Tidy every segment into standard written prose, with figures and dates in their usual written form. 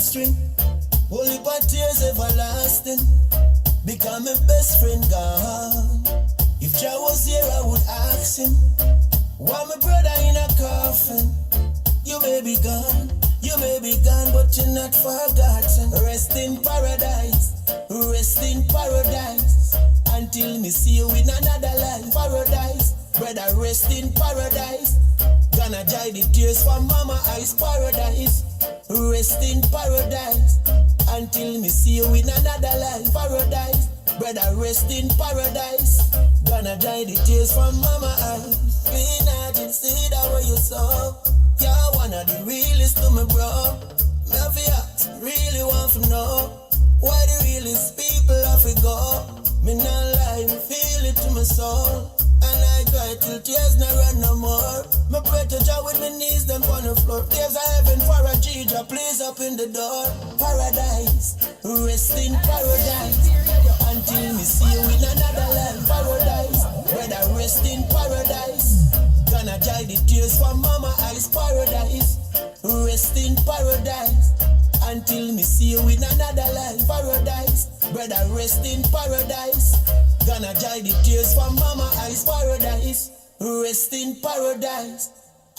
heartstring. Only but tears everlasting. Become my best friend gone. If Jah was here, I would ask him. Why my brother in a coffin? You may be gone, but you're not forgotten. Rest in paradise, rest in paradise. Until me see you in another life. Paradise, brother, rest in paradise. Gonna dry the tears from mama eyes. Paradise, rest in paradise. Until me see you in another life. Paradise, brother, rest in paradise. Gonna dry the tears from mama eyes. Be not see that way you saw. You're one of the realest to me, bro. Mafia, really want to know why the realest people have to go. Me not lie, me feel it to my soul. And I cry till tears not run no more. Me pray to Jah with my knees them on the floor. There's a heaven for a Jah, please open the door. Paradise, rest in paradise. Until me see you in another life. Paradise, brother, rest in paradise. Gonna dry the tears from mama eyes. Paradise, rest in paradise. Until me see you in another life. Paradise, brother, rest in paradise. Gonna dry the tears from mama eyes. Paradise, rest in paradise.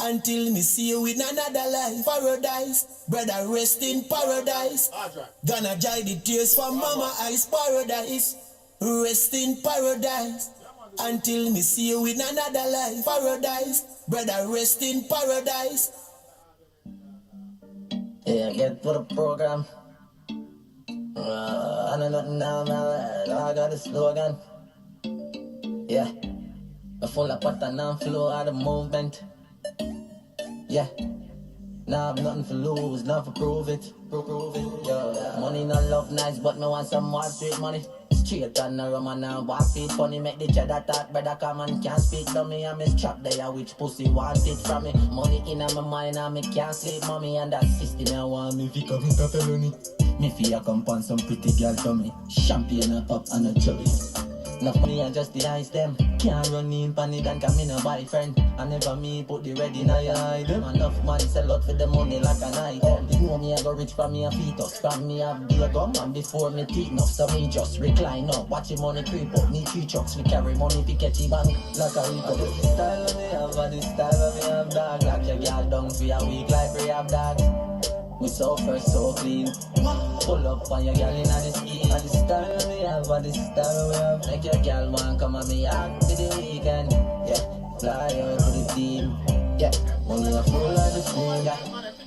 Until me see you in another life. Paradise, brother, rest in paradise. Gonna dry the tears from mama eyes. Paradise, rest in paradise. Until me see you in another life. Paradise, brother, rest in paradise. Yeah, get for the program. I know nothing now, man. I got a slogan. Yeah, I full of pattern and flow of the movement. Yeah, now I've nothing to lose, nothing to prove it. Prove it, yeah. Money not love nice, but me want some more street money. Straight on the rum and now walk feet funny. Make the cheddar talk, brother come and can't speak to me. I miss trap there, which pussy want it from me. Money in my mind and me can't sleep, mommy. And that system I want me fi commit a felony. Me fi come on some pretty girl to me. Champagne a pop and a cherry. Enough money and just the ice them. Can't run in panic and come in a boyfriend. I never me put the red in a eye them. Enough money sell out for the money like an item. You know me I go rich from me a fetus. From me a be a gun and before me teeth enough. So me just recline up. Watch the money creep up. Me 3 trucks we carry money fi catch the bank like a repo. The style of me have and the style of me have dog. Like your girl down for a week like we have dog. We so fresh, so clean. Pull up on your girl in the ski. And the style we have, and the style we have. Make your girl want come on me out for the weekend. Yeah, fly out to the team. Yeah, money a full of the screen. Yeah,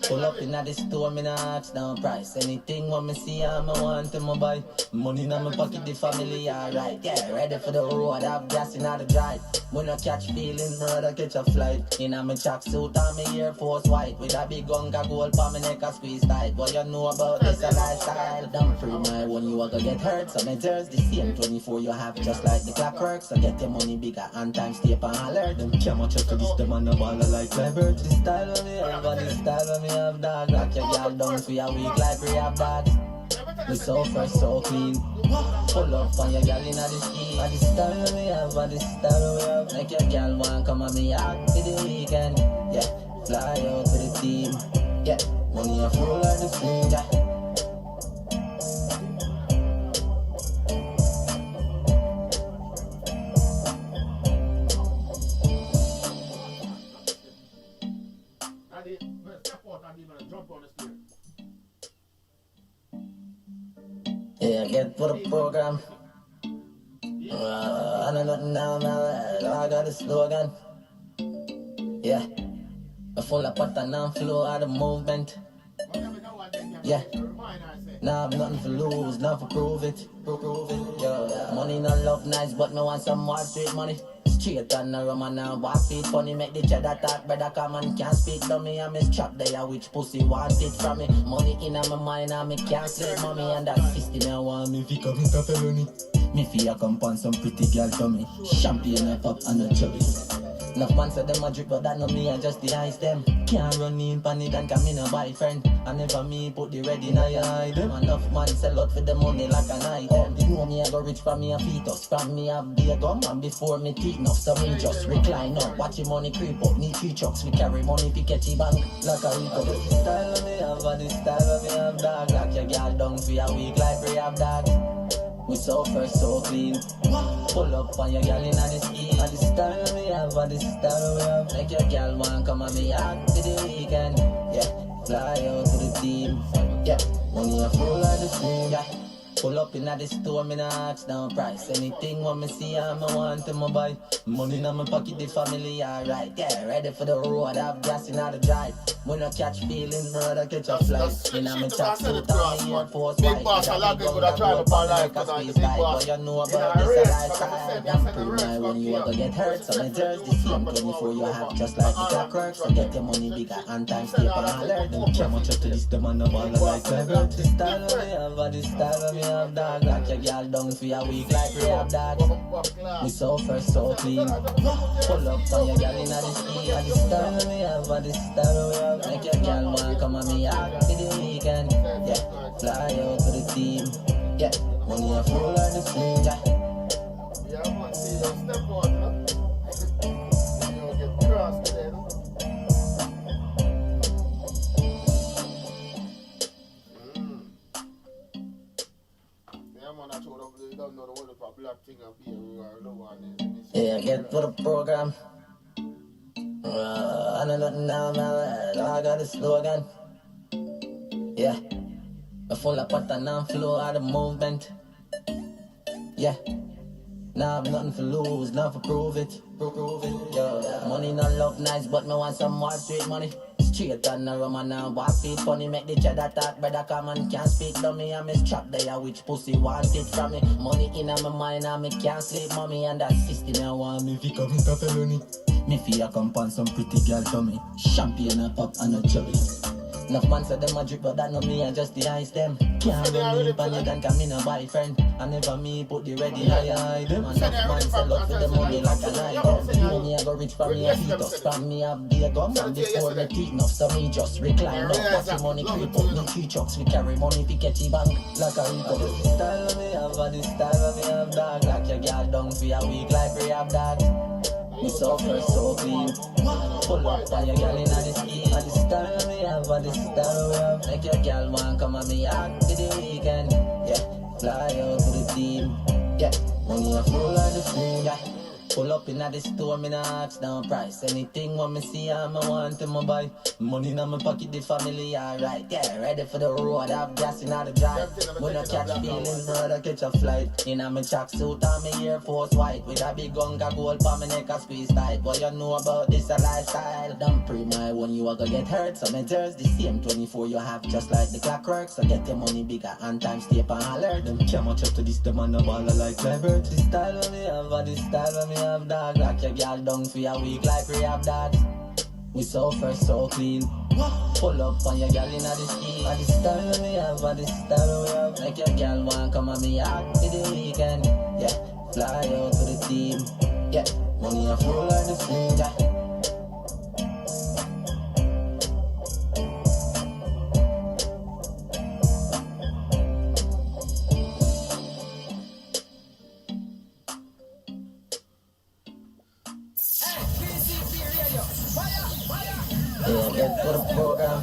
pull up in the store, me not ask down price. Anything what me see, I'm a want to my buy. Money in my pocket, the family alright. Yeah, ready for the road, have gas in the drive. When I catch feelings, brother, catch a flight. In a me tracksuit and me Air Force white. With a big gun, got gold pa me neck a squeeze tight. What you know about this a lifestyle? Damn free my one, you a go get hurt. So me tears the same 24 you have just like the clockwork. So get your money bigger and time stay up and alert. Them camera check for this, them and the baller like clever. The style of me have, and the style of me have dog. Like your girl down for a week like we have dog. We so fresh, so clean. Pull up on your girl in the ski. And the style we have, and the style we have. Make your girl want come on me out for the weekend. Yeah, fly out for the team. Yeah, money a full of the screen. Yeah. Yeah, get for the program. I know nothing now, man. I got a slogan. Yeah, I full of pattern and flow of the movement. Yeah, now I've nothing to lose, nothing to prove it. Prove it, yeah. Money not love nice, but me want some more street money. Straight on the rum and now walk feet funny. Make the cheddar talk, brother come and can't speak to me. I miss trap there, which pussy want it from me. Money in my mind and me can't sleep, mommy. And that system I want me fi commit a felony. Me fi come on some pretty girl to me. Champagne a pop and a cherry. Enough man say them a drip, but that no me, I just the ice them. Can't run in panic and come in a boyfriend. I never me put the red in a eye them. Enough man sell out for the money like an item. You know me, I go rich from me a fetus. From me have beer gum and before me teeth enough. So me just recline up, watch the money creep up. Need 3 trucks, we carry money, pickety bank like a rico. This style of me have, and this style of me have dog. Like your girl down for a week like we have dog. We so fresh, so clean. Pull up on your girl in the ski. And the style we have, and the style we have. Make your girl want come on me out to the weekend. Yeah, fly out to the team. Yeah, money a full of the stream. Yeah, pull up in the store, me nah ask down price. Anything when me see I'm a want to my buy. Money in my pocket, the family alright. Yeah, ready for the road, have gas in the drive. When I catch feelings, brother, catch a flight. In my chat suit, on the Air Force white. Big boss, I like it, but I try to buy life, but I the big boss. You know about this lifestyle. Damn my when you ever get hurt. So my jersey, the same 24 you have, just like the clockwork. So get your money bigger and time stay on alert. Don't care much to this, the man of all like clever. The style of me have, and the style of me have, dog. Like your girl down for a week like we have, dog. We so fresh, so clean. Pull up on your girl in the ski. And the style of me have, and the style we have. Make your girl want come on me out for the weekend. Yeah, fly out to the team. Yeah, money a full of the stream. Yeah. Yeah, man, see, don't step on, no? You don't get crossed today, no? Yeah, man, I told them they don't know the word of a black thing and be a low one. Yeah, get to the program. I know nothing down my way. I got a slogan. Yeah, I full of pattern and flow of the movement. Yeah, now I've nothing to lose, nothing to prove it. Prove it. Yeah, money not look nice, but me want some more street money. Straight on the rum and now walk feet funny. Make the cheddar talk, brother come and can't speak to me. I'm a strap there, which pussy want it from me. Money in my mind and me can't sleep, mommy. And that system I want me fi commit a felony. Me fi a come on some pretty girl to me. Champagne a pop and a cherry. Enough man say them a drip, but that no me, I just the ice them. Can't run me panic and come in a boyfriend. I never me put the ready high them. Enough man sell out for the money like a night. You know me, I go rich from me a fetus. From me a beer gum and before the teeth enough. So me just recline up, watch the money creep up. Me 3 trucks, we carry money, pickety bank like a rico. This style of me have, and this style of me have, dog. Like your girl down for a week like we have, dog. We so fresh, so clean. Pull up on your girl in the ski. And the style we have, and the style we have. Make your girl want come on me out for the weekend. Yeah, fly out to the team. Yeah, money a full of the stream. Yeah, pull up in the store, me nah ask down price. Anything when me see I'm a want to my buy. Money in my pocket, the family alright. Yeah, ready for the road, have gas in the drive. When I catch feelings, brother, catch a flight. In my track suit and my Air Force white. With a big gun, got gold for my neck, a squeeze tight. What you know about this a lifestyle? Don't pre my one, you are gonna get hurt. So my jersey, the same 24 you have, just like the clockwork. So get your money bigger and time stay on alert. Them can't match up to this, the man of all like clever. The style of me have, and the style of me have, dog. Like your girl down for a week like we have, dog. We so fresh, so clean. Pull up on your girl in the ski. And the style we have, and the style we have. Make your girl want come on me out for the weekend. Yeah, fly out to the team. Yeah, money a full of the stream. Yeah. Yeah, get to the program.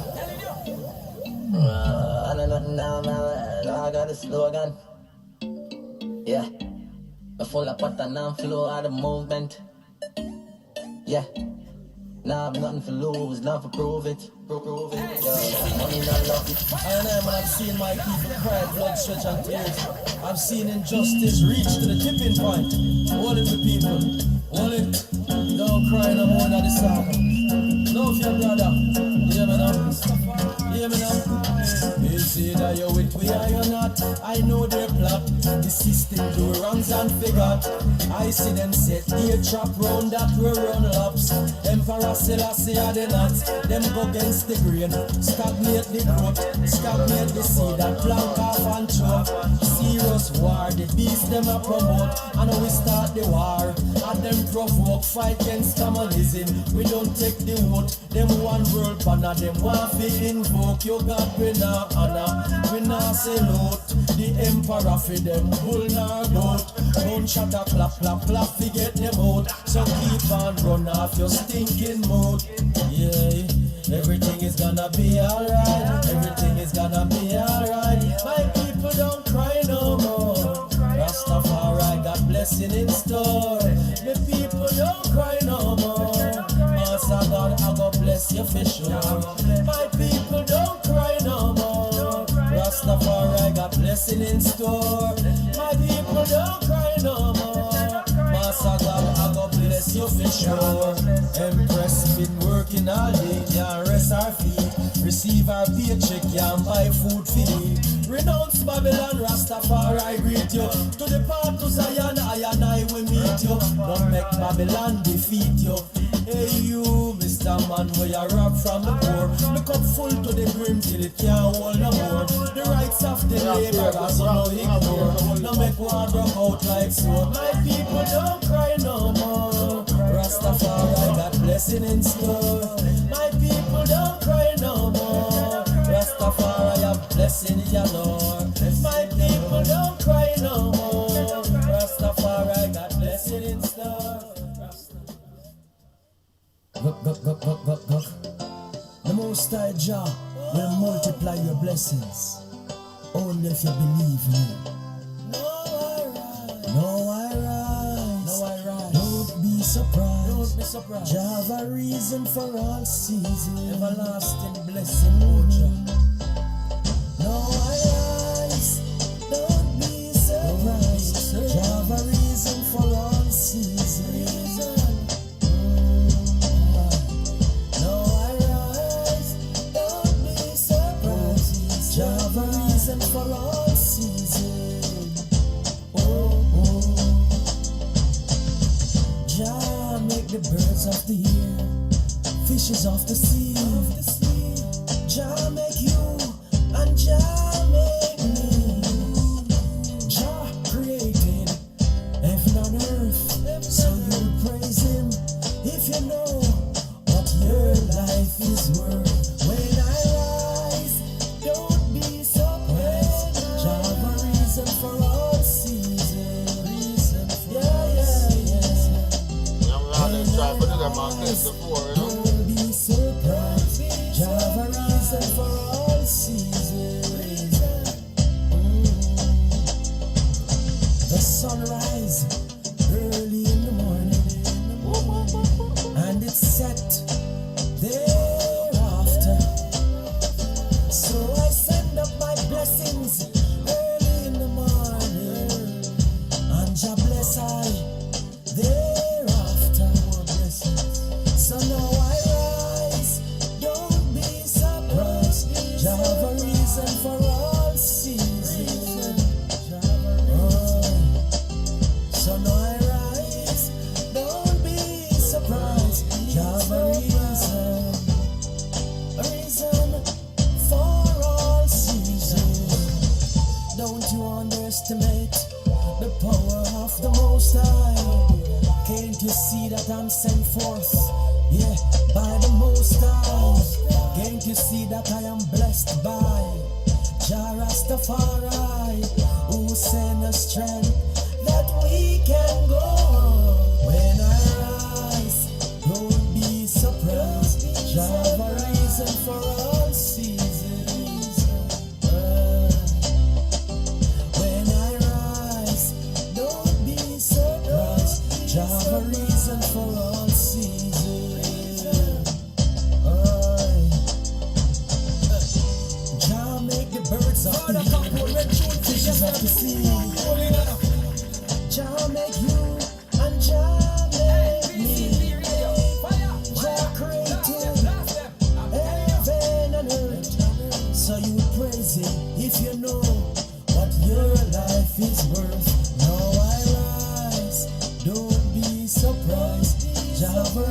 I know nothing down my way. I got a slogan. Yeah, I full of pattern and flow of the movement. Yeah, now I've nothing to lose, nothing to prove it. Prove it. Yeah, money not love it. I know, man, I've seen my people cry, blood, sweat and tears. I've seen injustice reach to the tipping point. All of the people, all it. Don't cry no more than the song. Love your brother. Hear me now. Hear me now. Is either you're with me or you're not. I know their plot. The system do wrongs and forgot. I see them set ear trap round that we run laps. Emperor Selassie are the nuts. Them go against the grain, stagnate the growth, stagnate the seed that plank off and choke. Serious war, the beast them a promote, and we start the war. And them provoke fight against communism. We don't take the vote. Them one world banner, them want to invoke. You got we not honor, we not salute. The emperor for them bull nor goat. Don't shut a clap, clap, clap, fi get them out. So keep on run off your stinking mouth. Yeah, everything is gonna be alright. Everything is gonna be alright. My people don't cry no more. Rastafari got blessing in store. The people don't cry no more. Master God, I go bless you for sure. My people don't cry no more. Rastafari got blessing in store. My people don't cry no more. Master God, I go bless you for sure. Empress been working all day, can't rest our feet. Receive our paycheck, can't buy food feed. Renounce Babylon, Rastafari greet you. To the path to Zion, I and I will meet you. Don't make Babylon defeat you. Hey you, Mr. Man, where you rob from the poor. Look up full to the brim till it can't hold no more. The rights of the laborers, so no ignore. No make war broke out like snow. My people don't cry no more. Rastafari got blessing in store. My people don't cry no more. Rastafari have blessing in your Lord. My people don't cry no more. Rastafari got blessing in store. Gok. The Most High Jah will multiply your blessings only if you believe in Him. No, I rise. Don't be surprised. Jah have a reason for all seasons. Everlasting blessing, oh Jah. No, I rise. Don't be surprised. Jah have a reason for all seasons. For all seasons, Jah make the birds of the air, fishes of the sea. Jah make you and Jah make me. Jah created heaven and earth, so you praise Him if you know what your life is worth. When I rise, don't be surprised. Jah have a reason for all seasons. Don't be surprised. Jah have a reason for all seasons. The sunrise early in the morning, and it's set thereafter. So I send up my blessings early in the morning, and Jah bless I thereafter. So now I rise, don't be surprised. Jah have a reason for all seasons. So now I rise, don't be surprised. Jah have a reason for all seasons. Don't you underestimate the power of the Most High. Can't you see that I'm sent forth? Yeah, by the Most High. Can't you see that I am blessed by Jah Rastafari, who send us strength that we can go on. When I rise, don't be surprised. Jah have a reason for all seasons. When I rise, don't be surprised. Jah have a reason for all seasons. Jah make the birds of the air, fishes of the sea.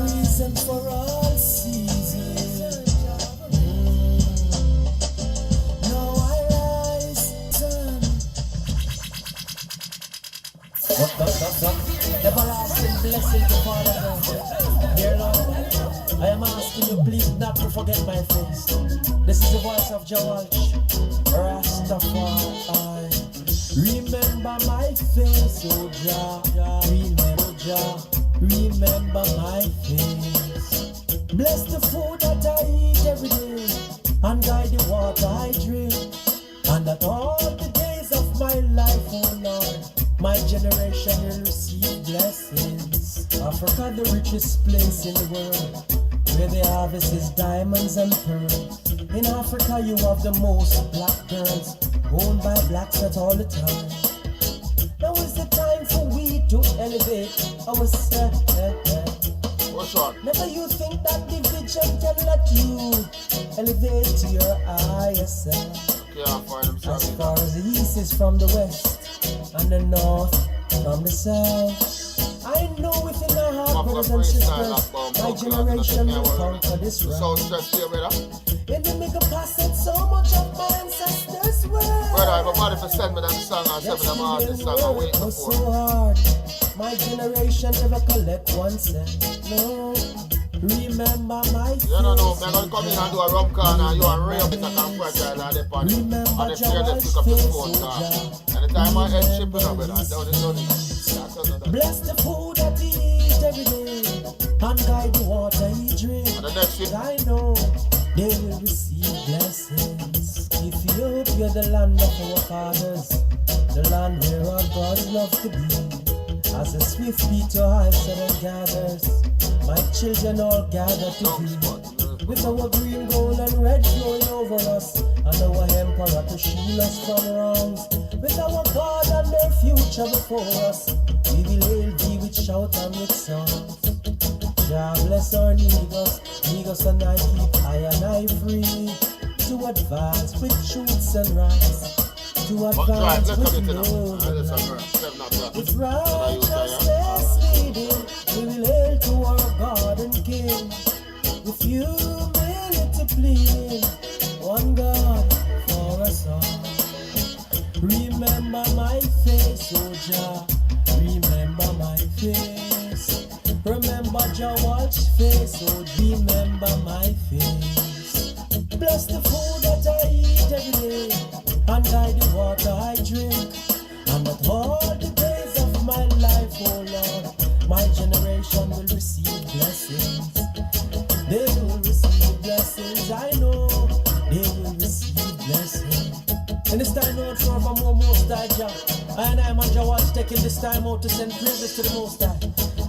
reason for all seasons. Now I rise, son. Everlasting blessing to Father God. Dear Lord, I am asking you, please not to forget my face. This is the voice of Jawalch, Rastafari. Remember my face, oh Jah. Remember my face. Bless the food that I eat every day, and guide the water I drink, and that all the days of my life, oh Lord, my generation will receive blessings. Africa, the richest place in the world, where the harvest is diamonds and pearls. In Africa, you have the most black girls, owned by blacks at all the time. Now is the time for we to elevate ourselves. What's up? Never you think that division can let you elevate to your highest self. Can't find them As far as the east is from the west, and the north from the south. I know within my heart, brothers and sisters, my generation will conquer this round. In the mega passage, so much of my ancestors were. Brother, everybody for send me them song and send me them artist song and wait for. So hard, my generation never collect 1 cent. No, remember my face. You don't know, I'm gonna come in and do a rum corner, you are real bit of fragile and depend. Remember And if you just pick up the phone car. Anytime I head shipping up with that, down it. Bless the food that he eat every day, and guide the water he drink. And the next ship. I know they will receive blessings. Ethiopia, the land of our fathers, the land where our gods love to be. As the swift beat your eyes and gathers, my children all gather to be. With our green, gold, and red flowing over us, and our emperor to shield us from wrongs. With our God and their future before us, we will hail thee with shout and with songs. Jah bless our Negus and I keep I and I free to advance with truths and rights, to advance with love and light. With righteousness leading, we will hail to our God and King. With humility pleading, one God for us all. Remember my face, oh Jah. Remember my face. Remember Jawal's face, oh remember my face. Bless the food that I eat every day, and guide the water I drink, and that all the days of my life, oh Lord, my generation will receive blessings. They will receive blessings, I know, they will receive blessings. And this time out for more Most High Jah. And I'm on Jawal's taking this time out to send praises to the Most High.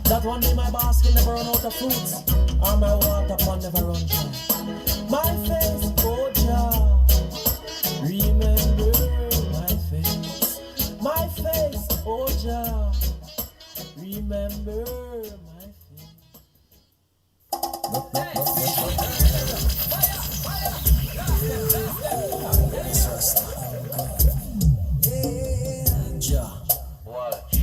That one day my basket never run out of fruits, or my water pond never run dry. My face, oh Jah, remember my face. My face, oh Jah, remember my face. Jah. Watch.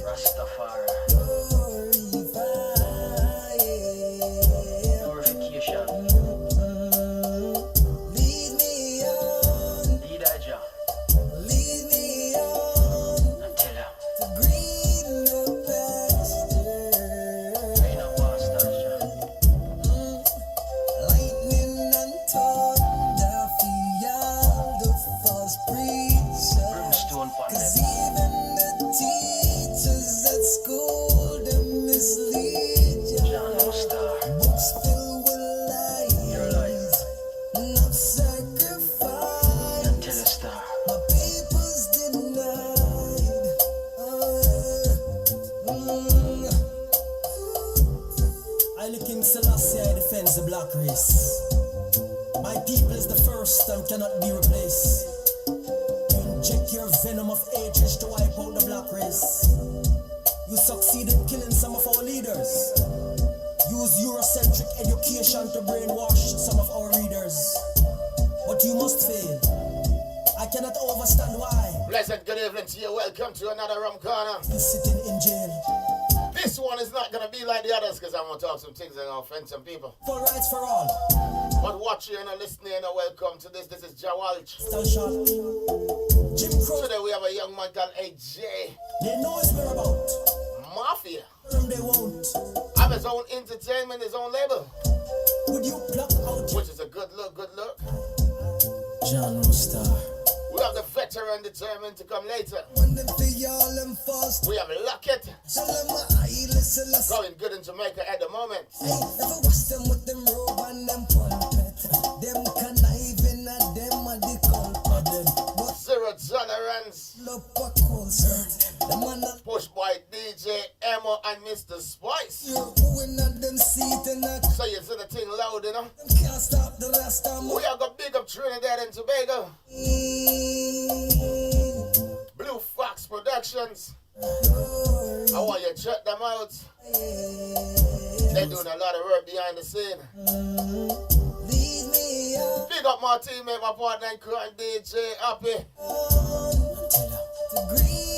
Rastafari. Purification. Lead me on. Lead I Jah. Lead me on. Until him. To greener pastures. Green up pastures, Jah. Lightning and thunder for all the false preachers. Brimstone upon Cause them. even the teachers at school, they mislead you. Jah no star. Books filled with Your lies, life. not sacrifice. Until a star. My people's denied. I, the King Selassie, I defends the black race. My people is the first and cannot be replaced. Inject your venom of hatred to wipe out the black race. You succeed in killing some of our leaders. Use Eurocentric education to brainwash some of our readers. But you must fail. I cannot cannot overstand why. Pleasant good evening to you. Welcome to another Rum Corner. You're sitting in jail. This one is not gonna be like the others because I'm gonna talk some things that are gonna offend some people. For rights for all. But watching and listening and welcome to this. This is Jawalch. Still short. Jim Crow. Today we have a young man called AJ. They know his whereabouts. Mafia. They won't. Have his own entertainment, his own label. Would you pluck out? Which is a good look, good look. John Star. We have the veteran determined to come later. When them feel all them fast. We have Lockett. Tell them I listen. Going good in Jamaica at the moment. Hey, never watch them with them robe and them pulpit. Them conniving at them at the culprit. Zeerotolorance. Look what cool shirt. The man that Push by DJ Emma and Mr. Spice. you're pulling at them seat and that. So you see the thing loud, you know? Them can't stop the rest of We are gonna big up Trinidad and Tobago. Blue Fox Productions. I want you to check them out. They're doing a lot of work behind the scene. Lead me up Big up my teammate, my partner and crew and DJ Happy. to green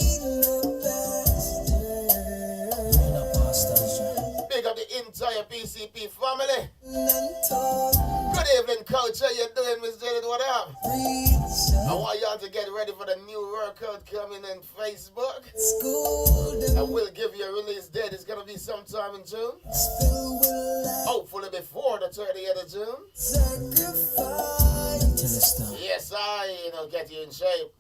pasture. Big up the entire PCP family. And talk, Good evening, coach. How you doing, Miss Janet? What up? preach, I want y'all to get ready for the new workout coming in Facebook. school, I them will give you a release date. It's gonna be sometime in June. spill will life Hopefully before the 30th of June. sacrifice. Yes, get you in shape.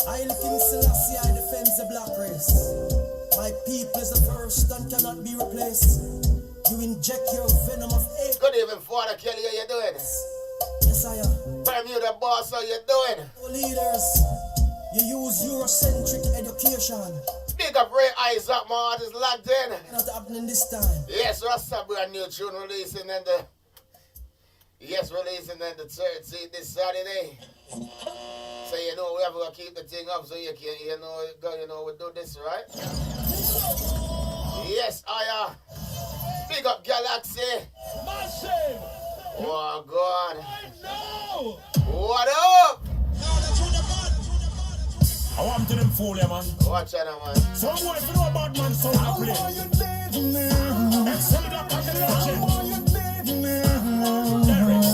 I King Selassie, I defend the black race. My people is the first and cannot be replaced. You inject your venom of hate. Good evening, Father Kelly. How you doing? Yes, I am. Bermuda boss, how you doing? Leaders, you use Eurocentric education. Big up Ray Isaac, my heart is locked in. Not happening this time. Yes, Rasta brand new tune releasing and the 13th this Saturday. So we have to keep the thing up so you can we do this, right? Yes, I big up Galaxy. Massive! Oh God. No! What up? I want to them fool, yeah, man. Watch out, man. Some boy, if you know about man, so I play. Excel up on the legend. Derek.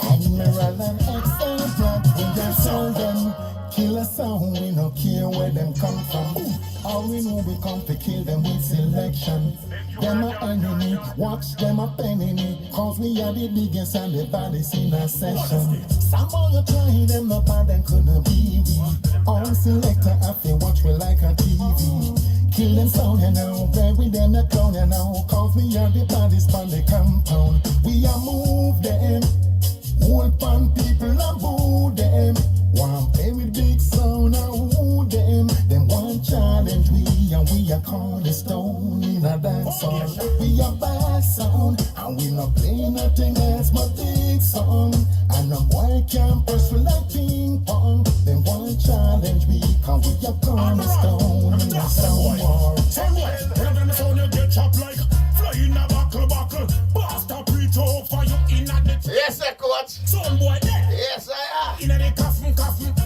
Admiral and ex-soldier, we just sold them. Kill a sound, we no care where them come from. All we know we come to kill them with selection. Them a enemy, watch them a enemy. Cause we are the biggest and the baddest in a session. Some boy you try them up and them couldn't be we. All selector have to watch we like a TV. Kill them sound you know, play with them a clown you know. Cause we are the baddest on the compound. We are move them. Old pan people and boo them. Want play with big sound and woo them. Them want challenge we and we are cornerstone in a dance song. We are bad sound and we not play nothing else but big song. And a boy can't press we like ping pong. Them want challenge we cause we are cornerstone in a sound war. Some boy, when them sound you get chopped like flying a buckle. Basta preach over you in a the Yes, sir, coach. some boy there. Yes, I am. In a the coffin,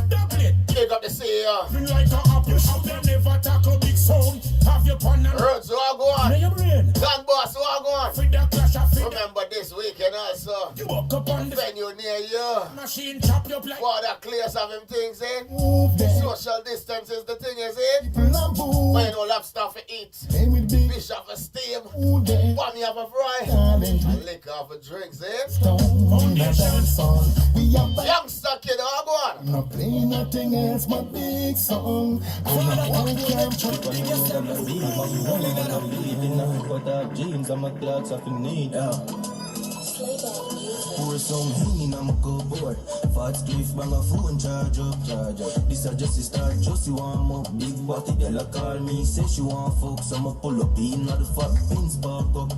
double it. Big up the CEO. Bring like a apple, how them never tackle big sound. Have your pan and Roots, what go in on? your brain. Gun boss, what go on? With the clash of fit. Remember this weekend also. You walk up on the Venue near you. machine, chop you up like Water clears of him things in. Move them. Social distance is the thing, is it? People and boo. When you don't have stuff to eat. Play with big Fish have a steam. woo them. Bomb you have a fry. Challenge And liquor have a drinks, eh? stone in a dance song. We are back. Youngster kid, what go on? Not play nothing else but big song. And a boy can't put Jeans, I'm a clocks off in need. Pour some Henny, I'm a go board. Fat strips, bang a phone, charge up. This is just a start, just you want up. Big body, girl call me, say she want fuck. So I'ma pull up in, not the fat pins back up.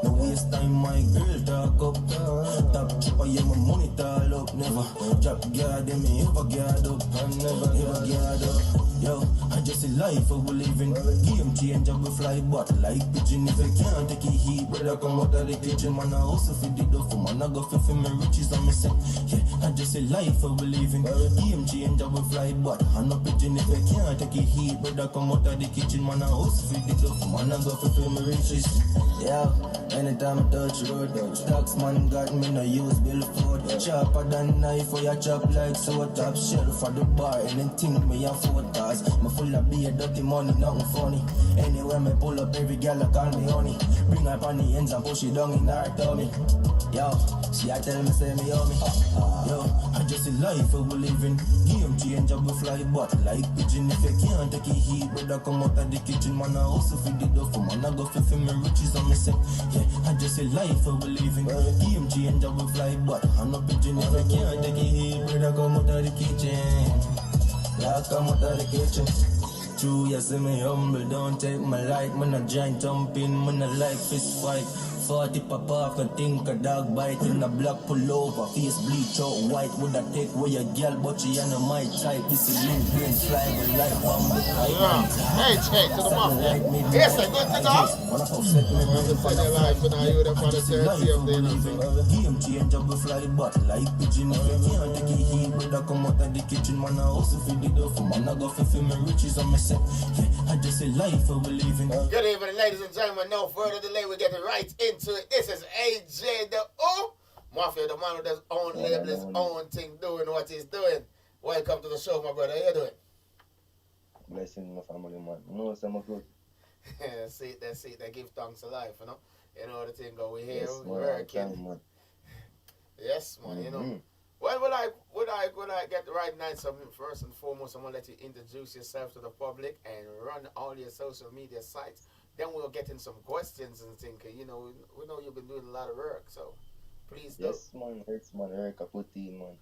No waste time, my girl talk up. Top chopper, yeah, my money tall up. Never drop guard, them me ever guard up. I never ever guard up. Yo, I just a life I will live in. Game change, I will fly, but like pigeon. If I can't take a heat, brother, come out of the kitchen. Man, I hustle for the duff, man, I go for fi feel me riches on me set. Yeah, I just say life I believe in. Game changer we fly, but I'm not pigeon if I can't take it heat. Brother come out of the kitchen, man I hustle for the duff, man I go fi feel me riches. Yeah, anytime I touch road, tax man got me no use bill for. Sharper than knife for your chop like so top shelf for the bar. Anything me afford cause me full of beer, dirty money, nothing funny. Anywhere me pull up, every girl I call me honey. Bring her on the ends and push it down in her tummy. Yo, she a tell me say me on me. Yo, I just a life we live in. Game changer we fly but like pigeon. If you can't take it heat, brother come out of the kitchen. Man I hustle for the duff, man I go for me riches on me set. Yeah, I just a life we live in. Game changer we fly but I'm not pigeon. If you can't take it heat, brother come out of the kitchen. Yeah, come out of the kitchen. True, you see me humble, don't take my light. Man a giant jumping, man a like fist fight. 40 pop off, can think a dog bite. In a black pullover, face bleach out white. Would I take away your girl, but she ain't my type. This is you, green fly with life. Hey, check to the Mafia. Yes, I good to go. I'm your life, and I you the for the 30th day. Game changer, we fly but like pigeon. If you can't take it heat, brother come out of the kitchen. Man I hustle for the duff, man I go for me riches on me set. Yeah, I just say life I believe in. Good evening, ladies and gentlemen. No further delay, we're getting right into it. This is AJ the O. Mafia, the man who does own label, his own thing, doing what he's doing. Welcome to the show, my brother. How you doing? Blessing my family, man. No, so I'm good. See, they give thanks to life, you know. You know the thing go, we here, Yes, we man, working. man. Yes, man, you know. Well, would I get the right night? So first and foremost, I'm gonna let you introduce yourself to the public and run all your social media sites. Then we'll get in some questions and think. You know, we know you've been doing a lot of work, so please do. Yes, man. Work I put in, man.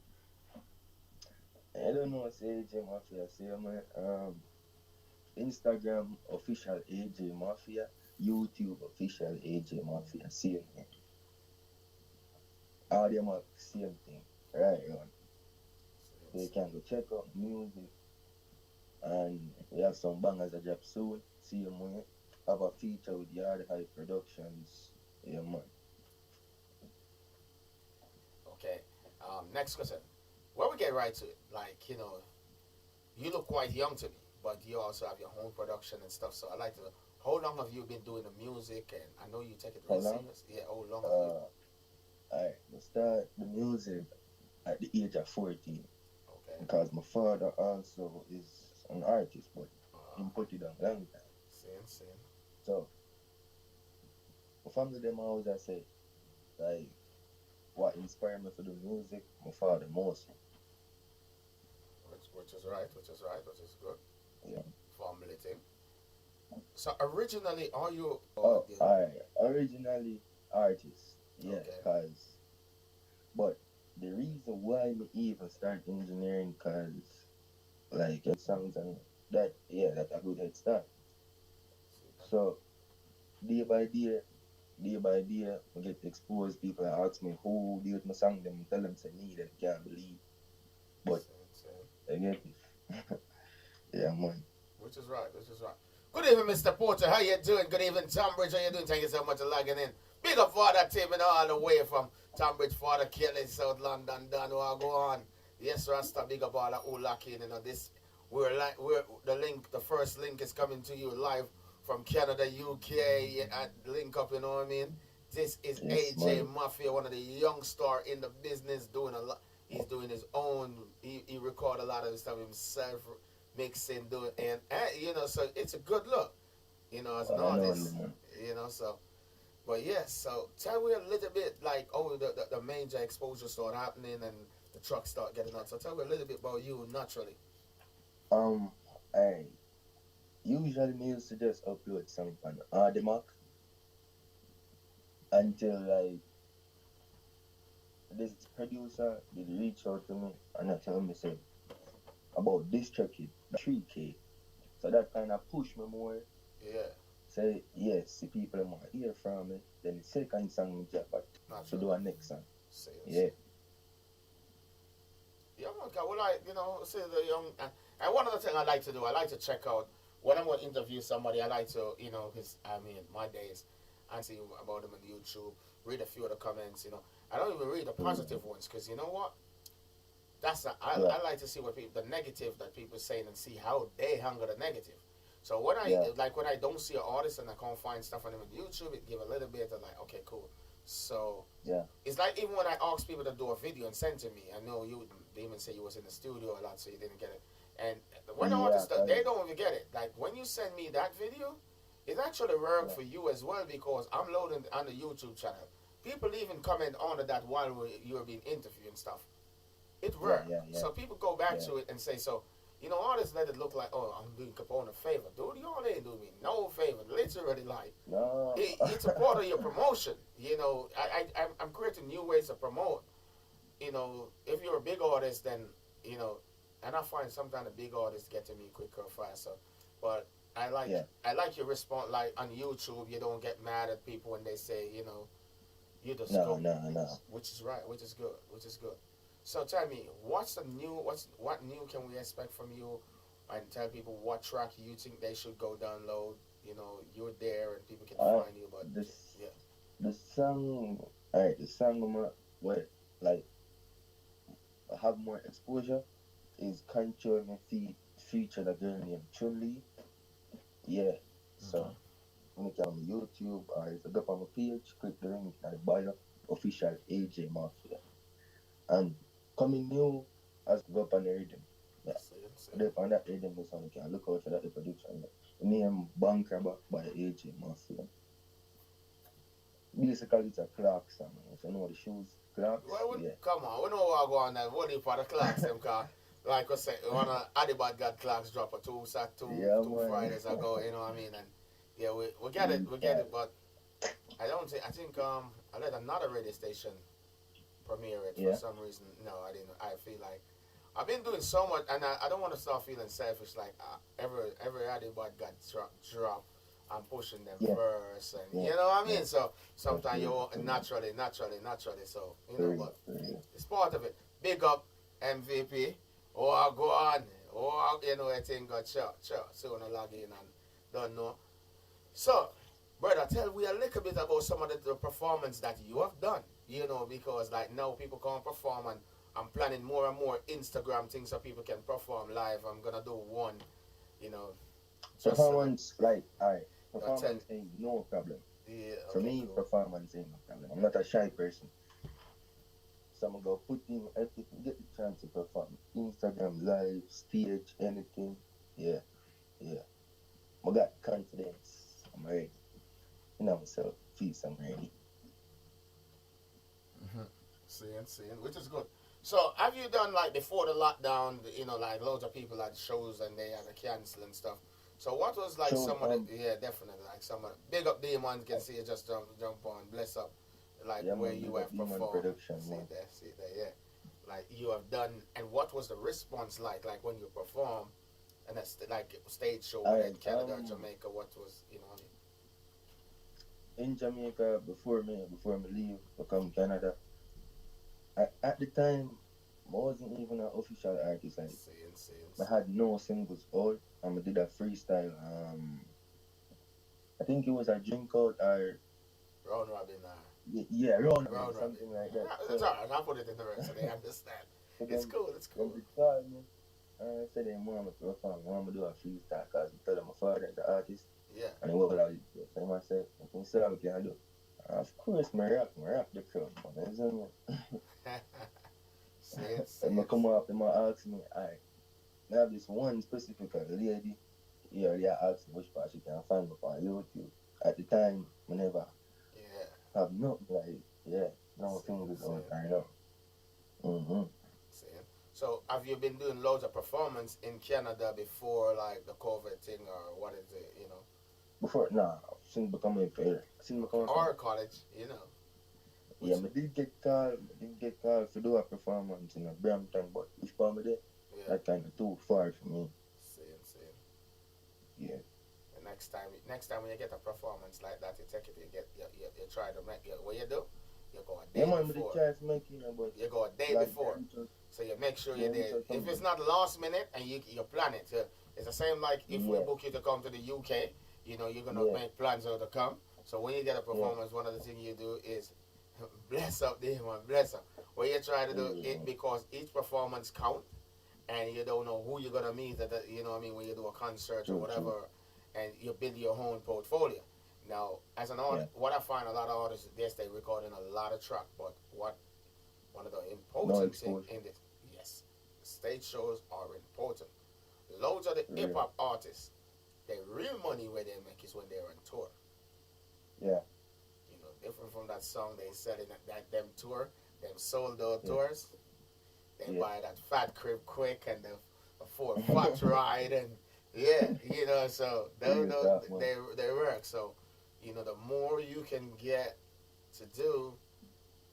I don't know, say AJ Mafia. Say, man, Instagram official AJ Mafia. YouTube official AJ Mafia. Same thing. All them are same thing. Right on. They can go check out music. And we have some bangers that drop soon. Same way. Have a feature with Yard High Productions. Yeah, man. Okay. Next question. Well, we get right to it. Like, you know, you look quite young to me, but you also have your own production and stuff. So I like to. How long have you been doing the music? And I know you take it really serious. Yeah. How long have you? I start the music at the age of 14. Okay. Because my father also is an artist, but he put it on long time. Same. So, my family them always I say, like, what inspired me for the music, my father mostly. Which is right, which is good. Yeah. Family thing. So originally, are you? Originally artist. Yeah, Okay. but the reason why me even start engineering, cause like songs and that a good head start. So day by day, I get exposed. People ask me who did my song, them tell them say me, them can't believe. But I get it. Yeah, man. Which is right. Good evening, Mr. Porter. How you doing? Good evening, Tom Bridge. How you doing? Thank you so much for logging in. Big up for that team, all the way from Tunbridge, Father Kelly, South London, Dan, who go on. Yes, Rasta, big up all that who lock in. You know, we're the first link is coming to you live from Canada, UK, link up, you know what I mean? This is AJ Mafia, one of the young star in the business, doing a lot. He's doing his own, he record a lot of his stuff himself, mixing, doing, and you know, so it's a good look, you know, as an artist, you know, so. But yes, so tell me a little bit like, the major exposure start happening and the trucks start getting out. So tell me a little bit about you naturally. I usually me used to just upload something on the Mac until like this producer did reach out to me and I tell me say about this track it 3K. So that kind of pushed me more. Yeah. Say yes, the people might hear from me. Then the second song me drop back to do a next song. Yeah. Yeah, okay. Well, say the young, and one other thing I like to do, I like to check out when I'm going to interview somebody. I like to, my days, and see about them on YouTube, read a few of the comments, I don't even read the positive ones because you know what? Yeah. I like to see what people the negative that people saying and see how they handle the negative. So when Yeah. when I don't see an artist and I can't find stuff on them on YouTube, it give a little bit of like okay cool. So Yeah. it's like even when I ask people to do a video and send to me, I know you they even say you was in the studio a lot, so you didn't get it. And when Yeah. artists they don't even get it. Like when you send me that video, it actually worked Yeah. for you as well because I'm loading on the YouTube channel. People even comment on that while you were being interviewed and stuff. It worked. Yeah. So people go back Yeah. to it and say, so, you know, artists let it look like, oh, I'm doing Capone a favor. Dude, y'all ain't doing me no favor. Literally, like, No. it's a part of your promotion. You know, I'm creating new ways to promote. You know, if you're a big artist, then, you know, and I find sometimes the big artists get to me quicker or faster. But Yeah. I like your response. Like on YouTube, you don't get mad at people when they say, you know, you just No. go, No. which is right, which is good, which is good. So tell me, what new can we expect from you, and tell people what track you think they should go download. You know, you're there and people can find you. But This yeah, the song. Alright, the song where like have more exposure is Control Me Feet featured a girl named Chun-Li. Yeah. So when you on YouTube or if you go up on my page, click the link in the bio, official AJ Mafia. And coming new as go up on the rhythm. Yeah. see. They on that rhythm the song you can look out for that the production. The name Bunker Back by AJ Mafia. Basically it's a Clark song. If you know the shoes, Clarks, Well, yeah. come on, we know what go on. What do you for the clocks them car? Like I said, one of Adibad got clocks drop a Yeah, two man. Fridays ago. You know what I mean? And yeah, we get it, But I don't think I think I let another radio station premiere it for Yeah. some reason. No, I didn't. I feel like I've been doing so much, and I don't want to start feeling selfish. Like every Adibad got drop. I'm pushing them Yeah. first, and Yeah. you know what I mean. Yeah. So sometimes Yeah. you naturally. So you know, but For real. it's part of it. Big up MVP. Oh, I go on. Oh, you know, I think got shot. So I log in and don't know. So, brother, tell me a little bit about some of the performance that you have done. You know, because like now people can't perform, and I'm planning more and more Instagram things so people can perform live. I'm gonna do one. You know, just Performance, like, alright, tell- performance ain't no problem. yeah. For Okay, me, cool. performance ain't no problem. I'm not a shy person. So I'm gonna put in everything, get the chance to perform. Instagram, live, stage, anything. Yeah. I got confidence. I'm ready. You know myself, feels I'm ready. Seeing, which is good. So, have you done like before the lockdown? You know, like loads of people had shows and they had to cancel and stuff. So, what was like So, some of the yeah, definitely like some of the big up demons can see you just jump on, bless up, like Yeah, where man, you big up have Demon performed. Production, See man. there, yeah. Like you have done, and what was the response like when you perform, and that's like stage show in Canada, Jamaica? What was you know? What I mean? In Jamaica, before me leave to come Canada, at the time, I wasn't even an official artist. Like, I had no singles out, and I did a freestyle. I think it was a drink out or Round robin. yeah, round Round something robin. like that. Yeah, it's alright. I'll put it in the rest so they understand. So It's them- cool. It's cool. When they called me, I said they want me to perform, want me to do a freestyle because I tell them my father is the artist, Yeah. and he work out. So I said, I can say what can I do? Of course, I rock the crowd, man. You see me? And I come up, and I ask me, I have this one specific lady. Yeah, they asked me which part she can find me on YouTube. At the time, I never Yeah. have nothing like, yeah, no singles out right now. See? So, have you been doing loads of performance in Canada before, like the COVID thing, or what is it? You know, Before, nah, since becoming fair. or college, you know. Yeah, I did get called to do a performance in a Brampton, but which part of it, Yeah. that kind of too far for me. See. Yeah. And next time when you get a performance like that, you take it, you try to make it. What you do? You go a day Yeah, man, but the before. chance making, but You go a day like, before. So you make sure Yeah, you're there. so come If it's on. not last minute and you plan it, it's the same like if we Yeah. book you to come to the UK, you know, you're gonna Yeah. make plans how to come. So when you get a performance, one of the things you do is Bless up there, man. Bless up. What you try to do it because each performance count, and you don't know who you're gonna meet at the, you know what I mean, when you do a concert or whatever, and you build your own portfolio. Now, as an artist, what I find a lot of artists, yes, they recording a lot of track, but what one of the important things in this, yes, stage shows are important. Loads of the hip hop artists, the real money where they make is when they're on tour. Yeah. You know, different from that song they said in that them tour, them sold out tours. They buy that fat crib quick and the Ford Fox ride and you know, so they work. So, you know, the more you can get to do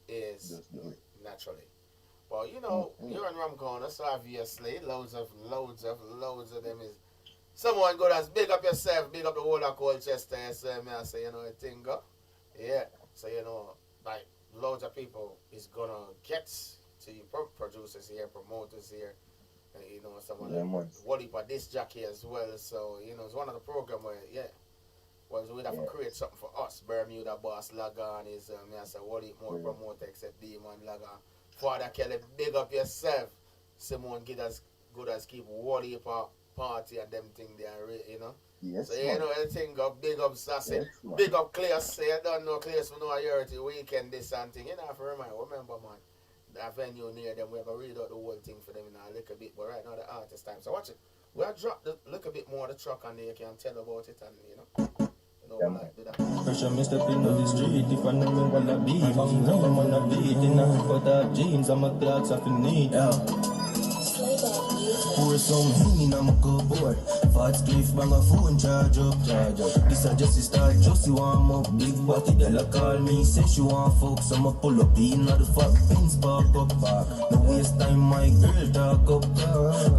is naturally. Well, you know, you're in Rum Corner, so obviously loads of them is someone good as big up yourself, big up the whole of Colchester, so I say, you know, a thing go. Yeah. So, you know, like loads of people is gonna get to you, producers here, promoters here, and you know, someone like Wally for this jockey as well. So, you know, it's one of the program where we'd have to create something for us. Bermuda Boss Lagan is I say Wally more promoter except Demon Lagan. Father Kelly, big up yourself. Simone get as good as keep Wally for party and them thing there, you know. Yes. So you know everything up, big up Sassy, big up Clear. Say you don't know Clear for no year the weekend this and thing. You know, for remind, remember man, that venue near them, we have to read out the whole thing for them in a little bit, but right now the artist time. So watch it. We'll drop the little bit more of the truck and you can tell about it and you know like do that. Pressure me step into the street. If I know me wanna be, I'm wanna beat. In a cut up jeans, I'm a clocks off in need. Pour some Henny on my cupboard. Fat spliff, bang a phone, charge up. This a just start, just you warm up. Big body, girl call me, say she want fuck. So I'ma pull up in the fat pins, park up. No waste time, my girl talk up.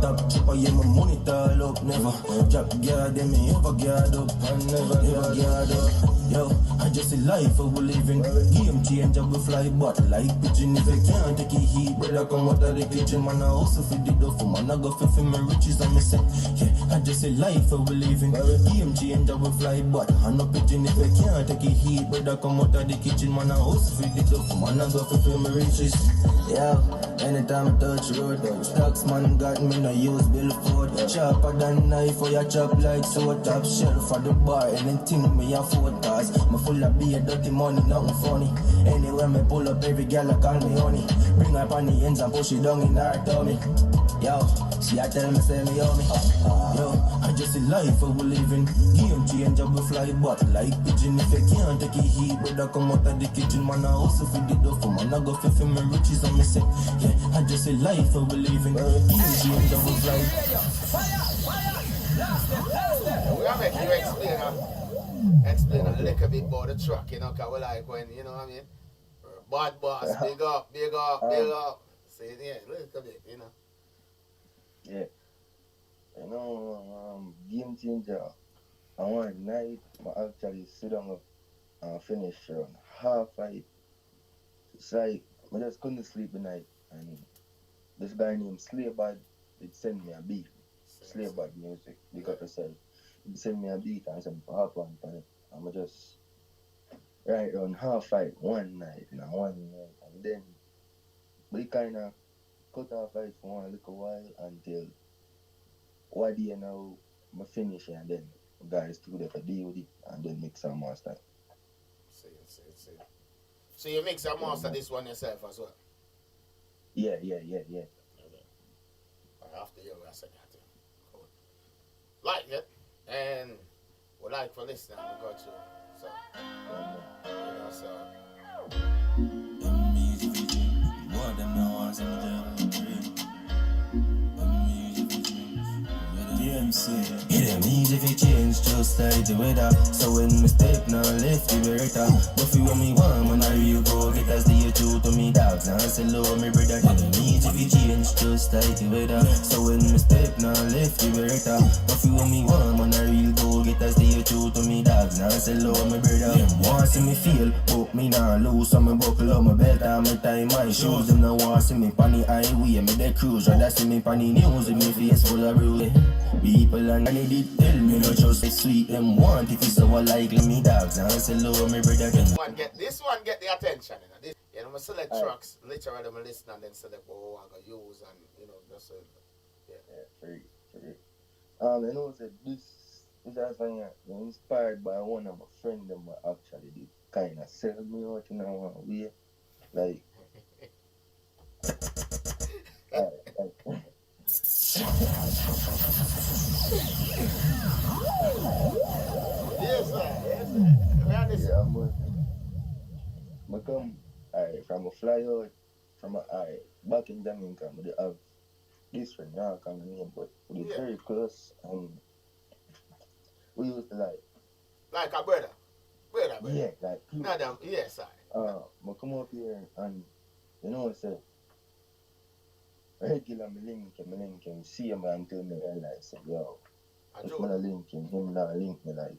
Top chopper, yeah, my money tall up. Never drop guard, them me ever guard up. Never guard up. Yo, I just a life I will live in. Game changer, we fly but like pigeon. If I can't take it heat, brother come out of the kitchen. Man, I also feed it up for man, I go for my riches and me say, yeah, I just a life I will live in. Game changer, we fly but I no pigeon. If I can't take it heat, brother come out of the kitchen. Man, I also feed it up for man, I go for my riches. Yeah, anytime I touch road, stocks man got me no use billboard. Sharper than knife for your chop like so top shelf for the bar. Anything me afford. Me full of beer, dirty money, nothing funny. Anywhere me pull up, every girl I call me honey. Bring her on the ends and push it down in her tummy. Yo, she a tell me, say me on me. Yo, I just a life I will live in. Game changer, we fly but like pigeon. If I can't take it heat, brother come out of the kitchen. Man, I also feed it up for man, I go for my riches and me say, yeah, I just a life I will live in. Game changer, we fly. We gotta make you explain a little bit about the truck, you know, because we like when, you know what I mean? Bad boss, big up. Say, yeah, a little bit, you know. Yeah. You know, game changer. And one night, I actually sit down and finish around 5:30. It's like, I just couldn't sleep the night. And this guy named Slaybad, he'd send me a beat. Slaybad music, because I said, he send me a beat and said, hop on it. I'm just right around 5:30 one night, and then we kind of cut off it for one little while until what do you know, I finish and then guys do the deal with it and then mix and master. See. So you mix and master this one yourself as well? Yeah. Okay. After you, I said that. Cool. Like it, and we like for listening, we got you. So, you know, so. It ain't easy if you change just like the weather. So when mistake now left the beretta. But feel when me want when I real go get as the truth to me dogs. And say low me brother. It ain't easy if you change change just like the weather. So when me step now left the beretta. But you when me warm on a real go get a stay true to me dogs. Now say low my brother. Want see me feel, but me nah lose. So me buckle up my belt and me tie my shoes. Them now want see me pan the highway, me the cruise. Rather see me pan the news with me face full of bruise. People and they did tell me no just sweet them want if it's so like me dogs. Now say low my brother. This one get the attention, you know. This, you know, I select tracks, literally I listen and then select what I'm gonna use and you know, just Free. You know, so this is a song inspired by one of my friends them actually did kind of sell me out in a way, like. Yes, sir. Yeah, I come from a fly out from back in Jamaica, but they have this friend, I can't remember name, but we very close and we used to like a brother. Yeah, like No, damn, yes, sir. I come up here and you know say regular me link him, see him until me realize say, yo, if I link him not link me like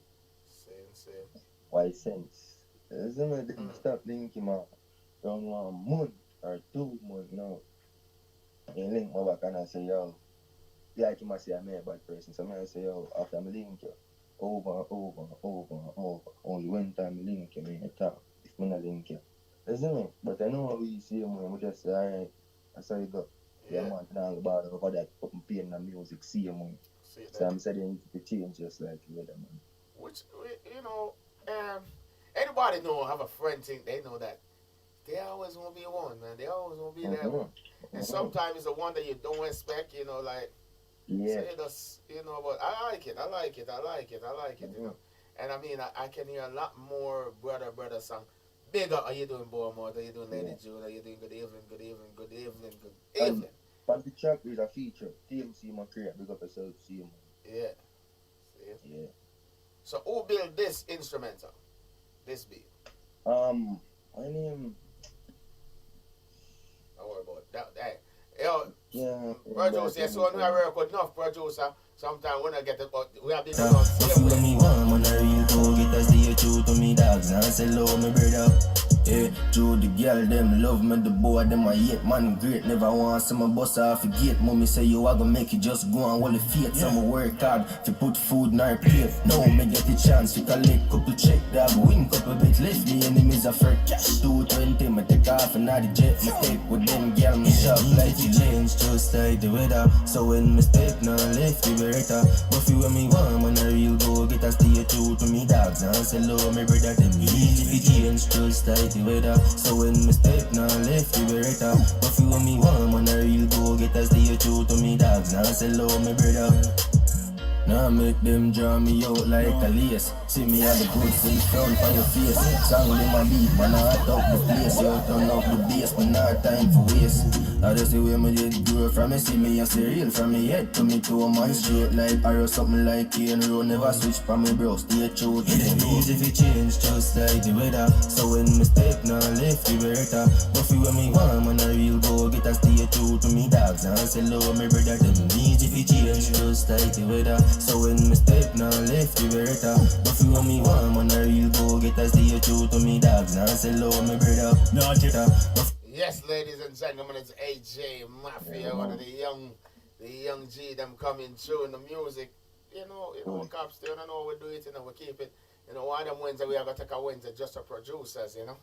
Same. why sense? Some of them stop linking him around 1 month or 2 months now. He link me back and I say, yo, like him I say I'm a bad person. So I say, yo, after I link you over. Only one time I link you, I talk. If I not link you. You see me? But I know how we see him when we just say, alright, that's how you go. Yeah, man, now about over that put pain in the music, see him on. So I'm saying to change just like the other man. Which you know, anybody know have a friend think they know that they always gonna be one, man. They always gonna be that one. And sometimes it's the one that you don't expect, you know, like say this, you know, but I like it, you know. And I mean I can hear a lot more brother song. Big up, how you doing, boy? How you doing, Lady June? How you doing? Good evening. But the track is a feature. TMC my career, big up yourself, see him. Yeah. See? Yeah. So who built this instrumental? This beat? My name. Don't worry about that. Yo, Yeah. producer, yes, so when I work with enough producer, sometimes when I get the we have this When me warm on a real go get a stay true to me dogs. Now say low my brother. Yeah, true the girl them love me, the boy them I hate man great. Never want see my boss off gate. Mommy say you are gonna make it just go on all the faith. So I'ma work hard to put food in our plate. Now me get the chance to collect couple check dog. Win couple bit left me enemies a fur cash 220. Me take off and the jet. Me take with them girl me shop like the change just like the weather. So when me step now left the beretta. But you when me warm on a real go get a stay true to me dogs. Now say low my brother them easy to change just like the weather. So when me step now left the beretta. But you when me warm on a real go get a stay true to me dogs. Now say low my brother. Now make them draw me out like a lace. See me at the goods in front of your face. Song them a beat, man I hot up the place. You turn up the bass, but not time for waste. I just the way me did grow from me. See me as a real from me head to me to a man straight like arrow something like Kane Road. Never switch from me bro, stay true to them. Easy if you change just like the weather. So when me step now left the beretta. But you when me warm on a real go get a stay true to me dogs. And say low my brother them. Easy if you change just like the weather. So when me step now left the beretta. But you when me warm on a real go get a stay true to me dogs. And say low my brother. No cheater. Yes, ladies and gentlemen, it's AJ Mafia, one of the young G them coming through in the music. You know, cops still don't know we do it, you know, we keep it. You know, one of them Wednesday we are gonna take a Wednesday just for producers, you know.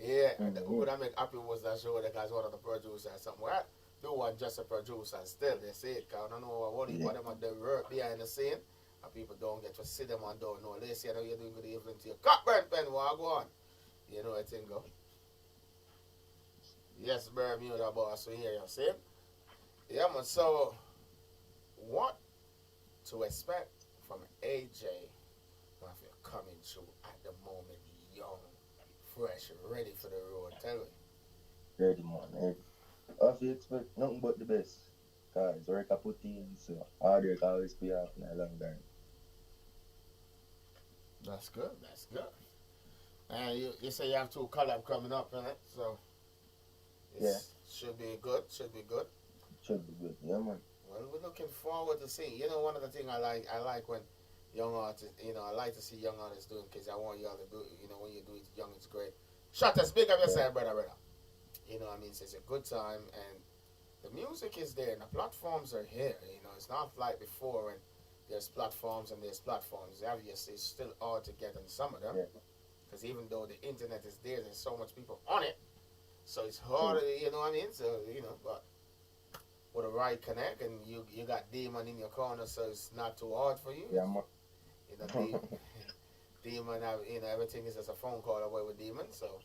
Yeah, and who would I make happy was that show because one of the producers somewhere. Do one just a producer still they say it, cause I don't know what them are the work behind the scene. And people don't get to see them and don't know. They say, you know, you're doing good evening to your cut burn pen, what go on. You know what thing go. Yes, Bermuda boss, we hear you see? Yeah, man, so what to expect from AJ Mafia coming through at the moment, young, fresh, ready for the road, tell me. Ready, man, ready. If you expect nothing but the best, cause work I put in, so hard work always pay off in a long time. That's good. And you say you have 2 collab coming up, innit? So should be good. should be good. Yeah, man. Well, we're looking forward to seeing. You know, one of the things I like when young artists, you know, I like to see young artists doing because I want y'all to do, you know, when you do it young, it's great. Shut us big of yourself, brother. You know what I mean? So it's a good time and the music is there and the platforms are here. You know, it's not like before when there's platforms and there's platforms. Obviously, it's still hard to get on some of them because even though the internet is there, there's so much people on it. So it's hard, you know what I mean? So, you know, but with a right connect and you got Demon in your corner, so it's not too hard for you. Yeah, man. You know, Demon, you know, everything is just a phone call away with Demon, so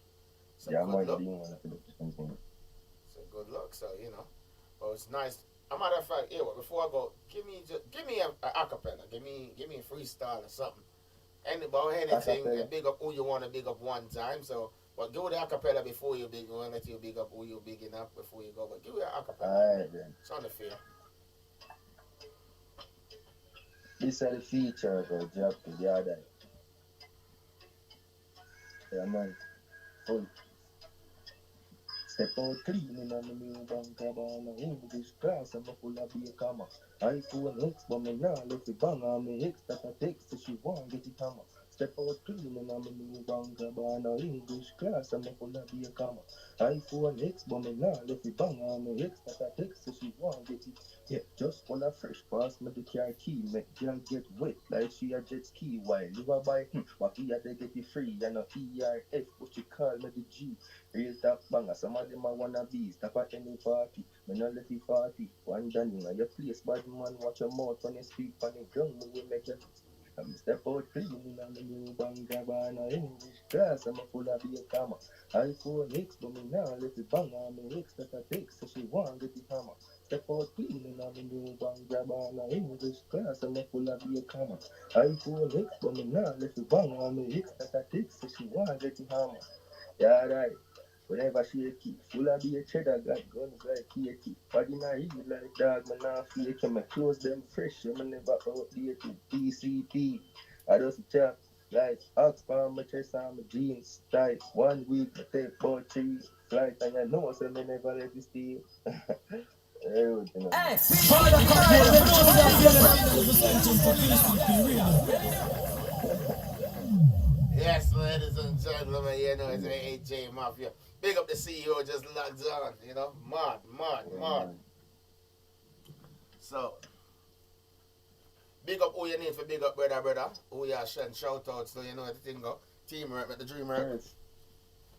Yeah, good luck. Demon. So good luck, so, you know. Well, it's nice. A matter of fact, yeah, well, before I go, give me a acapella. Give me a freestyle or something. About anything, and big up who you want to big up one time. So, but give the acapella before you big. We'll let you big up who you bigging up before you go. But give it an acapella. Alright, then. It's on the field. This is the feature of our job to the other. Yeah, man. Full. Step out clean in a new bank cabana. English class, I'm a full of beer comma. iPhone X, but me now left the bang on me X that I text so she won't get it hammer. Step out clean in a new bank cabana. English class, I'm a full of beer comma. iPhone X, but me now left the bang on me X that I text so she won't get it. Yeah, just full of fresh pass me the car key. Make girl get wet like she a jet ski. While you a buy, what he had to get it free. And a ERF, but she call me the G. Real top banger, some of them are wanna be. Stop at any party, me no let it 40. One done in your place, bad man, watch your mouth when you speak on the ground, me will make you. I'm step out clean on the new bang cabana. English class, I'm a full of beer comma. iPhone X, but me now let it bang on me X that I take, so she won't get it hammer. Step out clean on the new bang cabana. English class, I'm a full of beer comma. iPhone X, but me now let it bang on me X that I take, so she won't get it hammer. Yeah, right. Whenever she a key, full of beer cheddar, got guns like Katie. Body na real like dog, man not fake. My clothes them fresh, me never outdated. PCP, I just chat like Oxfam, my chest and my jeans tight. 1 week, I take 4 3 flight, and you know, so me never let it stay. Everything. Yes, ladies and gentlemen, you know, it's AJ Mafia. Big up the CEO, just logged on, you know. Mad. So, big up who you need for big up, brother. Who you send shout outs to, you know, the thing go. Teamwork with the dream work. First,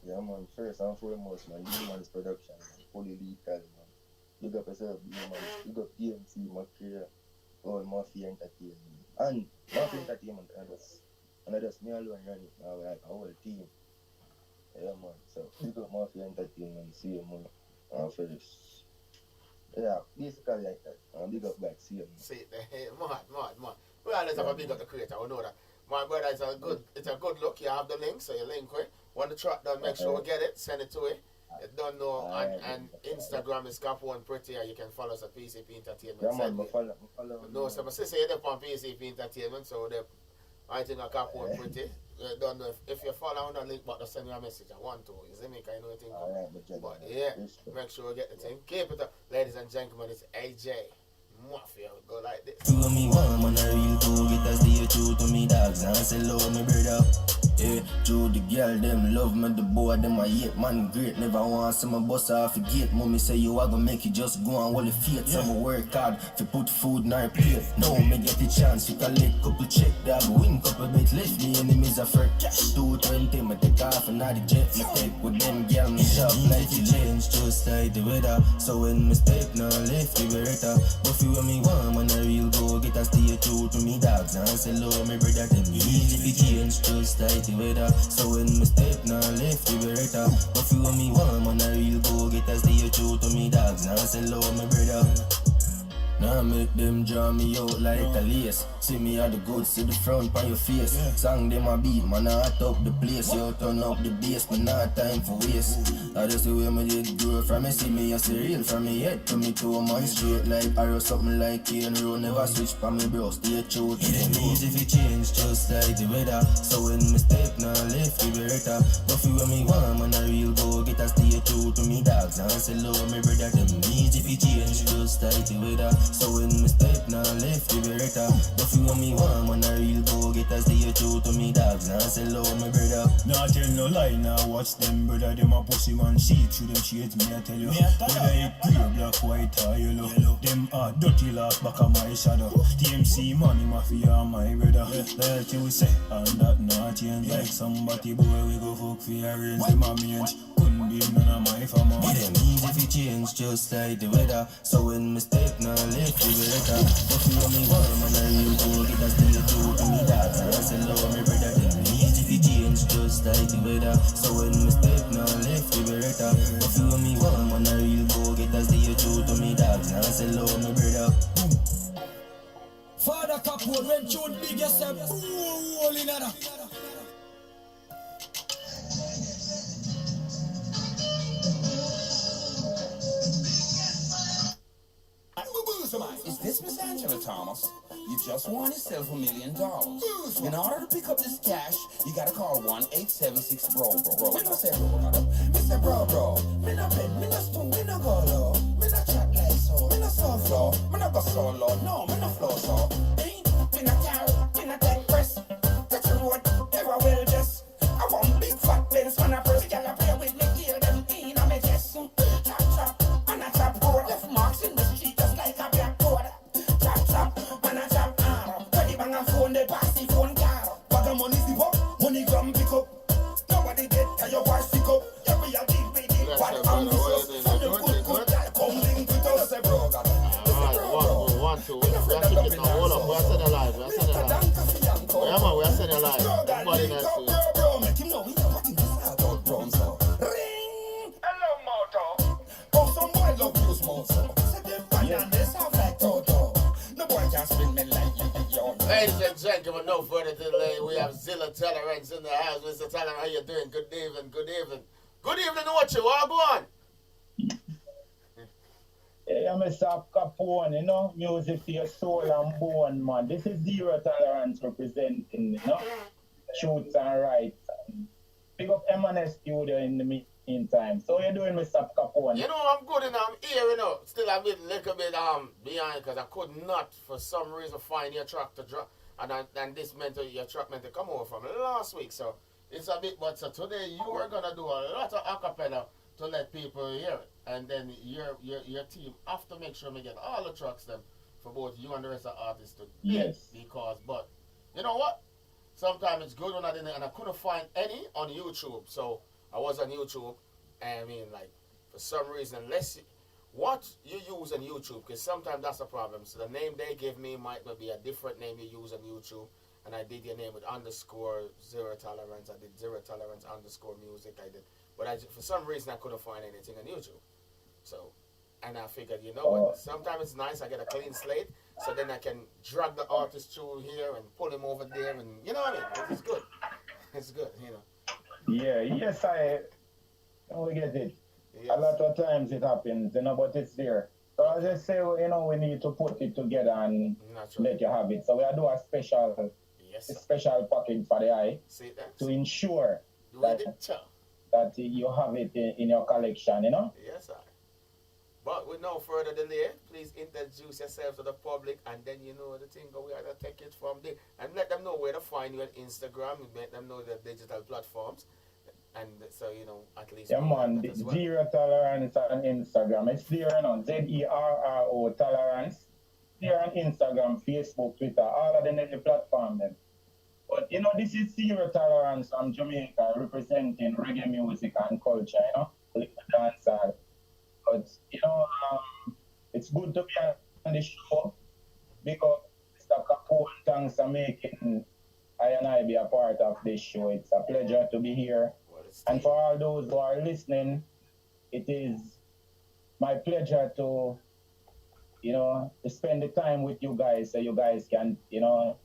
yeah, man, first and foremost, man, Human's production, man, fully lethal, man. Big up yourself, man. Big up TMC, Mafia, all Mafia Entertainment. And Mafia Entertainment, and I just me alone run it now, like a whole team. Yeah, man. So, big up Mafia Entertainment, see you, man. First. Yeah, basically like that. Big up back, see you, man. See, mad. We always have a big up the creator, we know that. My brother, it's a good look. You have the link, so you link it. When the track done, make sure we get it, send it to it. You don't know, and Instagram is Capone Pretty, and you can follow us at PCP Entertainment. Yeah, man, follow. No, so my sister, you're on PCP Entertainment, so I think I Capone Pretty. You don't know if you follow on the link, but just send me a message. I want to. You see me? I know you think. But yeah, make sure we get the thing. Keep it up. Ladies and gentlemen, it's AJ Mafia. We go like this. You and me warm on a real go get us stay true to me dogs and say love me brother. Yeah, true the girl them love me, the boy them I hate man great. Never want see my boss off a gate. Mommy say you are gonna make it just go and hold the faith. Some work hard to put food in our plate. Now me get the chance to collect couple check dog. Win couple bet left the enemies are fret. 220 me take off and now the jet me take with them girl me shop like the change just like the weather. So when me step now left the beretta. But you and me warm on a real go get us stay true to me dogs and say love me brother. Them easy if you change just like the weather. So when me step now left the beretta. But you and me warm on a real go get us stay true to me dogs and say love me brother. Now make them draw me out like a lace. See me at the good, see the front on your face. Song them a beat, man I hot up the place. You turn up the bass, but not time for waste. I just the way me did grow from me. See me as a real from me head to me to a man straight like arrow. Something like Kane Road, never switch from me bro. Stay true to them easy if you change just like the weather. So when me step now left the beretta. But you when me warm on a real go get us stay true to me dogs and say love me brother. Them easy if you change just just like the weather. So when me step now left the beretta, the feel me warm when I real go get as they true to me dogs. Now say love my brother. Nah tell no lie, now watch them brother, them a pussy man, see through them shades, me I tell you. Whether it clear, black, white or yellow, them are dirty last back of my shadow. TMC money, Mafia, my brother. Like you say, and that not change. Like somebody boy, we go fuck for your range. Them a mange, couldn't be none of my family. It ain't easy if it change just like the weather. So when me step now left the beretta, the feel me warm and I real go get as they true to me dogs. I say love my brother. It ain't easy if it change just like the weather. So when me step now left the beretta, the feel me warm and I real go get as they true to me dogs. I say love my brother. Father Capone, when tune big yourself, all in other. Is this Miss Angela Thomas? You just won yourself $1 million. In order to pick up this cash, you gotta call 1-876-BRO. Me no say bro, madam. Me say bro. Me no bed, me no stool, me no go low. Me no chat like so, me no soft floor. Me no go solo, no, me no flow so. Me no carry, me no take press. Touch the road, ever well just. I want big fat Benz when I first get a play with me, kill them in on me chest. Chop, and I chop road. Left marks in the street just like a blackboard. Chop, and I chop arm. When the bang a phone, they pass the phone car. Bag of money zip up, money gram pick up. Nobody dead, tell your wife pick up. Yeah, we are deep with it, but ambitious. From the good, that come link with us. Say bro, God. One, two. We are keeping it now. Hold up. We are setting alive. We are setting alive. Yeah, man, we are setting alive. Everybody next to it. Bro, make him know we are watching this out of Bronze. Ring! Hello, Moto. Oh, some boy love use Moto. Say them bananas have like Toto. No boy can spin me like you. Ladies and gentlemen, no further delay. We have Zeerotolorance in the house. Mr. Tolerance, how you doing? Good evening. Good evening, what you want? Go on. Yeah, Mr. Capone, you know, music for your soul and bone, man. This is Zeerotolorance representing, you know, truths and rights. Pick up M&S studio in the meantime. So how you doing, Mr. Capone? You know, I'm good and I'm here, you know. Still a little bit behind because I could not, for some reason, find your track to drop. And this meant your track meant to come over from last week. So it's a bit, but so today you are going to do a lot of acapella to let people hear it. And then your team have to make sure we get all the tracks them for both you and the rest of the artists to yes. Because, but you know what? Sometimes it's good when I didn't, and I couldn't find any on YouTube. So I was on YouTube, and I mean, like, for some reason, what you use on YouTube, because sometimes that's a problem. So the name they give me might not be a different name you use on YouTube. And I did your name with underscore Zeerotolorance. I did Zeerotolorance underscore music. I did. But for some reason, I couldn't find anything on YouTube. So, and I figured, you know what? Sometimes it's nice. I get a clean slate. So then I can drag the artist through here and pull him over there. And you know what I mean? It's good. It's good, you know. Yeah, yes, we get it. Yes. A lot of times it happens, you know, but it's there. So I just say, you know, we need to put it together and let you have it. So we do a special package for the eye to ensure that you have it in your collection, you know? Yes, sir. But with no further delay, please introduce yourself to the public, and then you know the thing, we have to take it from there. And let them know where to find you on Instagram, let them know the digital platforms. And so, you know, at least... Yeah, man, Zeerotolorance on Instagram. It's there, you know, Zerro Tolerance. There on Instagram, Facebook, Twitter, all of the platforms. But, you know, this is Zeerotolorance from Jamaica, representing reggae music and culture, you know, like the dancehall. But, you know, it's good to be on the show because Mr. Capone, thanks for making I be a part of this show. It's a pleasure to be here. And for all those who are listening, it is my pleasure to, you know, to spend the time with you guys so you guys can, you know,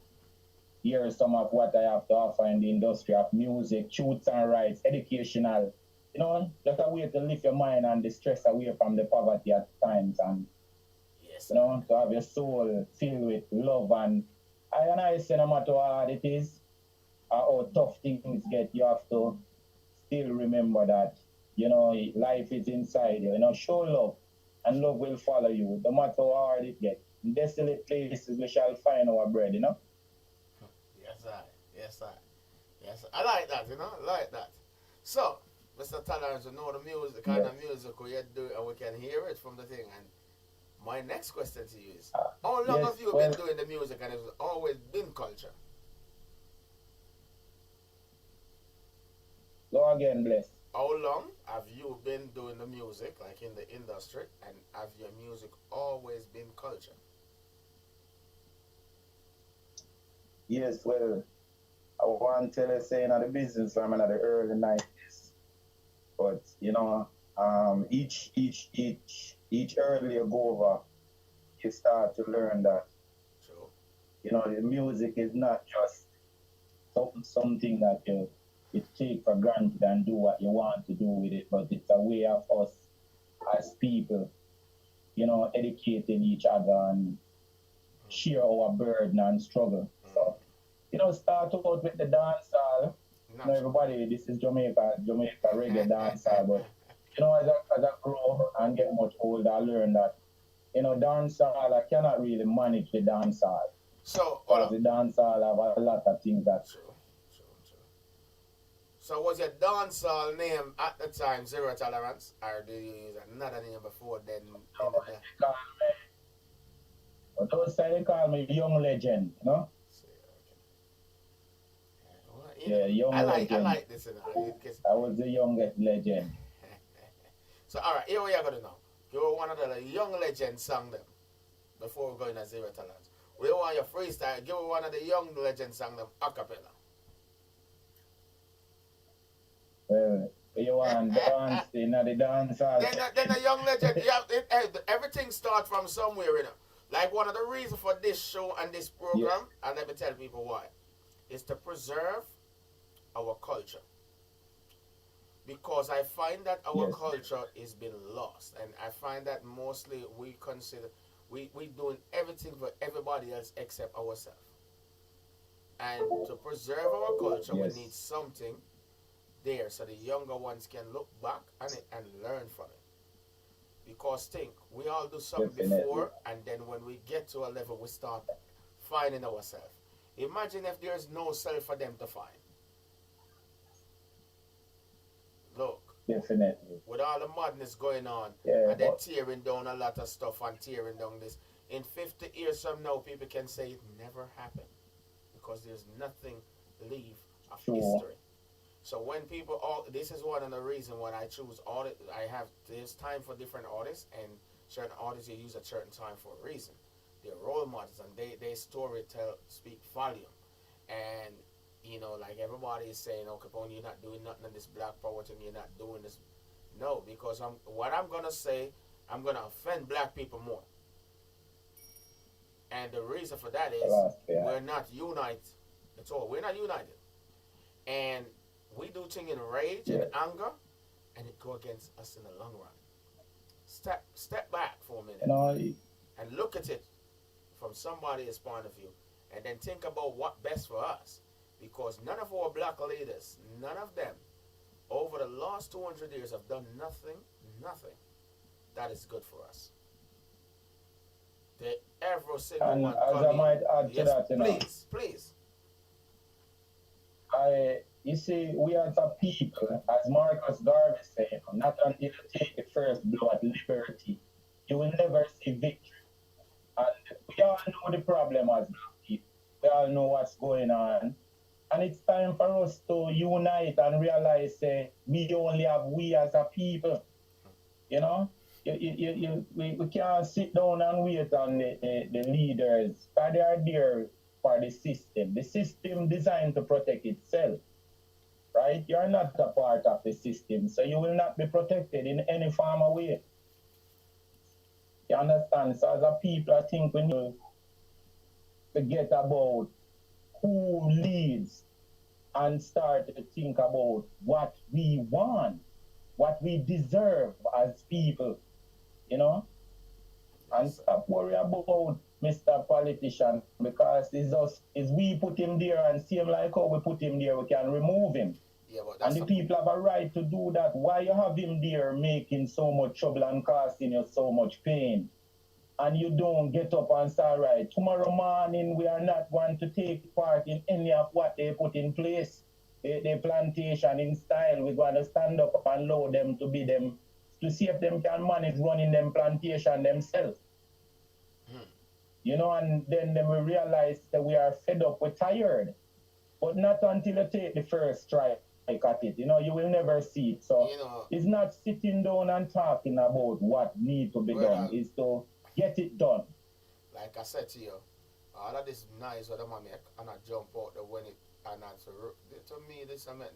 hear some of what I have to offer in the industry of music, truths and rights, educational, you know, just a way to lift your mind and the stress away from the poverty at times and, you know, to have your soul filled with love. And I say no matter how hard it is, how tough things get, you have to still remember that, you know, life is inside you, you know, show love and love will follow you, no matter how hard it gets. In desolate places we shall find our bread, you know? Yes, I. Yes, I. Yes, I like that, you know? I like that. So, Mr. Tolerance, you know the music, the kind of music we do, and we can hear it from the thing. And my next question to you is, how long have you been doing the music and it's always been culture? Go again, bless. How long have you been doing the music, like in the industry, and have your music always been culture? Yes, well, I want to tell you, saying at the business, I'm in the early 90s. But, you know, each early you go over, you start to learn that, True. you know, the music is not just something that you take for granted and do what you want to do with it, but it's a way of us as people, you know, educating each other and share our burden and struggle. So, you know, start out with the dancehall. You know, everybody, this is Jamaica reggae dancehall, but, you know, as I grow and get much older, I learn that, you know, dancehall, I cannot really manage the dancehall. So, because the dancehall have a lot of things that... True. So was your dancehall name at the time Zeerotolorance, or did you use another name before then? Those times they call me Young Legend, you know? Yeah, Young Legend. I like this, you know. I was the youngest legend. So, all right, here we are going to know. You were one of the Young Legend song them before we go into Zeerotolorance. We want your freestyle. Give me one of the Young Legend song them a cappella. Well, you want dance, you know, the dance. Then the Young Legend, everything starts from somewhere, you know. Like one of the reasons for this show and this program, and let me tell people why, is to preserve our culture. Because I find that our culture is being lost, and I find that mostly we consider we doing everything for everybody else except ourselves. And to preserve our culture, we need something there so the younger ones can look back on it and learn from it. Because think, we all do something before, and then when we get to a level, we start finding ourselves. Imagine if there's no self for them to find. Look, definitely. With all the madness going on, and they're tearing down a lot of stuff and tearing down this. In 50 years from now, people can say it never happened because there's nothing leave of history. So when people, this is one of the reasons when I choose audit, there's time for different artists, and certain artists you use at certain time for a reason. They're role models, and they story speak volume. And, you know, like everybody is saying, oh, Capone, you're not doing nothing in this black power thing, you're not doing this. No, because what I'm going to say, I'm going to offend black people more. And the reason for that is we're not united at all. We're not united. And we do things in rage and anger, and it go against us in the long run. Step back for a minute and look at it from somebody's point of view, and then think about what best for us. Because none of our black leaders, none of them, over the last 200 years have done nothing that is good for us. Every single one. As I might add to that, you know, please. You see, we as a people, as Marcus Garvey said, not until you take the first blow at liberty, you will never see victory. And we all know the problem as black people. We all know what's going on. And it's time for us to unite and realize we only have we as a people. You know? We can't sit down and wait on the leaders. Because they are there for the system. The system designed to protect itself. Right? You're not a part of the system, so you will not be protected in any form of way. You understand? So as a people, I think we need to forget about who leads and start to think about what we want, what we deserve as people, you know? And stop worrying about Mr. Politician, because it's we put him there, and same like how we put him there, we can remove him. Yeah, but and the people have a right to do that. Why you have him there making so much trouble and causing you so much pain? And you don't get up and say, all right, tomorrow morning we are not going to take part in any of what they put in place. The plantation in style, we're going to stand up and allow them to be them, to see if them can manage running them plantation themselves. You know, and then we realize that we are fed up, we're tired. But not until you take the first strike at it. You know, you will never see it. So it's not sitting down and talking about what needs to be done. It's to get it done. Like I said to you, all of this nice what I'm make and I jump out the when it and that's to me this I mean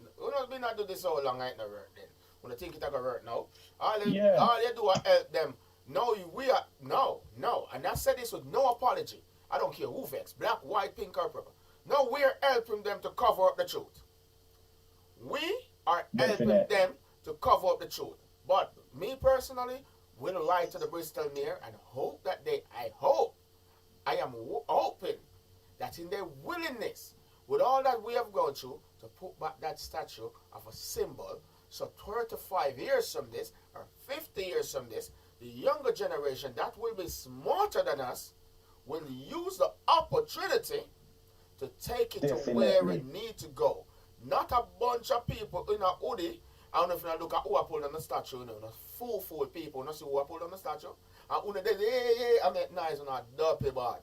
we not do this so long ain't no work then. When I think it gonna work now. All you do is help them. No, we are no. And I said this with no apology. I don't care who vex, black, white, pink, or purple. No, we're helping them to cover up the truth. We are helping them to cover up the truth. But me personally will lie to the Bristol Mayor and hope that I am hoping that in their willingness, with all that we have gone through, to put back that statue of a symbol, so 35 years from this, or 50 years from this, the younger generation that will be smarter than us will use the opportunity to take it to where it needs to go. Not a bunch of people in a hoodie. I don't know if you look at who I pulled on the statue, you know, fool people, you see who I pulled on the statue. And when they I make nice on a dirty bad.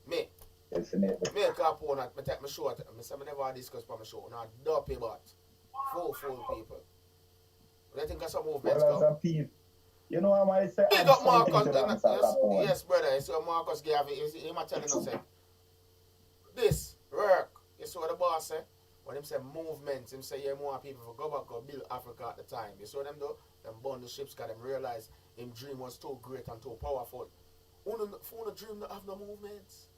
Me. Definitely. Me Capone, I take my short. I say I never discuss for my show. On a dirty bad. Fool people. What do you think of some movements go? You know what I say? Big up Marcus. Yes, brother. You see what Marcus gave him telling us this work. You see what the boss say? When him say movements, him say more people for go back and build Africa at the time. You see what them do? Them burn the ships because them realize him dream was too great and too powerful. For the dream not have no movements.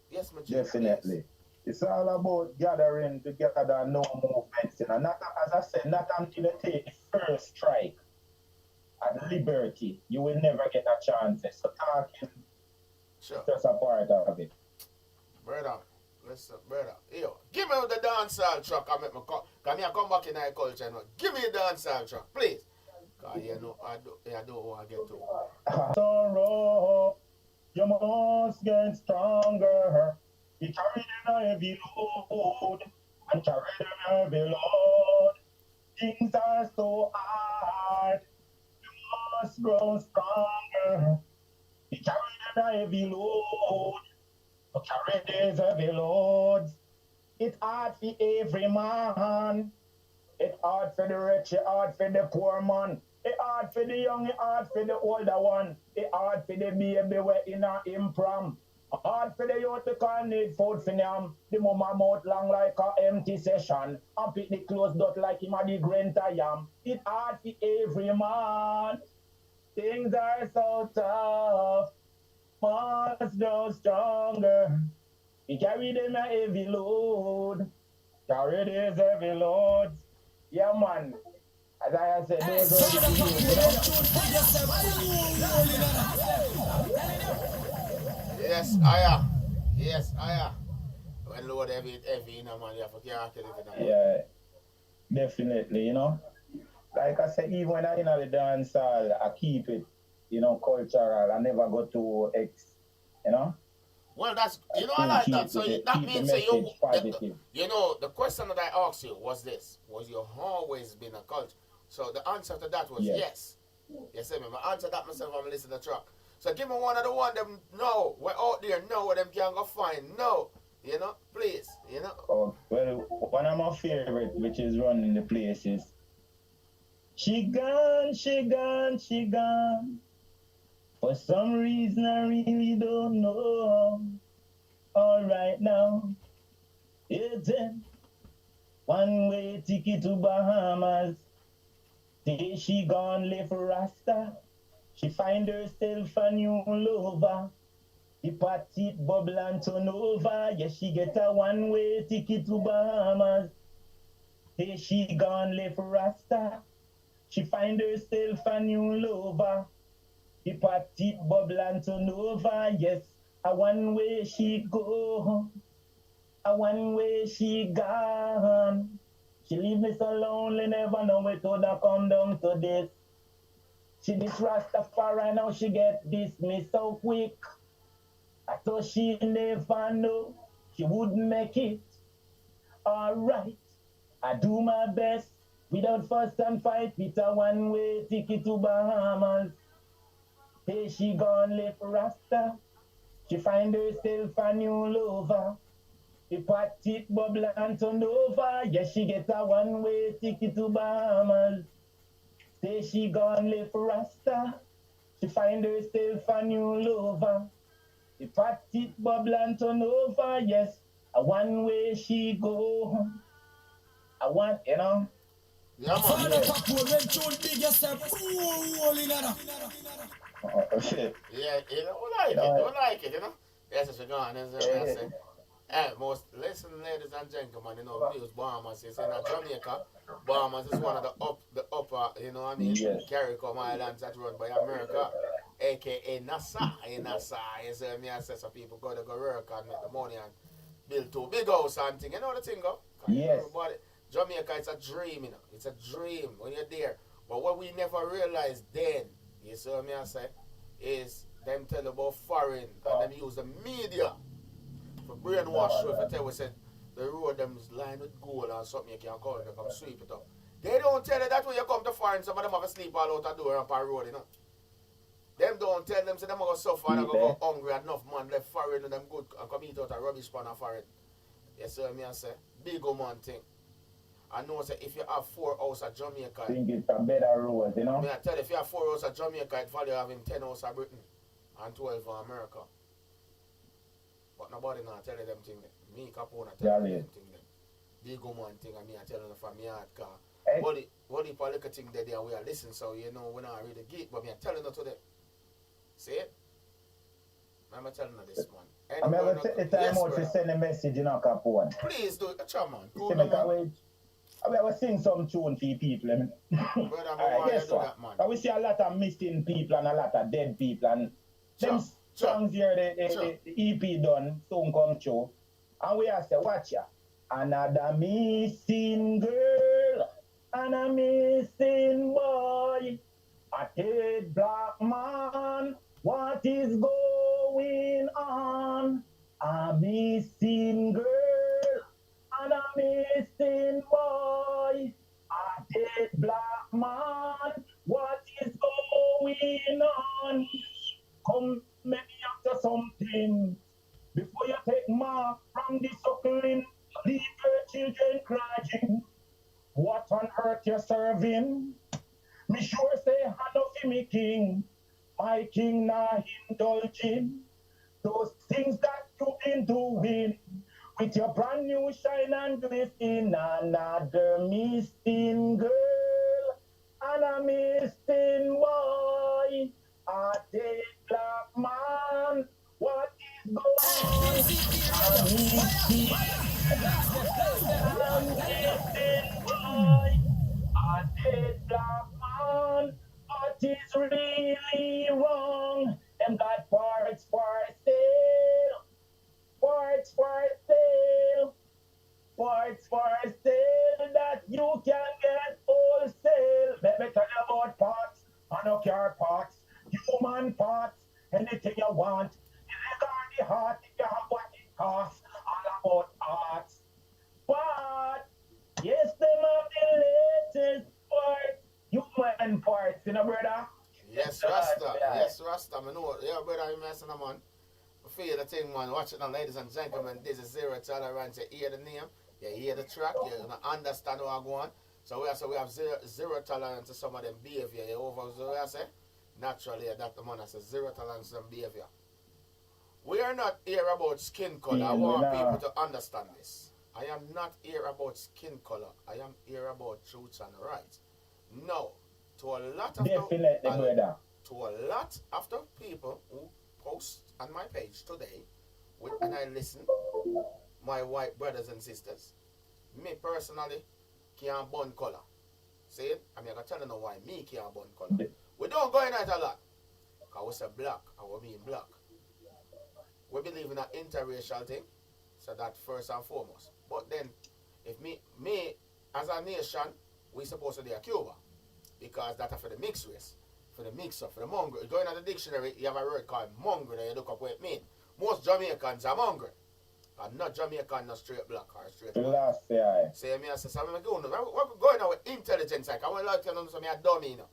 Yes, my dream. Definitely. Yes. It's all about gathering together, no movements. You know? Not, as I said, not until you take the first strike at liberty, you will never get a chance. So talking is just a part of it. Brother, listen, brother. Yo, give me the dancehall track. I make my call. Come back in our culture. You know. Give me the dancehall track, please. Because you know, I don't want to get to. Sorrow, you must get stronger. You carry them heavy load, and carry them heavy load. Things are so hard, you must grow stronger. You carry them heavy load, you carry these heavy loads. It's hard for every man. It's hard for the rich, it's hard for the poor man. It's hard for the young, it's hard for the older one. It's hard for the baby we're in a improm. Hard for the youth because need food for them. The mama mouth long like a empty session. And pick the clothes dot like him a the Grand Yam. It's hard for every man. Things are so tough. Must grow stronger. We carry them a heavy load. Carry this heavy load. Yeah, man. As I said, those are the Yes, I am. When load heavy, you know, man, you have to carry it. Yeah, definitely, you know. Like I said, even when I in the dance hall, I keep it, you know, cultural. I never go to you know. Well, that's, you know, I like that. So that means you know, the question that I asked you was this. Was you always been a culture? So the answer to that was yes. Yes, I mean, I answered that myself when I listened to the track. So give me one of the one them know. We're out there, know what them can go find. No. You know, please, you know. Oh, well, one of my favorite, which is running the place is She gone, she gone, she gone. For some reason I really don't know. All right now, it's a one-way ticket to Bahamas. Say she gone left Rasta. She find herself a new lover. The party bubble and turn over. Yeah, she get a one-way ticket to Bahamas. Say she gone left Rasta. She find herself a new lover. The party bubble and turn over. Yes, a one-way she go. And one way she gone. She leave me so lonely, never know it would have come down to this. She this Rastafari, now she get dismissed so quick. I thought she never know she wouldn't make it. Alright, I do my best without fuss and fight with a one-way ticket to Bahamas. Hey, she gone left Rasta. She find herself a new lover. The pot it bubble and turn over. Yes, she get a one-way ticket to Bahamas. Say she gone left Rasta. She find herself a new lover. The pot it bubble and turn over. Yes, a one-way she go. I want, you know. Yeah, man. Father Capone, when tune big yourself, all in that. Yeah, you don't like it, don't like it, you know. Yes, it's gone, as I say. Most listen, ladies and gentlemen, you know, news Bahamas is in Jamaica. Bahamas is one of the upper, you know what I mean, Yes. CARICOM Islands that run by America, aka NASA. In NASA, you see me, I say some people go work and make the money and build two big house and thing. You know the thing, go? Yes. Everybody, Jamaica, it's a dream, you know. It's a dream when you're there. But what we never realized then, you see what I say, is them tell about foreign and them use the media for brainwash you. If I tell we said the road them's lined with gold and something you can call it, come sweep it up. They don't tell you that when you come to foreign, some of them have to sleep all out the door and on road, you know. Them don't tell them, say them going to suffer and go hungry enough man left foreign and them good and come eat out a rubbish pan of foreign. You see what I say? Big man thing. I know say if you have 4 houses at Jamaica, I think it's a better road, you know. I tell you, if you have 4 houses at Jamaica, it's value having 10 houses at Britain and 12 for America. But nobody not tell you them thing. Me, Capone, tell you them thing. Big man thing, and me, I tell you from my heart car. What if I look at thing that they are we are listening, so you know we're not really geek, but me, I telling you today. See it? I'm telling you this, man. I'm ever take the time out to send a message, you know, Capone. Please do it, man. Good, man. I will sing some tune for people. I mean. Brother, guess what? That, we see a lot of missing people and a lot of dead people. And them songs here, the EP done, soon come true. And we have to watch ya. Another missing girl and a missing boy. A dead black man. What is going on? A missing girl and a missing boy. A dead black man. What is going on? Come, make me after something. Before you take mark from the suckling, leave your children crying. What on earth you serving? Me sure say hello for me king. My king now indulging those things that you've been doing. With your brand new shine and glisten, another missing girl and a missing boy. A dead black man, what is going on? A missing boy. A dead black man, what is really wrong? Them got parts for sale. Parts for sale. Parts for sale that you can get wholesale. Let me tell you about parts. I don't care parts. Human parts. Anything you want. The leg or the heart. If you have what it costs. All about parts. But yes, them have the latest parts. Human parts, you know, brother? Yes, Rasta. Yes, Rasta. I know. Yeah, brother, I'm messing up, man. I feel the thing, man. Watch it now, ladies and gentlemen. This is Zeerotolorance. You hear the name, you hear the track, you're going to understand what I'm going. So we have zero tolerance to some of them behavior. You over so I say? Naturally, that's the man that says zero tolerance to them behavior. We are not here about skin color. I want people to understand this. I am not here about skin color. I am here about truth and rights. No. To a lot of the people who post on my page today, and I listen, my white brothers and sisters, me personally can't burn color. See it? I mean, I can tell you now why me can't burn color. We don't go in it a lot. Because we say black, and we mean black. We believe in an interracial thing. So that first and foremost. But then, if me as a nation, we supposed to be a Cuba. Because that's for the mixed race. For the mixer, for the mongrel. Going on the dictionary, you have a word called mongrel, and you look up what it means. Most Jamaicans are mongrel. And not Jamaican, not straight black or straight white. Say me, I say, we're going on with intelligence. Like, I want to let you know, so me a dummy, you know.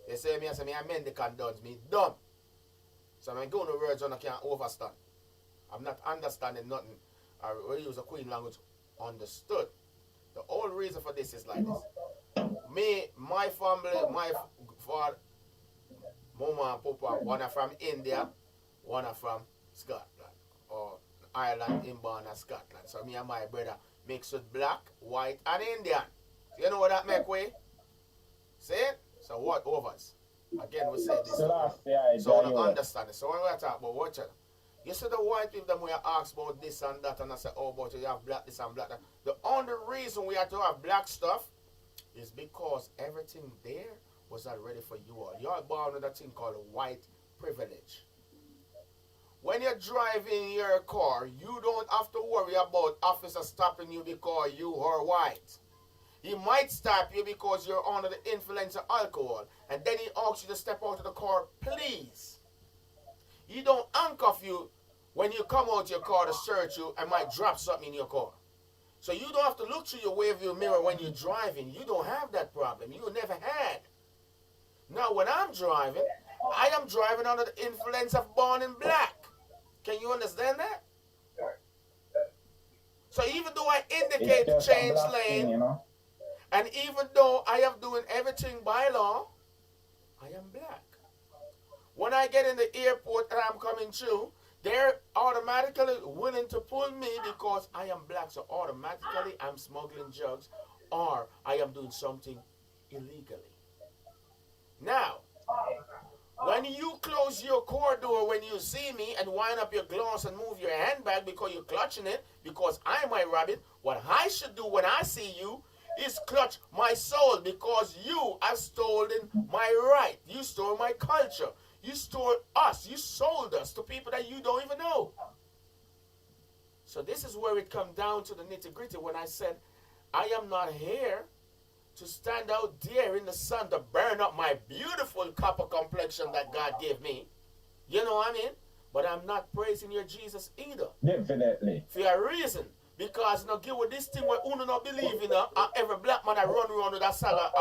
They say me, I say, me a Mendican duns, me dumb. So I'm going to words on I can't overstand. I'm not understanding nothing. I will use a Queen language, understood. The whole reason for this is like this. Me, my family, my father, mama and papa, one are from India, one are from Scotland, or Ireland, inbound and Scotland. So me and my brother mixed with black, white, and Indian. So you know what that make way? See it? So what overs? Again, we say this. So I understand it. So when we talk about what you see the white people them we ask about this and that, and I say, oh, but you have black this and black that. The only reason we have to have black stuff is because everything there was not ready for you all. You're born with a thing called white privilege. When you're driving your car, you don't have to worry about officers stopping you because you are white. He might stop you because you're under the influence of alcohol, and then he asks you to step out of the car, please. He don't handcuff you when you come out your car to search you and might drop something in your car. So you don't have to look through your rearview mirror when you're driving. You don't have that problem. You never had. Now when I'm driving, I am driving under the influence of Born in Black. Can you understand that? So even though I indicate to change lane, you know? And even though I am doing everything by law, I am black. When I get in the airport and I'm coming through, they're automatically willing to pull me because I am black. So automatically I'm smuggling drugs or I am doing something illegally. Now, when you close your car door when you see me and wind up your glass and move your handbag because you're clutching it, because I might rob it, what I should do when I see you is clutch my soul because you have stolen my right. You stole my culture. You stole us. You sold us to people that you don't even know. So this is where it comes down to the nitty-gritty when I said, I am not here to stand out there in the sun to burn up my beautiful copper complexion that God gave me. You know what I mean? But I'm not praising your Jesus either. Definitely. For a reason. Because now give with this thing where you don't believe in every black man that run around with a saga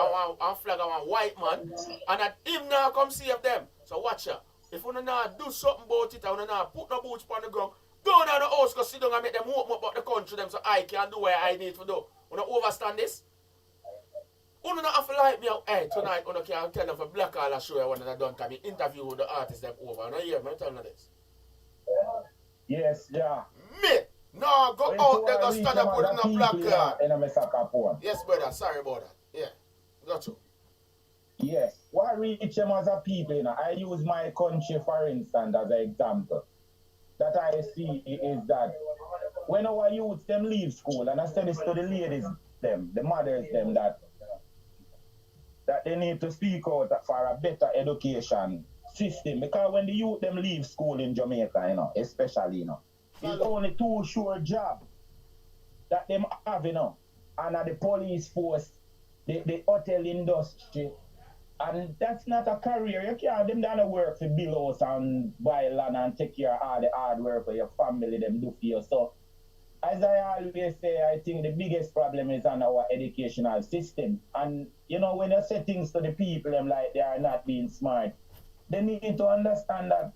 and flag of a white man, and that him now come save them. So watch ya. If you not do something about it, and you not put no boots on the ground, go down the house, go sit down and make them open up about the country them so I can do what I need to do. You don't understand this? You don't have to like me out. Hey, tonight you can tell them for black all show you when they done come interview with the artists them over. You don't hear me telling you this? Yes, yeah. Me! No, go out there, go stand up with a black card. Yes, brother, sorry about that. Yeah, got you. Yes, what reach them as a people, you know, I use my country, for instance, as an example. That I see is that when our youths, them leave school, and I say this to the ladies, them, the mothers, them, that they need to speak out for a better education system. Because when the youth, them leave school in Jamaica, you know, especially, you know, it's only two sure jobs that them have, you know, and the police force, the hotel industry, and that's not a career. You can't them down to work for bills and buy land and take care of all the hard work for your family them do for you. So, as I always say, I think the biggest problem is on our educational system. And, you know, when you say things to the people, them like they are not being smart, they need to understand that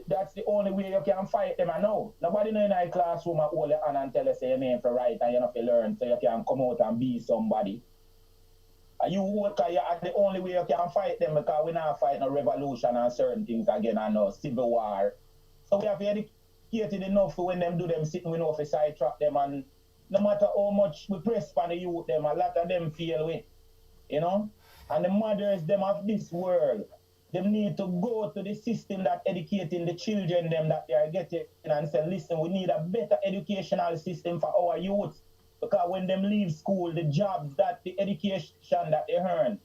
that's the only way you can fight them. I know. Nobody in a classroom will hold your hand and tell you say your name for right and you have to learn so you can come out and be somebody. And you work because you are the only way you can fight them because we're not fighting a revolution and certain things again and no civil war. So we have to educated enough for when them do them sitting, we know if we sidetrack them, and no matter how much we press for the youth them, a lot of them feel with, you know? And the mothers them of this world, them need to go to the system that educating the children them that they are getting and say, listen, we need a better educational system for our youth. Because when them leave school, the jobs that the education that they earn,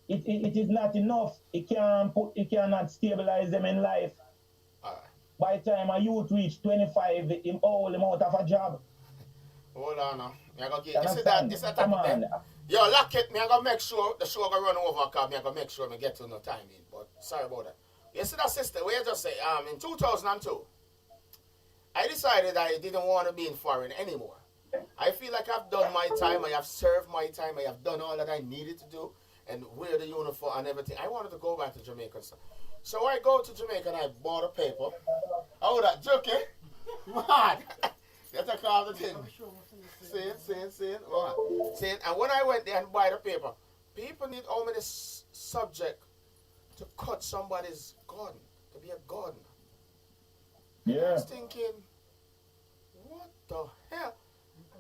it is not enough. It cannot stabilize them in life. by the time a youth reach 25, him all him out of a job. Hold on now. Me go get, You you see that? understand? This type Come of on. thing. Yo, lock it. Me I go make sure the show go run over because me I go make sure me get to no time in. But sorry about that. You see that, sister? Where you just say in 2002, I decided I didn't want to be in foreign anymore. I feel like I've done my time. I have served my time. I have done all that I needed to do and wear the uniform and everything. I wanted to go back to Jamaica. So I go to Jamaica and I bought a paper. Oh, that joking? Man. That's a call the thing. See it. Right. See it. And when I went there and buy the paper, people need how many subject to cut somebody's garden, to be a gardener. Yeah. I was thinking, what the hell?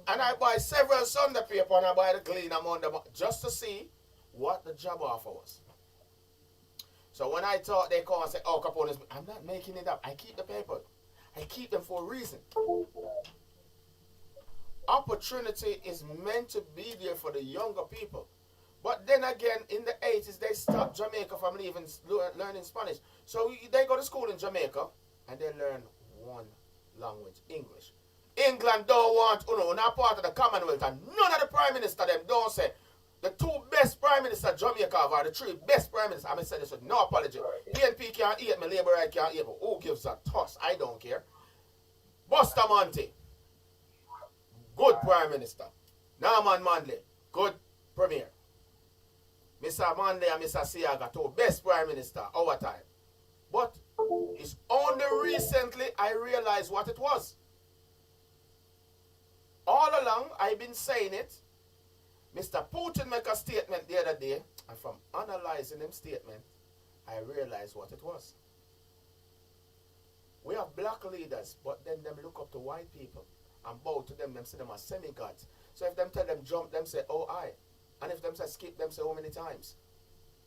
And I buy several Sunday paper and I buy the Gleaner Monday just to see what the job offer was. So when I thought they call and say, oh, Capone is, I'm not making it up. I keep the paper. I keep them for a reason. Opportunity is meant to be there for the younger people. But then again, in the 80s, they stopped Jamaica from even learning Spanish. So they go to school in Jamaica and they learn one language, English. England don't want, not part of the Commonwealth, and none of the prime minister them don't say the two best prime ministers Jamaica have are the three best prime ministers. I'm going to say this with no apology. PNP can't eat me, Labour right can't eat me. Who gives a toss? I don't care. Bustamante, good prime minister. Norman Manley, good premier. Mr. Manley and Mr. Siaga, two best prime minister our time. But it's only recently I realized what it was. All along, I've been saying it. Mr. Putin make a statement the other day, and from analyzing his statement, I realized what it was. We have black leaders, but then them look up to white people and bow to them see them as semi-gods. So if them tell them jump, them say, oh, I. And if them say skip, them say how many times.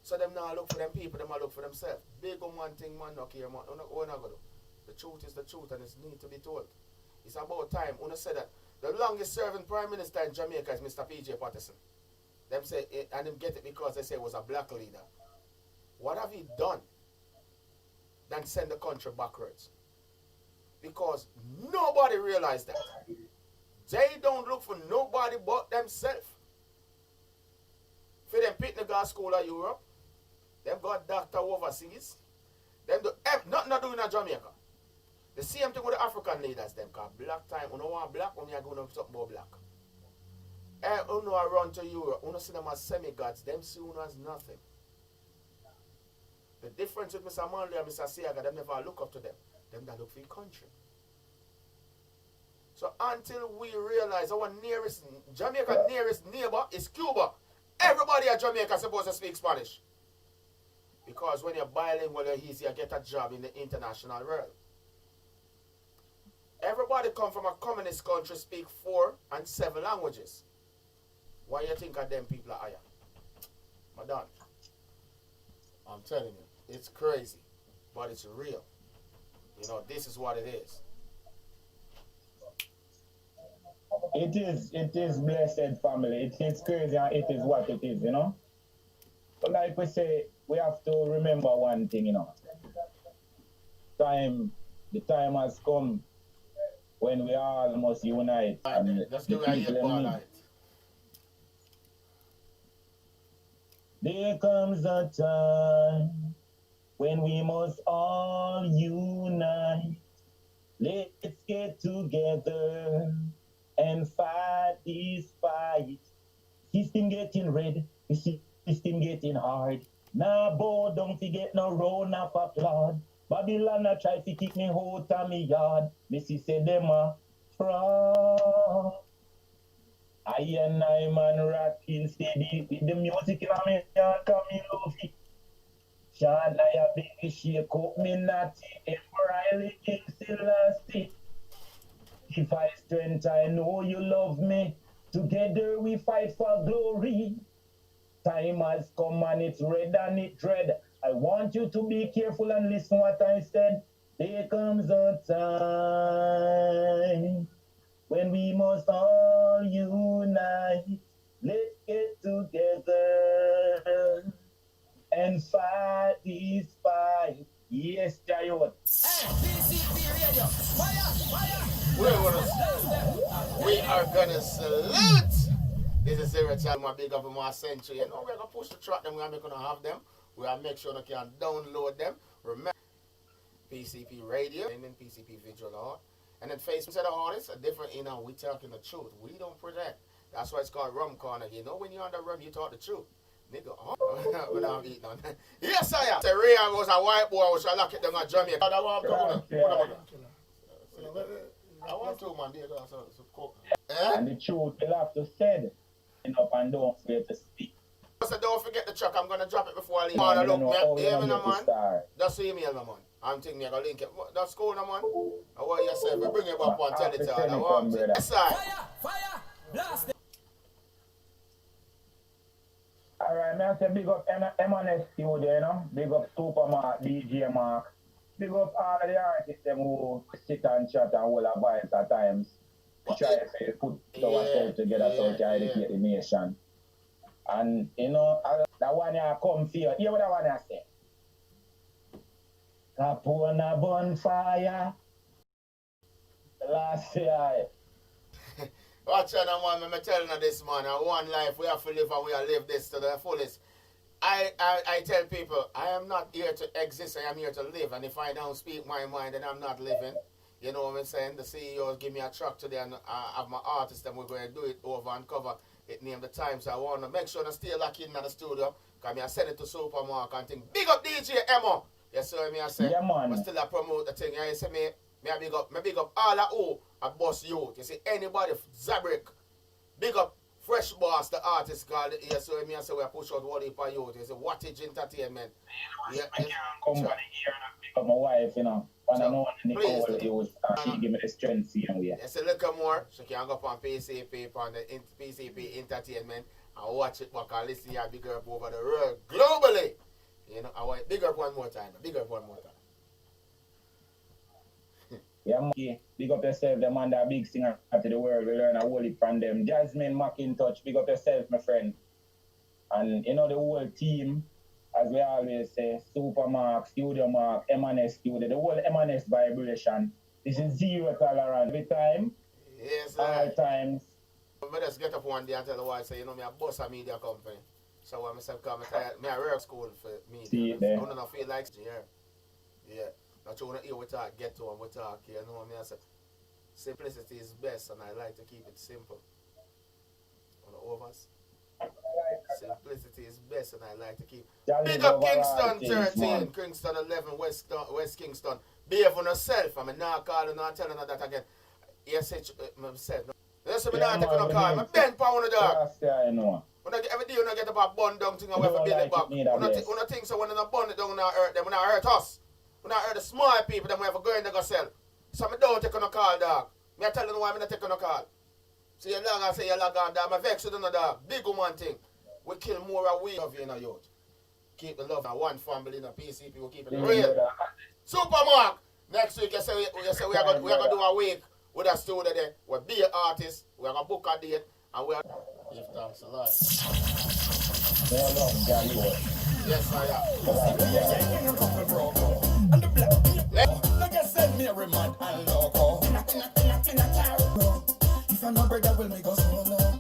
So them now look for them people, them look for themselves. Big one thing, man, no care, man. What not gonna do? The truth is the truth, and it's need to be told. It's about time. Una said that the longest serving prime minister in Jamaica is Mr. P.J. Patterson. Them say, and them get it because they say it was a black leader. What have he done than send the country backwards? Because nobody realized that. They don't look for nobody but themselves. For them pick the girl school of Europe, them got doctor overseas, them do nothing doing in Jamaica. The same thing with the African leaders, them cause black time. You don't want black, when you are going to talk about black. You know I run to Europe, you don't see them as semi-gods, them see you as nothing. The difference with Mr. Manley and Mr. Siaga, them never look up to them. Them that look for your country. So until we realize our Jamaica's nearest neighbor is Cuba. Everybody at Jamaica is supposed to speak Spanish. Because when you're bilingual, you're easier to get a job in the international world. Everybody come from a communist country, speak 4 and 7 languages. Why you think of them people are higher? Madam, I'm telling you, it's crazy, but it's real. You know, this is what it is. It is blessed family. It is crazy and it is what it is, you know. But like we say, we have to remember one thing, you know. The time has come when we all must unite. Let's give it a hit ball on it. There comes a time when we must all unite. Let's get together and fight this fight. System getting red, the system getting hard. Now, boy, don't forget no round of applaud. Babylon a try to kick me out of me yard. Missy said them a fraud. I and I man rocking steady with the music in my yard, come in love it. Sean I a big shake up me natty, Emperor King Celestia. If I strength, I know you love me. Together we fight for glory. Time has come and it's red and it's dread. I want you to be careful and listen what I said. There comes a time when we must all unite. Let's get together and fight this fight. Yes, Jayot. We are gonna salute. This is Zeerotolorance, my big up in my century. You know, we're gonna push the track, them, we're gonna have them. We'll make sure that you can download them. Remember, PCP Radio and then PCP Visual Art. And then Facebook set of artists are different, you know, we talking the truth. We don't pretend. That's why it's called Rum Corner. You know, when you're on the rum, you talk the truth. Nigga, without eating on. Yes, I am. The Ray was a white boy, which I lock it down at Jamaica. I want to, man. And the truth will have to say it. And don't forget to speak. So don't forget the truck. I'm gonna drop it before I leave. Man, Look, man. Just email me, man. I'm thinking I'm gonna link it. That's cool, man. I want you say, we bring it back and tell it all. I want to. Yes, side. Fire! Blast it! Alright, man, I say big up M&S Studio, you know? Big up Supermark, DJ Mark. Big up all of the artists them who sit and chat and hold a voice at times. To try to put ourselves together so we can educate the nation. And, you know, that one I come for you. Hear what that one I say? Capone a bonfire. Last year. Watch out, man. I'm telling you this, man. One life, we have to live and we have to live this to the fullest. I tell people, I am not here to exist. I am here to live. And if I don't speak my mind, then I'm not living. You know what I'm saying? The CEO give me a truck today and I have my artist and we're going to do it over and cover it named the time. So I want to make sure I stay locked in the studio. Because I send it to Supermark and think, big up DJ Emma. Yes, sir, I say. Yeah, man. But still I promote the thing. You see me I big up all of who I boss youth. You see anybody, Zabrik, big up Fresh Boss, the artist called it. Yes, so I say we push out what for youth. You see Wattage Entertainment. Yeah, I can't come back here and pick up my wife, you know. When I know Nicole, she give me the strength to see him. Yes, a little more. So you can go up on PCP, on the PCP Entertainment and watch it back and listen here big up over the world globally. You know, I want big up one more time. Big up one more time. Yeah, man. Big up yourself, the man that big singer to the world. We learn a whole heap from them. Jasmine McIntosh, big up yourself, my friend. And you know the whole team, as we always say, Supermark, Studio Mark, M&S Studio, the whole M&S vibration. This is Zeerotolorance. Every time, yes, all times. I just get up one day and tell the wife, say, you know, me a boss a media company. So when I say, come, I work school for media. See it there. I don't feel like, yeah. Not you want to hear what I get to and what I you know what I mean? I say, simplicity is best and I like to keep it simple. On the overs. Simplicity is best and I like to keep big up Kingston 13, Kingston 11, West Kingston. Behave on yourself. I'm not calling, not telling her that again. Yes, myself. Listen, I'm not taking no call. I'm bent for one of the dog. I know. Every day when I get up a bun down thing, I will build it back. When I think so, when I bun it down, when I hurt them, when I hurt us. When I heard the small people, them we have a girl in the sell. So I don't take on a call, dog. Me I tell you why I'm not taking a call. So you log on, say you log on, dog. I'm vexed with the dog. Big woman thing. We kill more a week of you in a youth. Keep the love and one family in a PCP. We keep it real. Supermark. Next week, you say we are going to do a week with a studio there. We'll be an artist. We're going to book a date. And we're give thanks a lot. Yes, I am. And the black like I said, Mary man and loco. If I know brother will make us solo.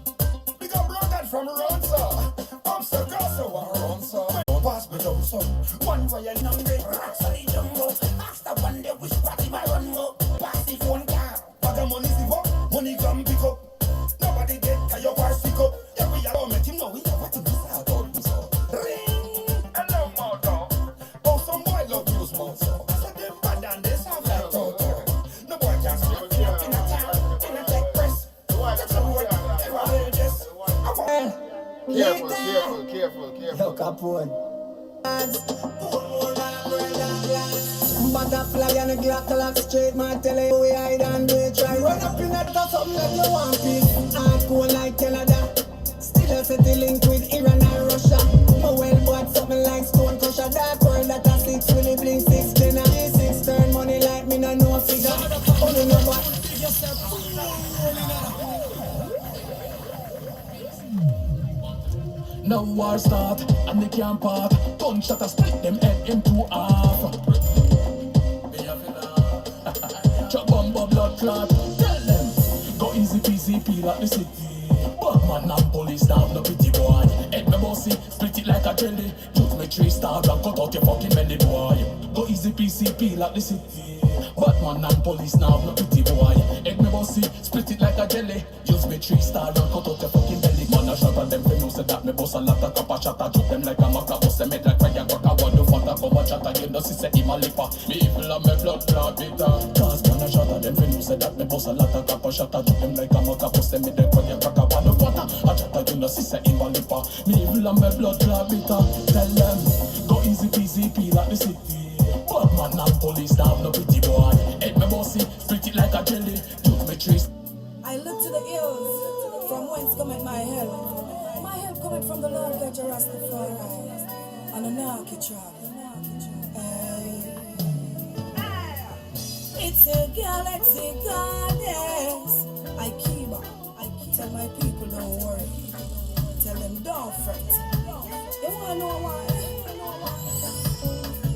We got broken from Ronso. I'm so close to our Ronso. Don't pass me down, son. One way and hungry. Actually, jungle. After one day, we party my run up. Pass the phone car. Bag of money, zip up. Money come pick up. Nobody get can your car stick up. Yeah, we are make him know we are what to miss out on. So ring. Hello, motor. Oh, some boy love use motor. So them bad and this have like toto. No boy can speak in a town. In a tech press. That's a word. Everybody just. Careful. Yo, Capone. Butterfly and a Glock lock straight, my tele we hide and we try. Run up in that top, something like you want peace. Hardcore like Canada. Still a set the link with Iran and Russia. Oh well, but something like Stone Crusher. Dark world that a 6 really blink 6 10 and 6 turn money like me no know figure. Oh no no what? Now war start and they can't part. Gunshot a split them head into half. clot. Tell them, go easy peasy peel at the city. Batman and police now no pity boy. Head me bossy, split it like a jelly. Choose me 3-star and cut out your fucking belly boy. Go easy peasy peel at the city. Batman and police now no pity boy. Head me bossy, split it like a jelly. Use me 3-star and cut out your fucking belly. Man a shot at them for no say that me boss a lot of copper chatter. Drop them like a maca, bust them head like fire. Got a one do fanta come a chatter. You know see say him a lipper. Me evil and me blood clot bitter. Cause man a shot at them for no say that me boss a lot of copper chatter. Drop them like a maca, bust them head like fire. Got a one do fanta. A chatter you know see say him a lipper. Me evil and me blood clot bitter. Tell them go easy peasy peel at the city. Batman and police now no pity boy. Head me bossy, split it like a jelly. Use me 3. I look to the hills, from whence cometh my help. My help cometh from the Lord God Rastafari, and a Naki tribe. It's a galaxy goddess. I keep tell my people don't worry. Tell them don't fret. They wanna know why?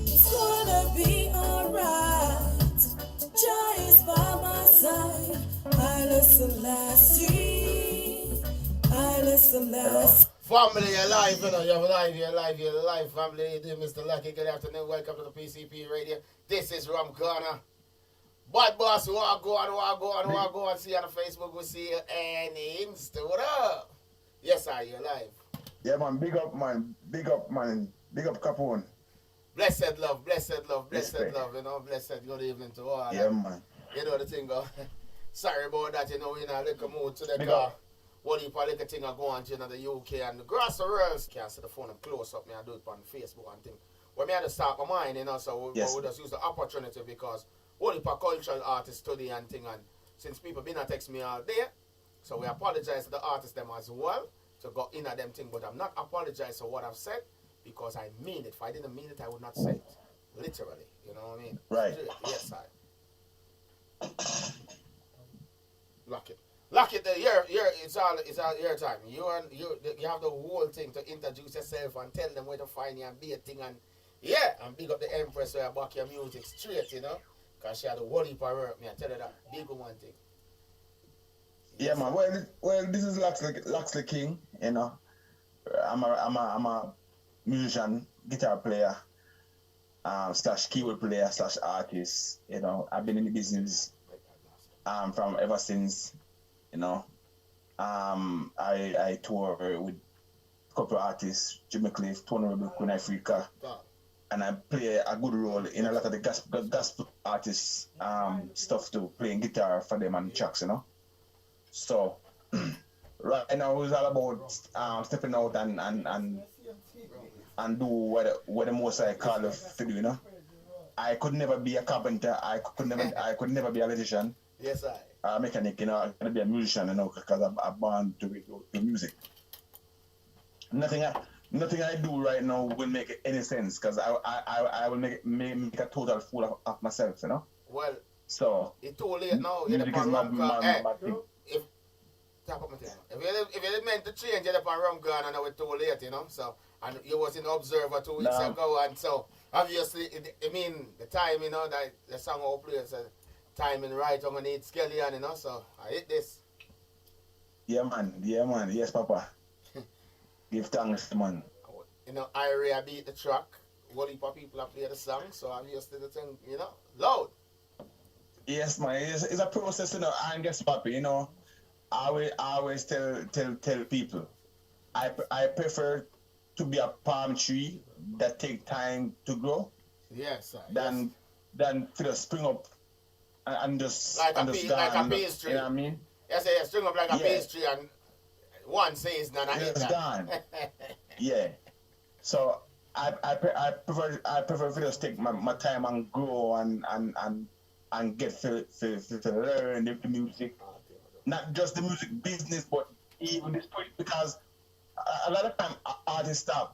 It's gonna be alright. Joy is by my side. Haile Selassie. Haile Selassie. Family, you're live, you know, you're live, family. You do Mr. Lucky, good afternoon, welcome to the PCP Radio. This is Rum Ghana. Bad boss, who are go on, see on the Facebook, we see you and Insta. What up? Yes, sir, you're live. Yeah, man, big up, big up Capone. Blessed love, you know, blessed good evening to all. Yeah, man. You know the thing, sorry about that, you know, we're in a little mood today, car. What if a little thing are going on, you know, the UK and the grass worlds can't see the phone and close up, me I do it on Facebook and thing. Well, me had to start my mind, you know, so we just use the opportunity because what if a cultural artist study and thing, and since people been a text me all day, so we apologize to the artists them as well to go in at them thing, but I'm not apologize for what I've said because I mean it. If I didn't mean it, I would not say it. Literally, you know what I mean? Right. Yes, I. Lock it there. It's all your time. You have the whole thing to introduce yourself and tell them where to find you and be a thing and big up the Empress where I back your music straight, you know. Cause she had a whole heap of work, me I tell her that. Big one thing. Yeah, man. Well, this is Loxley King, you know. I'm a musician, guitar player, / keyboard player / artist. You know, I've been in the business from ever since. You know, I tour with a couple of artists, Jimmy Cliff, Tony Rebel, Queen Africa, and I play a good role in a lot of the gospel artists stuff too, playing guitar for them and tracks, you know. So right now it's all about stepping out and do what the most I call it to do, you know. I could never be a carpenter. I could never be a musician. Yes, mechanic, you know. I'm gonna be a musician, you know, because I'm born to music. Nothing I do right now will make any sense, because I will make a total fool of myself, you know. Well, so it's too late now. Music is my thing. If you meant to change it up on Rum Ghana, now it's too late, you know. So, and you was in Observer 2 weeks ago, and so obviously, the time, you know, that the song all plays, timing right, I'm gonna need Skelly, you know. So I hit this. Yeah, man. Yes, Papa. Give thanks, man. You know, I beat the track. What heap of people have played the song, so obviously the thing, you know, loud. Yes, man. It's a process, you know. And guess, Papi, you know, I always tell people, I prefer to be a palm tree that take time to grow. Yes, sir. Than to just spring up and just like a pastry. You know what I mean? Yes, spring up like a pastry and one says none. It's gone. Yeah. So I prefer to just take my time and grow and get to learn the music. Not just the music business, but even the spirit, because a lot of time artists start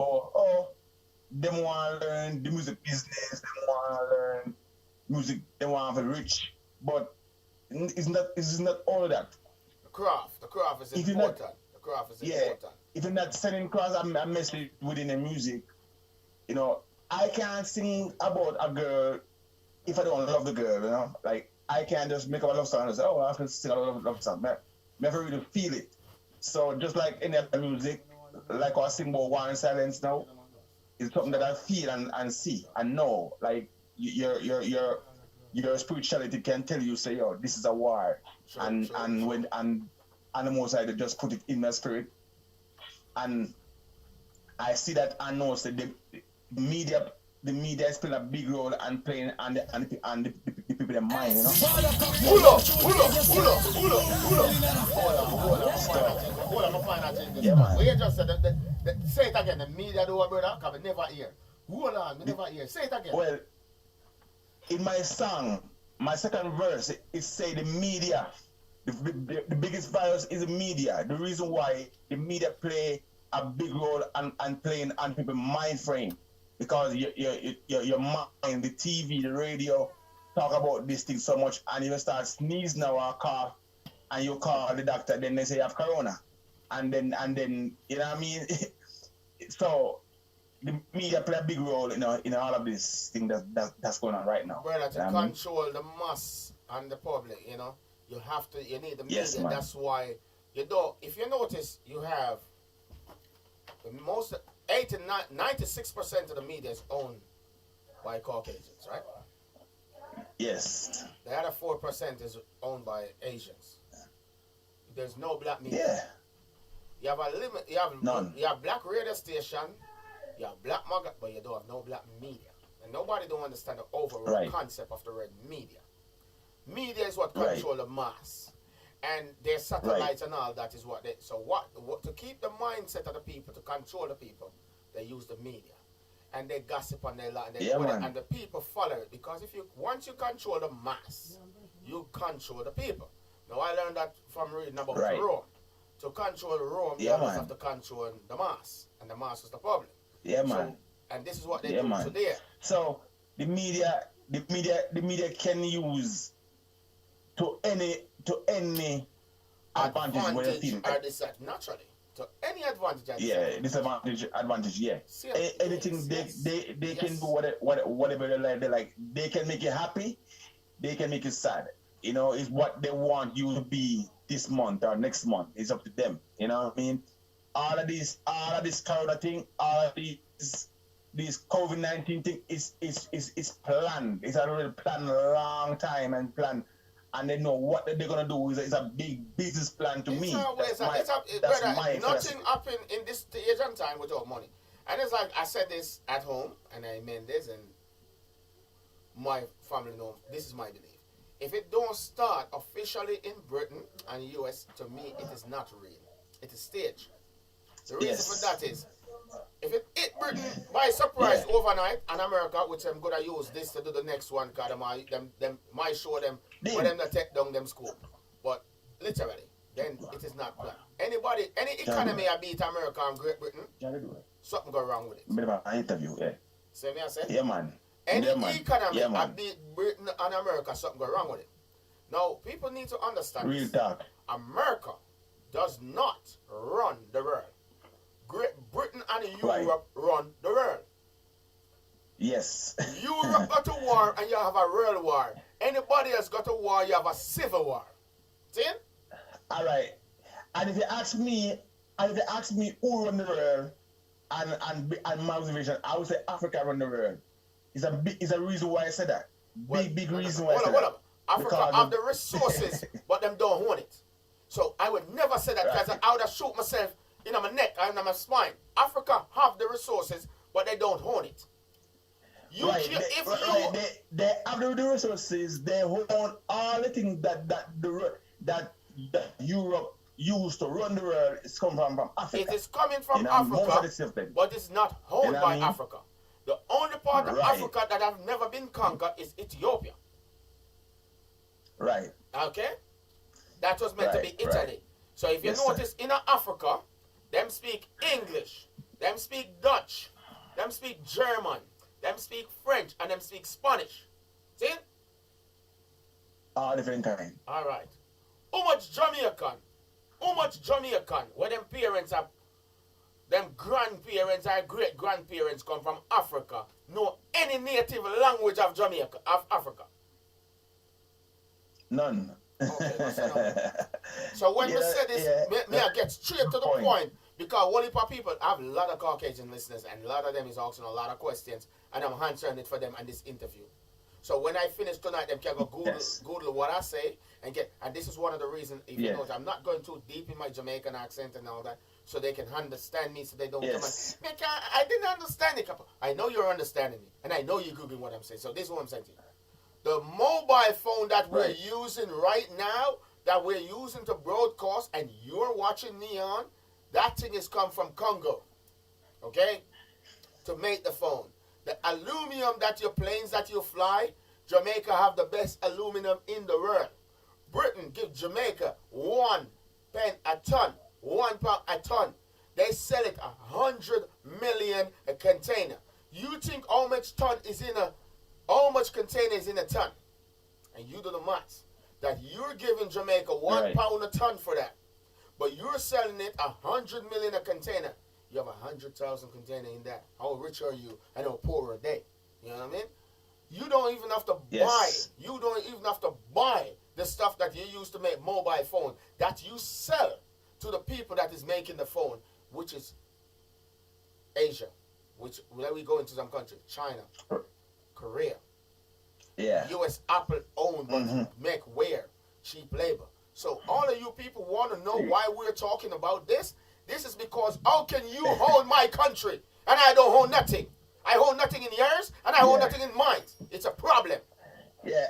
they want to learn the music business, they want to learn music, they want to be rich, but it's not all that. The craft is important. If you're not selling crafts and message within the music, you know, I can't sing about a girl if I don't love the girl, you know. Like, I can't just make up a love song and say, oh, I can sing a love song. I never really feel it. So just like any other music, like I sing about War in Silence now, it's something that I feel and see and know. Like your spirituality can tell you, say, yo, this is a war. And when animals I just put it in my spirit. And I see that and know that the media is playing a big role and playing and the people in mind, you know. Hold on, I'm find out this. Yeah, man. Well, you just said say it again. The media do what, brother? Because we never hear. Hold on, we never hear. Say it again. Well, in my song, my second verse, it say the media, the biggest virus is the media. The reason why the media play a big role and playing on people's mind frame, because your mind, the TV, the radio, talk about this thing so much, and you start sneezing now or cough, and you call the doctor, then they say you have corona, and then you know what I mean. So the media play a big role in all of this thing that's going on right now. Brother, to control the mass and the public, you know, you need the media. Yes, man. That's why if you notice, you have the most 96% of the media is owned by Caucasians, right? Yes. The other 4% is owned by Asians. There's no black media. Yeah. You have a limit. None. You have black radio station. You have black magazine, but you don't have no black media. And nobody don't understand the overall concept of the word media. Media is what control the mass, and their satellites and all that is what they. So what to keep the mindset of the people, to control the people, they use the media, and they gossip on their lot, and the people follow it, because once you control the mass, you control the people. Now I learned that from reading about Rome. To control Rome, you always have to control the mass, and the mass is the public. Yeah, man. And this is what they do today. So the media can use to any advantage where they feel. Naturally, to any advantage. Disadvantage, advantage. Yeah. Anything they can do whatever they like. They can make you happy. They can make you sad. You know, it's what they want you to be this month or next month. It's up to them. You know what I mean? All of this corona thing, all of this COVID-19 thing is planned. It's already planned a long time and planned, and they know what they're gonna do. Is a big business plan to me. Nothing happened in this age and time without money. And it's like I said this at home, and I meant this, and my family knows this is my belief. If it don't start officially in Britain and US, to me it is not real. It is staged. The reason for that is, if it hit Britain by surprise overnight, and America, which I'm gonna use this to do the next one, because them might show them for them to take down them school. But literally, then it is not planned. Any economy I beat America and Great Britain, something go wrong with it. An interview, See me I say? Yeah, man. Any economy I beat Britain and America, something go wrong with it. Now, people need to understand real talk. America does not run the world. Great Britain and Europe run the world. Yes. Europe got a war and you have a world war. Anybody else got a war, you have a civil war. See? All right. And if you ask me who run the world and my observation, I would say Africa run the world. It's a reason why I said that. Big reason why I said that. Africa have the resources, but them don't own it. So I would never say that, because I would have shoot myself in my neck and in my spine. Africa have the resources, but they don't own it. They have the resources. They own all the things that Europe used to run the world. It's come from Africa. It is coming from Africa, but it's not owned by Africa. The only part of Africa that have never been conquered is Ethiopia. Right. Okay? That was meant to be Italy. So if you notice, in Africa, them speak English, them speak Dutch, them speak German, them speak French, and them speak Spanish. See? All different kind. All right. How much Jamaican, where them parents have, them grandparents or great-grandparents come from Africa, know any native language of Jamaica, of Africa? None. Okay, no say no. So when we say this, I get straight to the point because one of people I have a lot of Caucasian listeners and a lot of them is asking a lot of questions and I'm answering it for them in this interview. So when I finish tonight, them can go Google what I say and get. And this is one of the reasons. If you notice, I'm not going too deep in my Jamaican accent and all that, so they can understand me. So they don't come and I didn't understand it. I know you're understanding me, and I know you're googling what I'm saying. So this is what I'm saying to you. The mobile phone that we're using right now, that we're using to broadcast, and you're watching me on, that thing has come from Congo. Okay, to make the phone. The aluminum that your planes that you fly, Jamaica have the best aluminum in the world. Britain give Jamaica 1 pen a ton, 1 pound a ton. They sell it 100 million a container. You think how much container is in a ton? And you do the maths. That you're giving Jamaica 1 pound a ton for that. But you're selling it 100 million a container. You have 100,000 container in that. How rich are you? And how poor are they? You know what I mean? You don't even have to buy. You don't even have to buy the stuff that you use to make mobile phone that you sell to the people that is making the phone, which is Asia, which where we go into some country, China, Korea, U.S. Apple owned, but make where cheap labor. So all of you people want to know why we're talking about this. This is because how can you hold my country and I don't hold nothing? I hold nothing in yours and I hold nothing in mine. It's a problem. Yeah,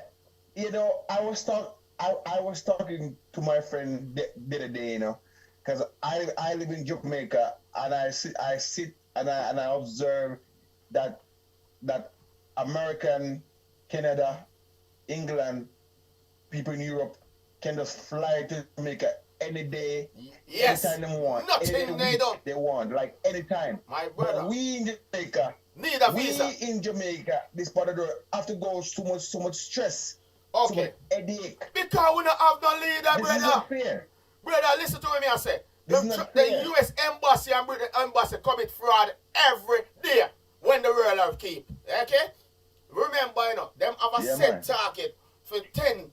you know, I was talking to my friend the other day, you know, because I live in Jamaica and I sit and I observe that American, Canada, England, people in Europe can just fly to Jamaica any day, anytime they want. Nothing they want, like anytime. My brother. But we in Jamaica need a visa. We in Jamaica, this part of the world, have to go so much stress. Okay. So much headache. Because we don't have no leader, this brother. Is not fair. Brother, listen to me, I say. The US Embassy and British Embassy commit fraud every day when the world have keep. Okay? Remember, you know, them have a set target for 10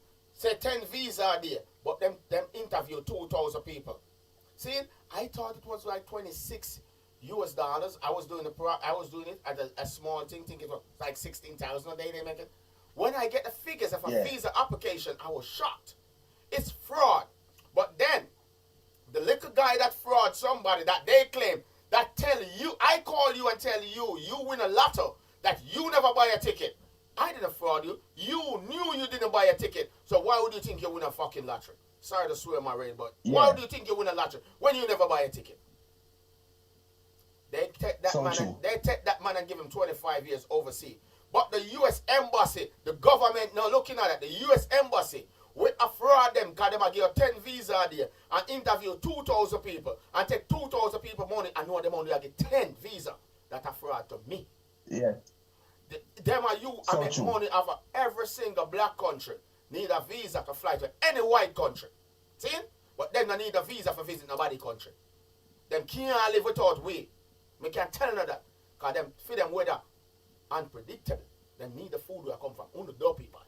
visa a day. But them interview 2,000 people. See, I thought it was like $26. I was doing it at a small thing, thinking it was like 16,000 a day they make it. When I get the figures of a visa application, I was shocked. It's fraud. But then the little guy that fraud somebody that they claim that tell you, I call you and tell you win a lotto that you never buy a ticket. I didn't fraud you. You knew you didn't buy a ticket. So why would you think you win a fucking lottery? Sorry to swear my rain, but why would you think you win a lottery when you never buy a ticket? They take that man and give him 25 years overseas. But the U.S. Embassy, the government now looking at it, the U.S. Embassy will fraud them because they might give 10 visa a day and interview 2,000 people and take 2,000 people money and know them only get 10 visa. That a fraud to me. Yeah. Them are you and make money of every single black country need a visa to fly to any white country. See? But them don't need a visa for visiting nobody country. Them can't live without we. Me can't tell you that. Because them for them weather unpredictable. They need the food where come from. Uno dopey part.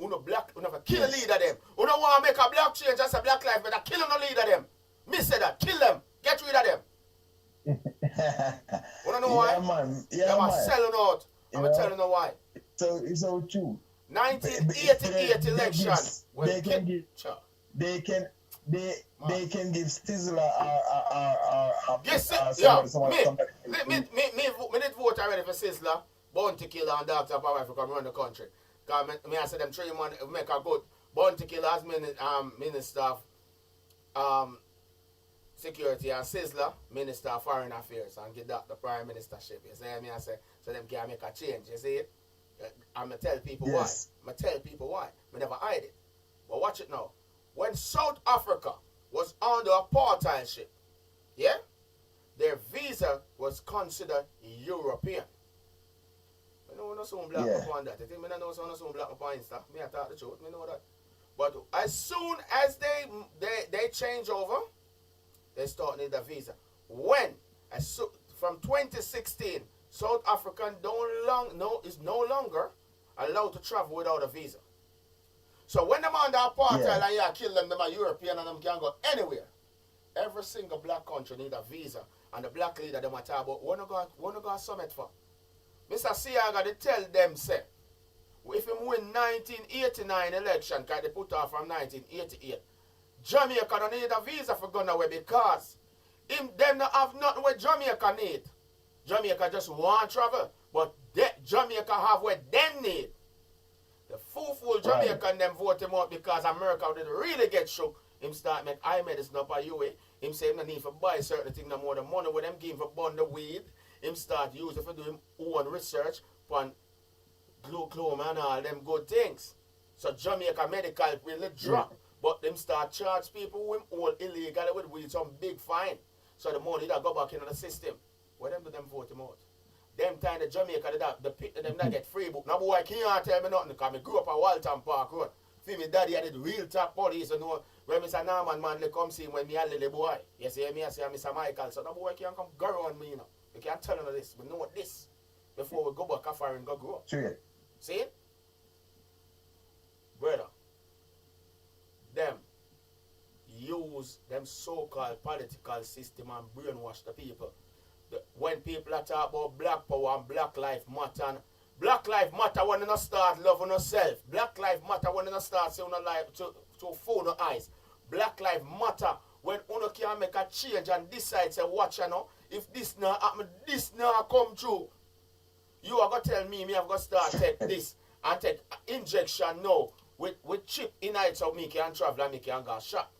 Uno black, uno never kill a leader them. Uno want to make a black change, just a black life, but kill no leader them. Me say that. Kill them. Get rid of them. Uno know why? Man. They are selling out. I'm telling you why. So it's so true. 1988 election. They can give Sizzler me did vote already for Sizzler, Bounty Killer and Dr. Power for come run the country. Because I said them 3 months make a good Bounty Killer as Minister of Security and Sizzler, Minister of Foreign Affairs, and get that the Prime Ministership. You see me? I say, so them can make a change. You see it? I'm going to tell people why. I'm going to tell people why. I never hide it. But watch it now. When South Africa was under apartheidship, yeah, their visa was considered European. I know some black upon that. I think I know some black upon Insta. Me I talk the truth. I know that. But as soon as they change over, they start need a visa. From 2016, South African is no longer allowed to travel without a visa. So when them under apartheid Yeah. and you kill them are European and them can go anywhere. Every single black country need a visa. And the black leader them are talk about what no go summit for. Mr. Siaga, they tell them, say, if him win 1989 election, because they put off from 1988, Jamaica don't need a visa for going away because them not have nothing what Jamaica need. Jamaica just want travel, but Jamaica have what them need. The fool Jamaican them vote him out because America didn't really get shook. Him start make eye medicine up a UA. Him say him no need for buy certain things no more. The money with them give him for bund the weed. Him start using for doing own research on glaucoma and all them good things. So Jamaica medical really drop. But them start charge people with all illegal with weed some big fine. So the money that go back into the system. Where them do them vote him out? Them time the Jamaica them not get free book. No boy can't tell me nothing because I grew up at Walton Park Road. See me daddy had the real top police, you know, when Mr. Norman man they come see when me a little boy. You see me I say Mr. Michael, so no boy can't come go around me, you know. You can't tell him this. We know this before we go back afar and go grow up. See it? Brother, them use them so-called political system and brainwash the people. When people are talking about black power and black life matter, and black life matter when you not start loving yourself. Black life matter when you not start saying your life to fool no eyes. Black life matter when you can make a change and decide say watch you know, if this now happen, this now come true. You are gonna tell me have got start take this and take injection now with chip in it so me can travel and me can go shop.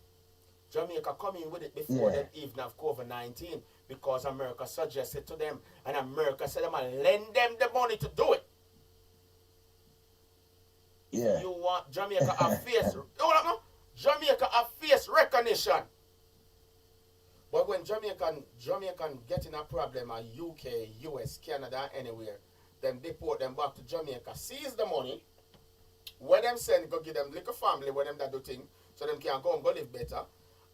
Jamaica come in with it before them even have COVID-19 because America suggested to them and America said them and lend them the money to do it. Yeah. You want Jamaica a face Jamaica a face recognition. But when Jamaican getting a problem at UK, US, Canada, anywhere, then deport them back to Jamaica, seize the money, where them send go give them little family where them that do thing, so them can go and go live better.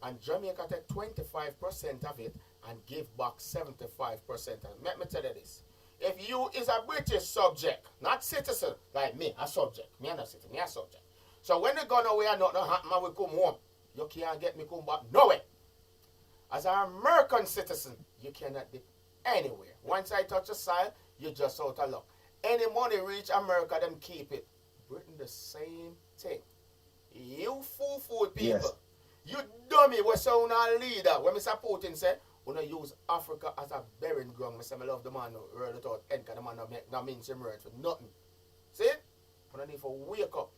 And Jamaica take 25% of it and give back 75%. And let me tell you this. If you is a British subject, not citizen, like me, a subject. Me a not citizen, me a subject. So when they gone away and nothing happen, we come home. You can't get me come back nowhere. As an American citizen, you cannot dip anywhere. Once I touch a soil, you just out of luck. Any money reach America, them keep it. Britain the same thing. You fool people. Yes. You dummy, we say a leader. When Mr. Putin said, we don't use Africa as a burying ground. I say, I love the man who heard it out. And the man no means him right for nothing. See? We don't need to wake up.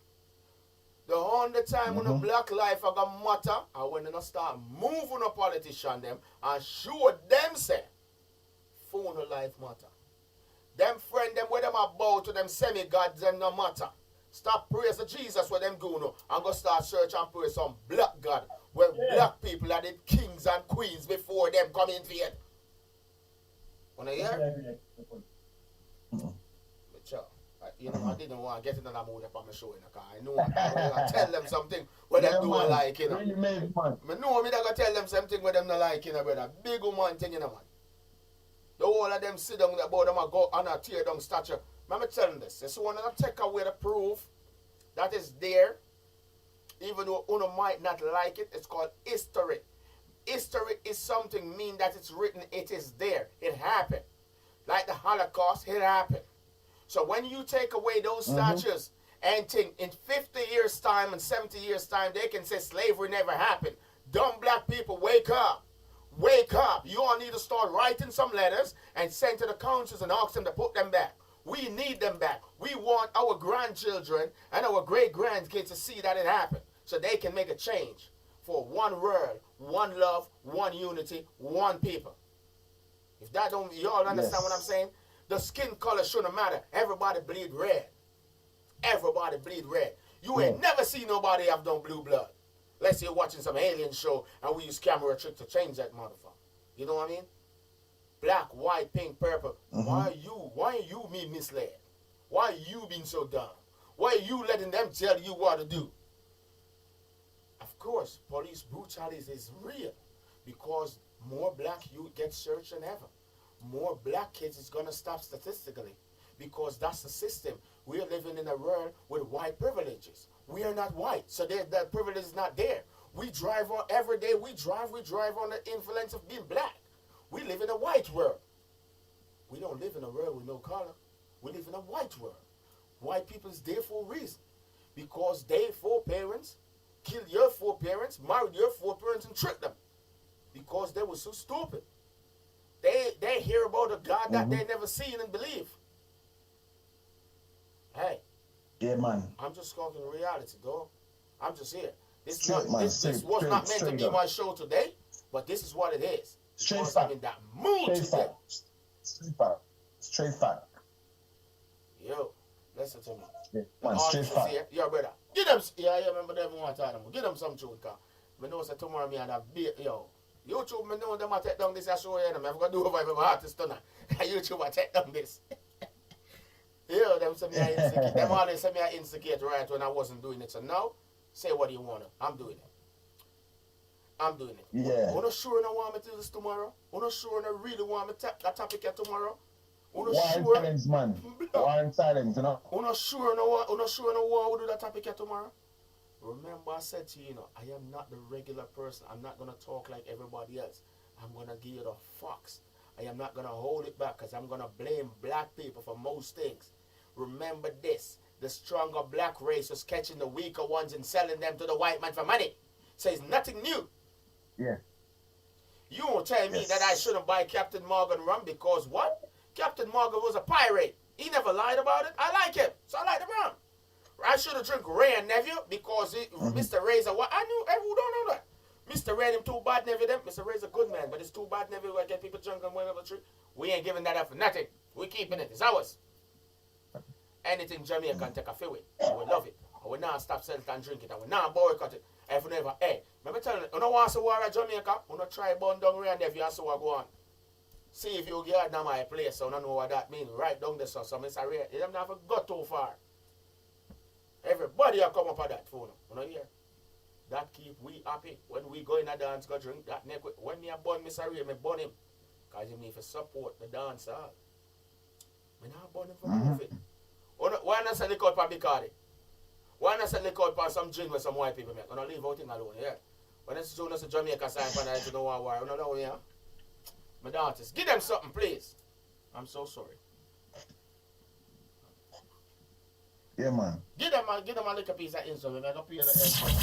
The only time when the black life are going to matter and when they start moving the politician them and show them say, phone life matter. Them friend them where them are bow to them semi-gods them no matter. Stop praising Jesus where them go now and go start search and praise some black God where black people are the kings and queens before them come in for it. Wanna hear? You know, I didn't want to get into that mood up on my show, because I know I tell them something where them don't like, you know. I know me that I tell them something where them not like, you know, brother. Big woman thing, you know, man. The whole of them sit down about them and go on a tear down statue. Let me tell them this. It's one to take away the proof that is there, even though one might not like it. It's called history. History is something mean that it's written, it is there. It happened. Like the Holocaust, it happened. So when you take away those statues and think in 50 years' time and 70 years' time, they can say slavery never happened. Dumb black people, wake up. Wake up. You all need to start writing some letters and send to the councils and ask them to put them back. We need them back. We want our grandchildren and our great-grandkids to see that it happened so they can make a change for one world, one love, one unity, one people. If that don't, you all understand what I'm saying? The skin color shouldn't matter. Everybody bleed red. Everybody bleed red. You ain't never seen nobody have done blue blood. Let's say you're watching some alien show and we use camera trick to change that motherfucker. You know what I mean? Black, white, pink, purple. Why are you being misled? Why are you being so dumb? Why are you letting them tell you what to do? Of course, police brutality is real because more black youth get searched than ever. More black kids is going to stop statistically because that's the system. We're living in a world with white privileges. We are not white, so that privilege is not there. We drive on every day. We drive on the influence of being black. We live in a white world. We don't live in a world with no color. We live in a white world. White people is there for a reason, because their foreparents killed your foreparents, married your foreparents, and tricked them because they were so stupid. They hear about a God that they never seen and believe. Hey. Yeah, man. I'm just talking reality, dog. I'm just here. This Straight, was not meant to be my show today, but this is what it is. Because I'm in that mood today. Straight fact. Yo, listen to me. Yeah, man, straight fact. Here, yo, brother. Get them. Yeah, I remember them one time. Get them some tune, car. I know say tomorrow me and a bit, yo. YouTube, me know them I take down this show here. I'm gonna do over every artist tonight. YouTube, I take down this. Yeah, them say me I instigate. Them always say me I instigate right when I wasn't doing it. So now, say what you wanna. I'm doing it. Yeah. You're not sure you want me to do this tomorrow? You're not sure you really want me to take that topic here tomorrow? War in silence, man. War in silence, you know. You're not sure you want to do that topic here tomorrow? Remember I said to you, I am not the regular person. I'm not going to talk like everybody else. I'm going to give you the facts. I am not going to hold it back because I'm going to blame black people for most things. Remember this. The stronger black race was catching the weaker ones and selling them to the white man for money. So it's nothing new. Yeah. You won't tell me that I shouldn't buy Captain Morgan rum because what? Captain Morgan was a pirate. He never lied about it. I like him, so I like the rum. I should have drink Ray and Nephew because Mr. Ray's a what? I knew everyone don't know that. Mr. Ray him too bad Nephew them. Mr. Ray's a good man, but it's too bad Nephew will get people drunk and whatever tree. We ain't giving that up for nothing. We keeping it. It's ours. Anything Jamaica can take a feel with. I would love it. I will not stop selling and drink it. I will not boycott it. If never, hey, remember telling you, you don't want to war at Jamaica, you don't try burn down Ray and Nephew and so I go on. See if you get down my place, so I don't know what that means. Right down the so Mr. Ray, you don't have to go too far. Everybody will come up on that phone. You know here. That keep we happy. When we go in a dance, go drink that neck. When me a burn Mr. Ray, me burn him. Because you need to support the dancer. Me not burn him for moving. Why not sell the out for Bacardi? Why not sell the out for some gin with some white people make? You don't leave out thing alone, yeah? When it's soon as a Jamaica sign for that, you know why. You know, yeah? My daughters, give them something, please. I'm so sorry. Yeah, man. Give them a little piece of instrument. I don't pay the instrument.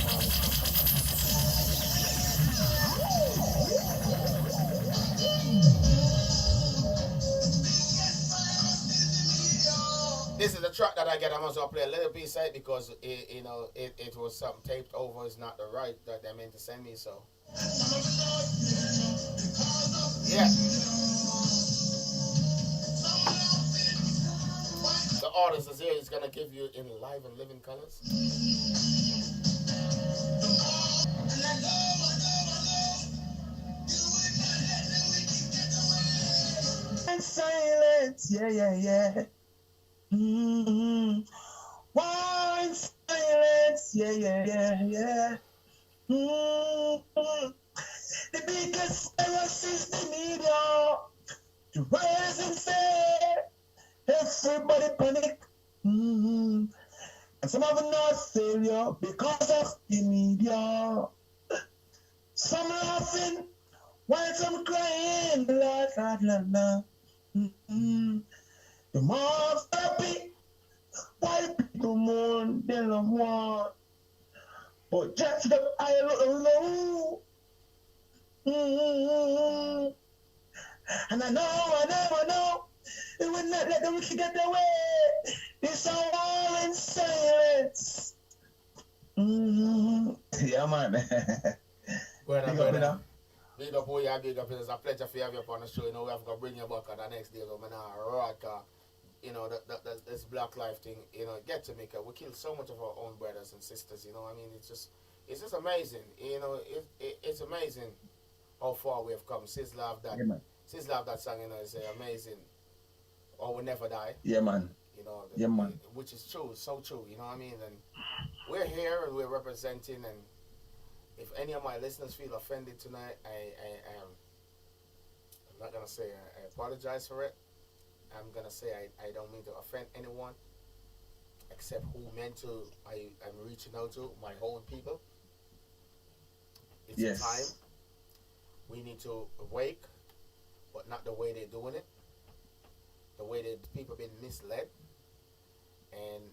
This is the track that I get. I must well play a little piece of it because it was something taped over. It's not the right that they meant to send me. So yeah. The artist is here. He's gonna give you in live and living colors. And silence, yeah. War in silence, yeah. The biggest virus is the media. To rise and fail, everybody panic. And some have not failure because of the media. Some laughing while some crying. La. The more happy, while people mourn, they love more. But just the I don't know. And I never know, it would not let them wicked get away. This a war in silence. Yeah, man. Big up who you are, big up. It's a pleasure for you have you up on the show. You know, we have to bring you back on the next day. But this Black Life thing, get to make it. We kill so much of our own brothers and sisters, I mean, it's just amazing. It's amazing how far we have come. Sis love that. Yeah, Sis love that song, it's amazing. Or We Never Die. Yeah, man. Man. Which is true, so true, you know what I mean? And we're here and we're representing, and if any of my listeners feel offended tonight, I'm not going to say I apologize for it. I'm going to say I don't mean to offend anyone. except who meant to I'm reaching out to my own people. It's a time we need to awake, but not the way they're doing it. The way that people been misled, and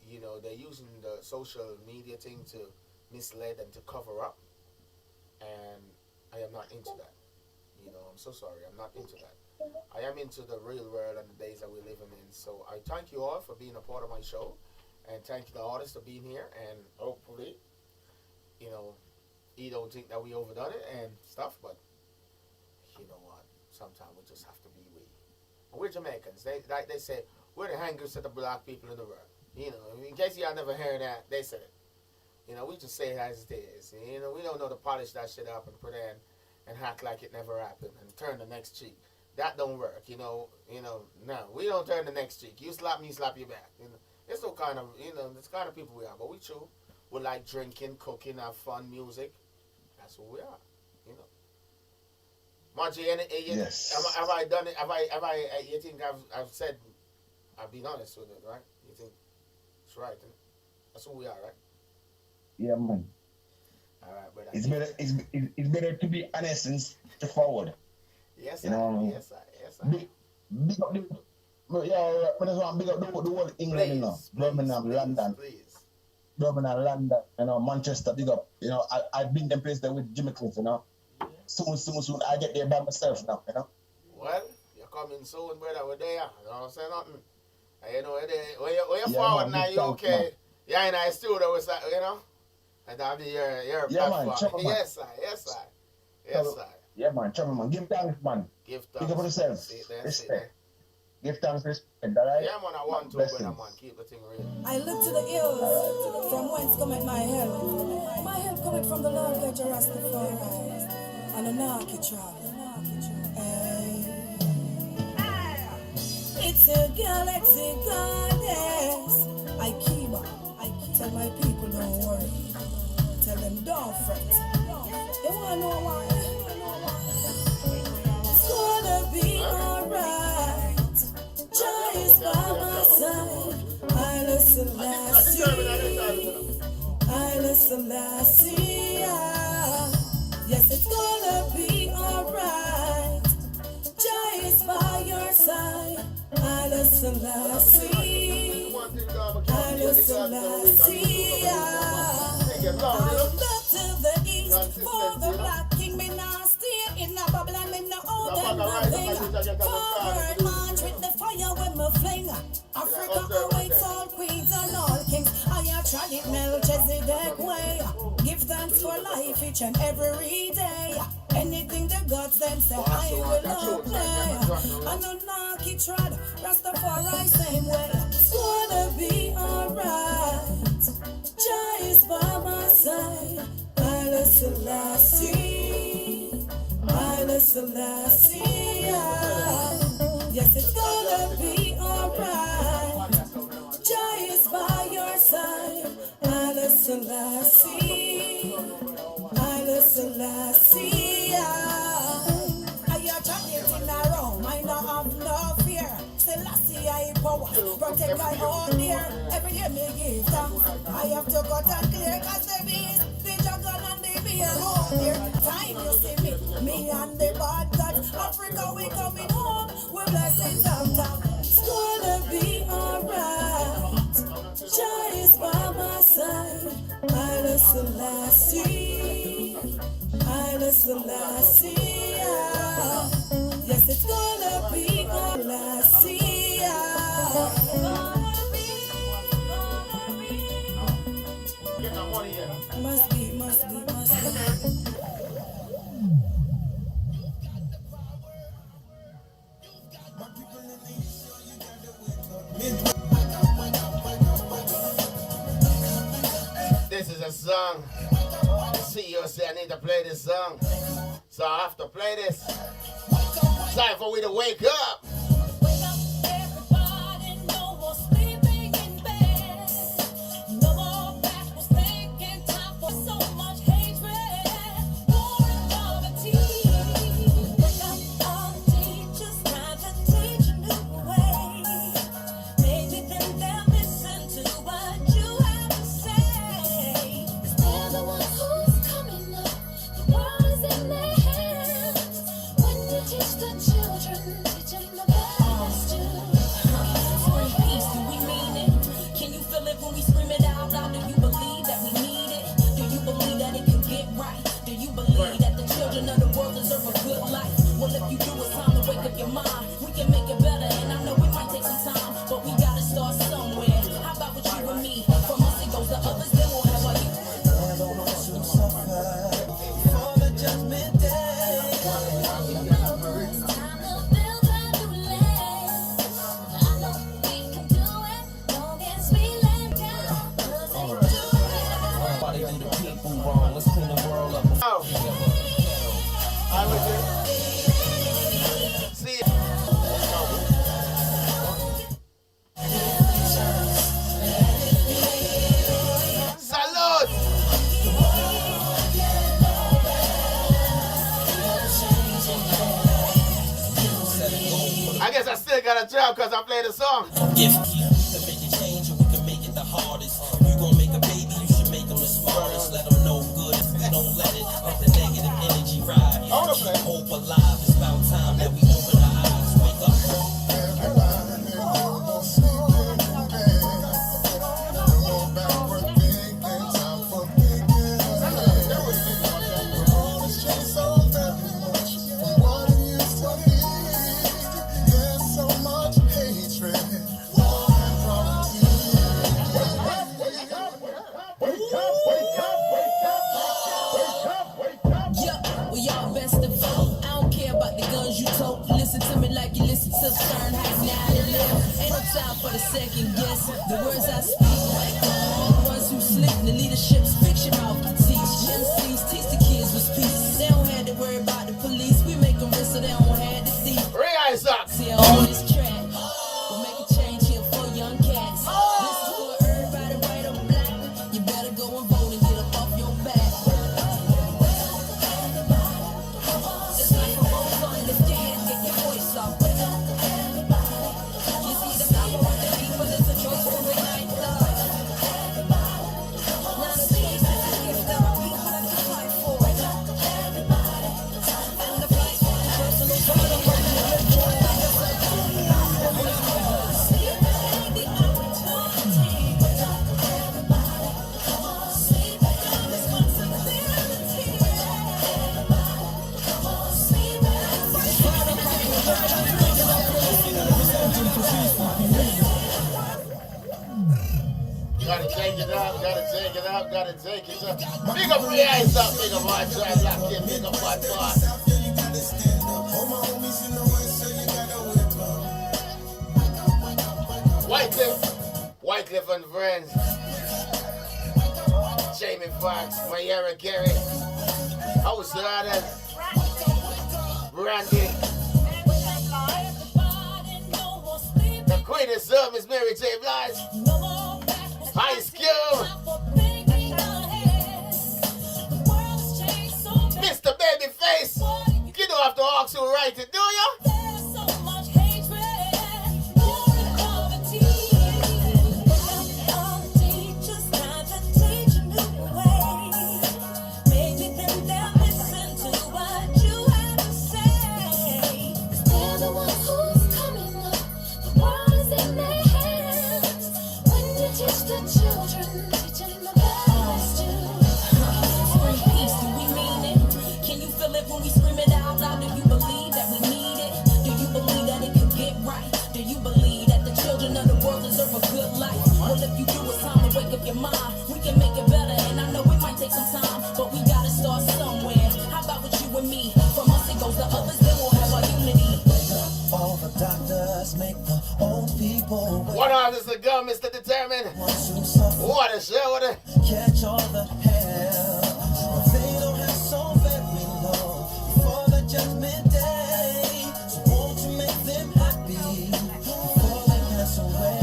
you know they're using the social media thing to mislead and to cover up, and I am not into that. You know, I'm so sorry, I'm not into that. I am into the real world and the days that we're living in. So I thank you all for being a part of my show, and thank you the artists for being here, and hopefully, you know, you don't think that we overdone it and stuff, but you know what? Sometimes we just have to be we. And we're Jamaicans. They say we're the hangers of the black people in the world. You know, in case y'all never heard that, they said it. You know, we just say it as it is. You know, we don't know to polish that shit up and pretend and act like it never happened and turn the next cheek. That don't work. You know. No, we don't turn the next cheek. You slap me, slap you back. You know, it's no kind of, it's the kind of people we are. But we true. We like drinking, cooking, have fun, music. That's who we are. You know. Margie, yes. Have I done it? Have I? You think I've said? I've been honest with it, right? You think it's right? Isn't it? That's who we are, right? Yeah, man. All right, but it's better to be honest and straightforward. Yes, you know what I mean? Yes, I. Big up but that's why big up the whole England, you know. Birmingham, London. Please. Birmingham, London, Manchester, big up. I've been them places there with Jamaicans, Yeah. Soon I get there by myself now, Well, you're coming soon, brother. We're there. I don't say nothing. And, when you're forward now, you okay? Man. Yeah, in our studio, and that'll be your platform. Man, yes, sir. Yeah, man, trouble, man. Give thanks, man. Give thanks. Big up yourself. Respect. Give thanks, respect, alright? Yeah, man, I want to, brother, man. Keep the thing real. I look to the hills, from whence cometh my help. My help cometh from the Lord God Rastafari, and a Naki tribe. It's a galaxy goddess. I tell my people don't worry. Tell them don't fret. They wanna know why. It's gonna be alright. Joy is by my side. Haile Selassie. Yes, it's gonna be alright. Joy is by your side. Haile Selassie. Haile Selassie. I look to the east for the black king. Me now stay in a bubble and me no owe them nothing. Forward march with the fire when me fling. Africa awaits all queens and all kings. I have tried it Melchizedek way. Give thanks for life each and every day. Anything the gods them say I will obey. I know Naki tried Rastafari same way. It's gonna be alright. Jah is by my side. Haile Selassie. Haile Selassie. Yes, it's gonna be alright. Jah is by your side. Haile Selassie. Haile Selassie. I are chatting in a room. I don't have no fear. Selassie, I power. Protect my own dear. Every day me give thanks. I have to cut and clear. Cause the beast, the dragon and the bear. Oh dear. Time you see me and the bad gods. Africa, we coming home. With blessings on top. It's gonna be alright. Jah is by my side. Haile Selassie. Haile Selassie. Yes, it's gonna be Selassie. Must be. This is a song. The CEO said I need to play this song. So I have to play this. Time for we to wake up. Teach a new way. Maybe then they'll miss go. I'm with you. See ya. Salute! I guess I still got a job because I played the song. If we can make a change or we can make it the hardest. You gon' make a baby, you should make them the smartest. Let them know good if we don't let it. Let the negative energy ride. Keep hope alive. It's about time that we open our eyes. Wake up. For the second guess, the words I speak, the ones who slip in the leadership's fiction mouth teach. MCs teach the kids with peace. They don't have to worry about the police. We make them rich so they don't have to see. See on this track, we'll make a change here for young cats. This is for everybody, white or black. You better go and vote and get up off your back. Just like a roll fun, lift your hands, get your voice off. Gotta take it up. Big up your eyes up, big up my drive, lock in, big up my boss. Wycliffe and friends. Jamie Foxx, Mayara Carey, House Riders, Brandy. The Queen of Some is Mary J. Blige. Ice Cube. Mr. Babyface. You don't have to ask who write it, do you? One artist to go, Mr. Determined. What a show, what a catch all the hell. They don't have so very long before the judgment day. So won't you make them happy before they pass away?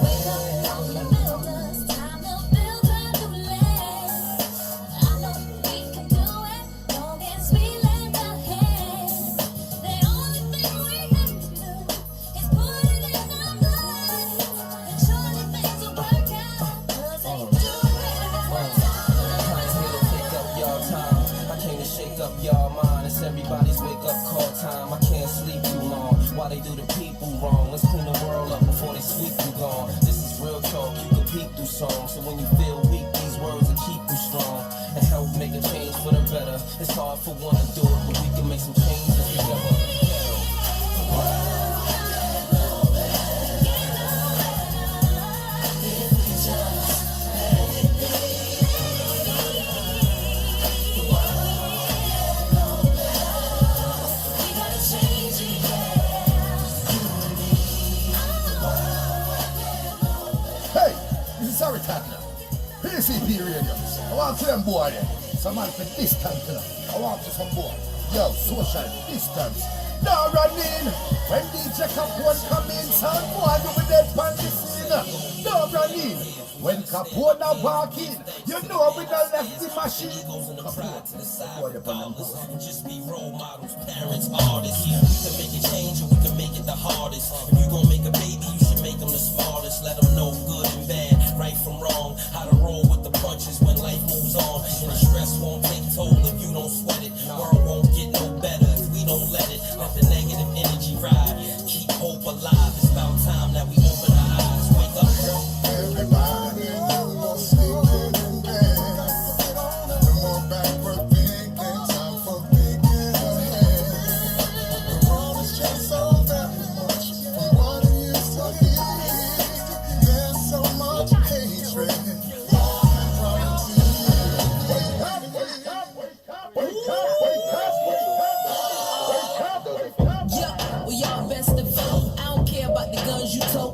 Wake up all the builders, time to build a new land. I know we can do it, don't get sweet left ahead. The only thing we have to do is put it in our blood. And surely things will work out, 'cause they do it. Shake up y'all mind, it's everybody's wake up call time. I can't sleep too long while they do the people wrong. Let's clean the world up before they sweep you gone. This is real talk, you can peek through songs. So when you feel weak, these words will keep you strong and help make a change for the better. It's hard for one to do it, but we can make some changes together. PCP Radio. I want to tell them boy there. So Some man for distance, you know. I want to some boy. Yo, social distance. Now running. When DJ Capone come in, some boy you with that pan the scene. Now running. When Capone a walk in, you know we done left the machine. And just be role models, parents, artists. We can make it change or we can make it the hardest. If you gon' make a baby, you should make them the smartest. Let them know good and bad, right from wrong. How to roll with the punches when life moves on. And the stress won't take toll if you don't sweat it. World won't get no better if we don't let it. Let the negative energy ride. Keep hope alive. It's about time that we open our eyes. Wake up, girl. Everybody, you're sleeping in bed. No more backward thinking, time for thinking ahead. The world has changed so very much from what it used to be. There's so much hatred.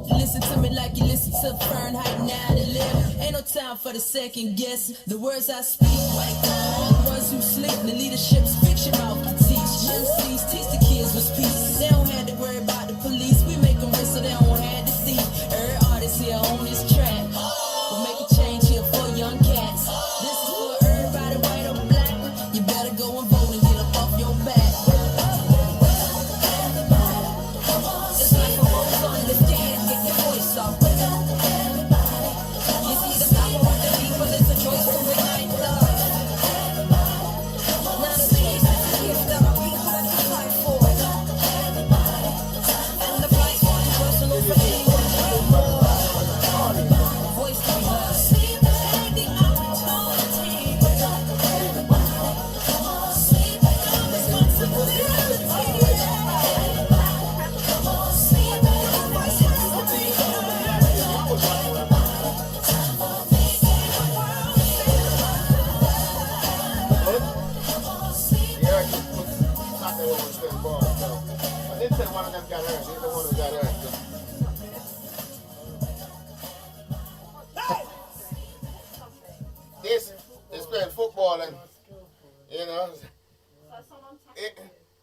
Listen to me like you listen to Fahrenheit 9/11. Ain't no time for the second guess. The words I speak, the ones who sleep, the leadership's fiction mouth can teach. MCs teach the kids with peace. They don't have to worry about the police. We make them rich so they don't have to see. Every artist here on this track. We'll make a change here for young cats. This is for everybody, white or black. You better go and vote and get up off your back. It's like a rose on the stand. Get your voice off. You see the power of the people. It's a choice to ignite love. Now the peace is the gift that our people have to fight for. And the fight for the personal for anyone to do more. Voice to love. Take the opportunity. I didn't say one of them got hurt. He's the one who got hurt. This is playing football and, you know,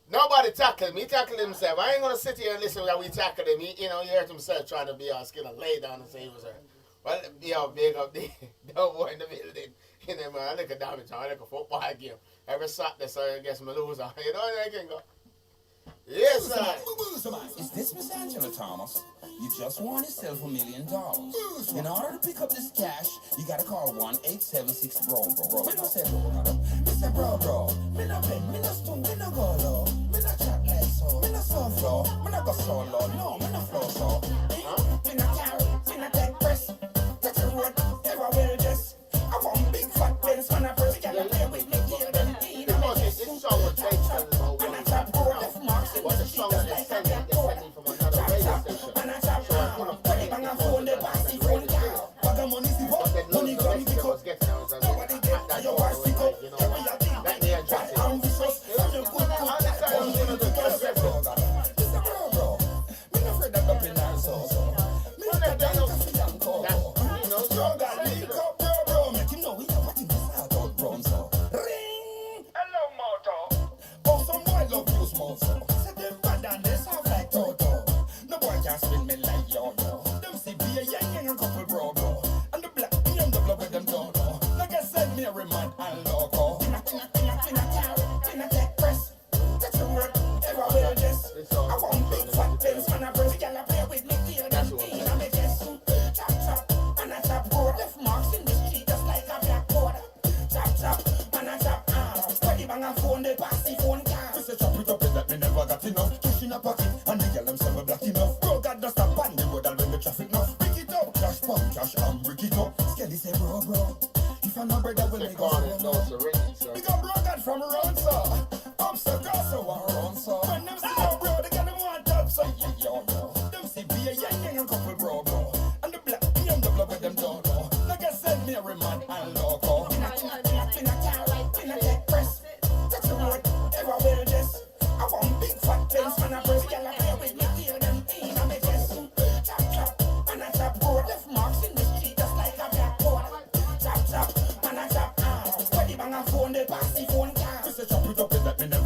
nobody tackled him. He tackled himself. I ain't going to sit here and listen while we tackled him. He hurt himself trying to be all skin and lay down and say he was hurt. Well, big up the boy in the building. You know, man, I look at damage. I look at football game. Every Saturday, so I guess my loser. You know, I can go. Yes, sir. Is this Miss Angela Thomas? You just won yourself $1 million. In order to pick up this cash, you gotta call 1-876-BRO. When I say bro, me no bend, me no stool, me no go low, me no chat like so, me no so flow, me no go so low, no, me no flow so. Me no carry, me no take press, take a road, never will just. I want big fat Benz when I first get a play with me, kill them, This song was based on what the song is sending from another radio station. So I put up the phone, but then loads of messages was getting out. I was like, that you know, that they address it.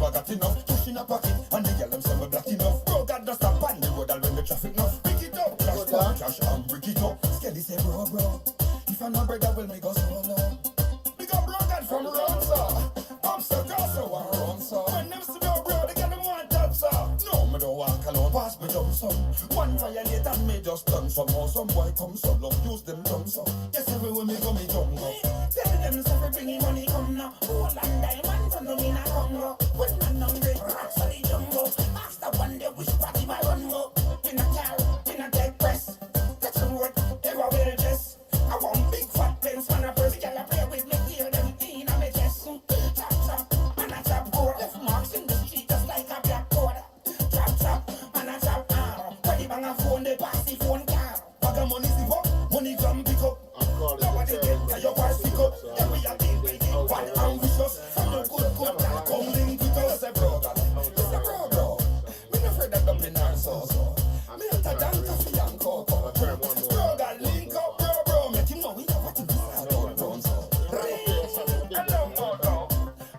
never got enough. Push in a pocket, and the girl them say me black enough. Bro, God just stop on the road and when the traffic enough. Pick it up, cash and break it up. Skelly say, bro, if I no brother will me go solo. Because bro, God from round, sir. I'm so so I run, sir. When them see me, bro, they get them one touch, sir. No, me don't walk alone, pass me down, son. One violate and me just done some more. Some boy come so long, use them tongue, so. Yes, everywhere me go, me jump go. Tell them, so we bring money come now. Hold on, diamond, from the mina Congo. When man hungry, so they jumbo. Ask the one day which party my run go. In a car, in a dead press. Touch the road, ever wear dress. I want big fat pens, man, a first girl, I play with me, hear them in a me chest. Chop, and I chop road. Left marks in the street just like a black cord. Chop, and I chop arm. When they bang a phone, they pass the phone car. Bag of money zip up, money come pick up. Nobody get to your pass pick up. Then we are deep with it, one ambitious. From the good, that come link with us. Say bro, me no afraid that dumpling and sauce. Me a tajan coffee and cocoa. Bro, God link up, bro, make him know we have what to do.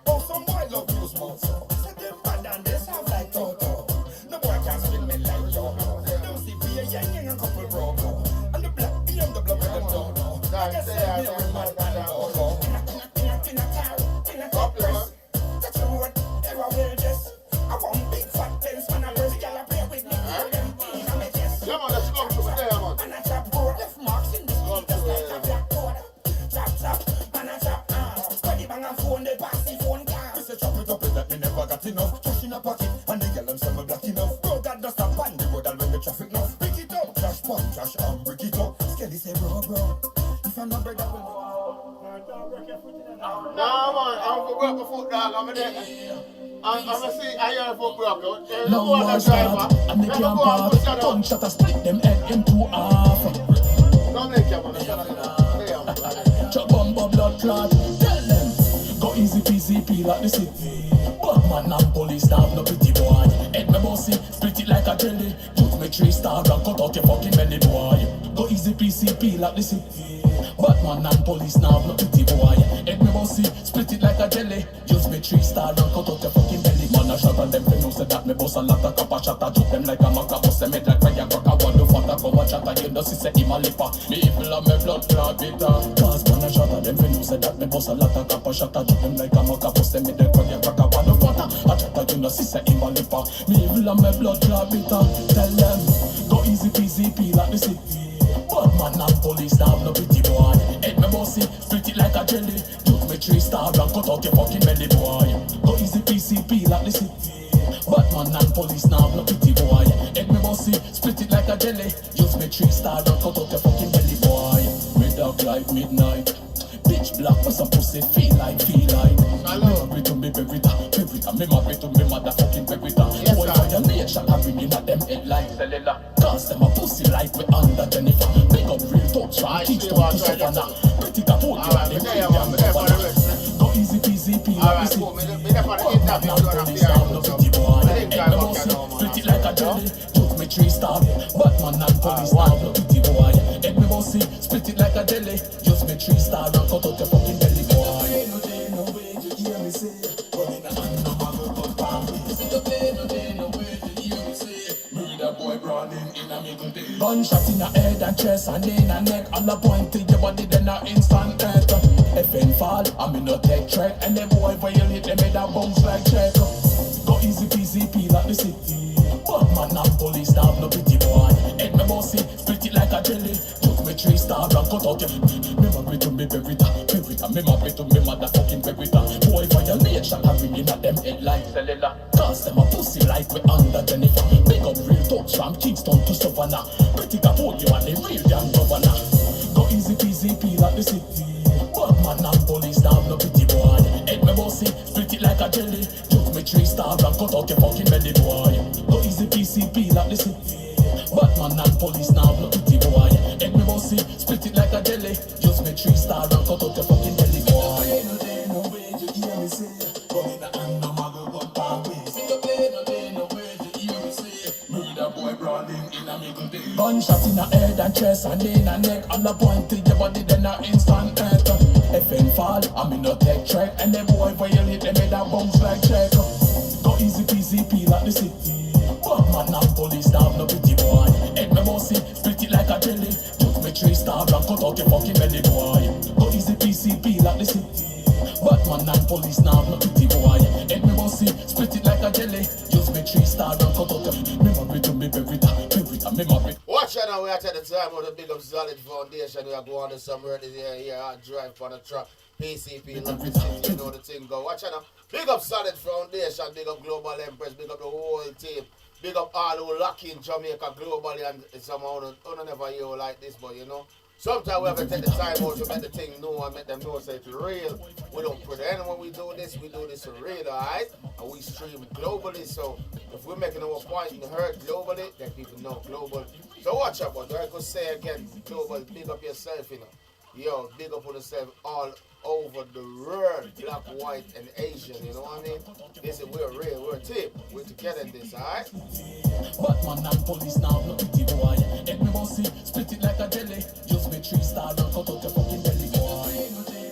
Oh, some boy love you small, so. Say them bad and they sound like Toto. No boy can spin me like yo. Them see be a yang and couple bro. And the black BMW with them don't know. I guess say me a real man and logo. In a car, in a top press. Touch the road, everywhere just. I want big fat pens when I first girl I play with me. Hear them in a me chest. Yeah, man, let's go to there, man. And I chop road, left marks in the street just like a black cord. Chop, and I chop arm. When they bang a phone, they pass the phone car. Me say chop it up, that me never got enough. Cash in a pocket, and the girl them say me black enough. Bro, God just stop on the road and when the traffic enough. Pick it up, cash and break it up. Skelly say, bro, if I'm not brother, will Nah, man, I'm for broke a foot dog. I'm gonna see I hear a foot broke. No more start, and they can't part. Gunshot a split them head into half. Don't make your money. Chop bumbo blood clot. Tell them, go easy peasy peel at the city. Batman and police have no pretty boy. Head me bossy, split it like a jelly. Put me 3-star and cut out your fucking belly boy. Go easy peasy peel at the city. Batman and police now have no pity boy. Head me bossy, split it like a jelly. Use me 3-star and cut out your fucking belly. Man a shot at them, they know say that me boss a lot of copper shatter. Drop them like a maca, bust them head like firecracker. One do fatter, come a chatter, you know see say him a lipper. Me evil and me blood clot bitter. Cause man a shot at them, they know say that me boss a lot of copper shatter. Drop them like a maca, bust them head like firecracker. One do fatter, a chatter, you know see say him a lipper. Me evil and me blood clot bitter. Tell them, go easy peasy peel at the city. Batman and police have no pity boy. Head me bossy, split it like a jelly. Took me 3-star and cut out your fucking belly boy. Go easy PCP like the city. Batman and police now have no pity boy. Head me bossy, split it like a jelly. Use me 3-star and cut out your fucking belly boy. Me dog like midnight. Bitch black with some pussy, feel like. Me marry to me berita. Me marry to me motherfucking berita. Boy violation I bring in at them head like cellular. Cause them a pussy like we under Jennifer. Big up real touch from Kingston to Savannah. Pretty Capone and them real young governor. Go easy peasy peel like the city. Batman and police have no pity boy. Head me bossy, split it like a jelly. Took me 3-star. Batman and police have no pity boy. Head me bossy, split it like a jelly. Use me 3-star and cut out your fucking belly boy. No way to hear me say. But in a hand no matter what palm is. No way to hear me say. Murder boy brawling in a middle day. Gunshot in a head and chest and in a neck. All the point to your body then a instant death. FN fall, I me no take track. And them boy violate them head a bounce like check. Go easy peasy peel at the city. Batman and police have no pity boy. Head me bossy, split it like a jelly. Took me 3-star and cut out your. Me marry to me berita. Me marry to me motherfucking berita. Boy violation I bring in at them head like cellular. Cause them a pussy like we under Jennifer. Big up real touch from Kingston to Savannah. Pretty Capone and the real young governor. Go easy peasy peel at the city. Batman and police have no pity boy. Head me bossy, split it like a jelly. Took me 3-star and cut out your fucking belly boy. Go easy PCP like the city. Batman and police now have no pity boy. Head me bossy, split it like a jelly. Use me 3-star and cut out your fucking belly boy. No way to hear me say. But in a hand no matter what palm is. No way to hear me say. Murder boy brawling in a middle day. Gunshot in a head and chest and in a neck. All the point to your body then a instant death. FN fall, I me no take track. And them boy violate them head a bounce like check. the city. Batman and police have no pity boy. Head me bossy, split it like a jelly. Just me 3-star and cut out your fucking belly boy. Go easy PCP like the city. Batman and police now have no pity boy. Head me bossy, split it like a jelly. Just me 3-star and cut out your memory to me berita, memory. Watch out now, we are at the time of the big up solid foundation. We are going to some ready here, I drive on the truck. PCP, love the city, you know the thing go. Watch out now. Big up solid foundation, big up Global Empress, big up the whole team. Big up all who lock in Jamaica globally, and somehow I don't never hear like this, but you know. Sometimes we have to take the time out to make the thing know and make them know say it's real. We don't pretend when we do this for real, alright? And we stream globally, so if we're making our point and heard globally, then people know global. So watch out, but I could say again, global, big up yourself, you know. Yo, big up on yourself all over the world, black, white, and Asian, you know what I mean? This is, we're real, we're a team. We're together in this, alright? Batman and police now no pity boy. Head me bossy, split it like a jelly. Just me 3-star and cut out your fucking belly boy.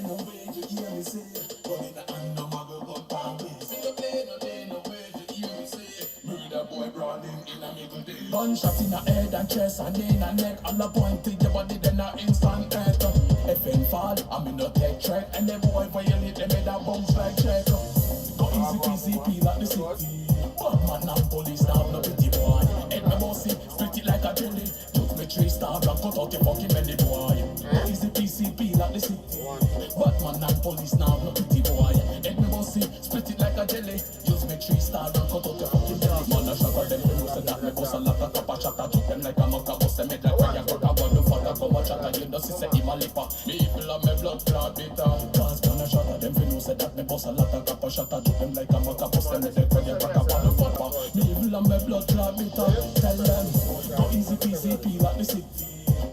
No way you hear me say, gun in the hand no muggle gun pound waist. No day, no way you hear me say, murder boy brawling in a middle day. Gunshot in the head and chest and in the neck. All the point to your body then a instant death. FN fall, I'm in no tech track. And the boy violate them head a bounce like check. Go easy PCP like the city. Batman and police now no pity boy. Head me bossy, split it like a jelly. Just me 3-star and cut out your fucking belly boy. Go easy PCP like the city. Batman and police now no pity boy. Head me bossy, split it like a jelly. Just me 3-star and cut out your fucking belly. Man a shot at them, you know say that me boss a lot of copper chatter. Drop them like a mucker, bust them head like when you got a one. The father come a chatter, you know see say him a lipper. People are me blood clot bitter. Cause man a shot at them, you know say that me boss a lot of copper chatter. Drop them like a mucker, bust them head like when you got a one. Me evil and my blood clot bitter. Tell them, go easy PCP like the city.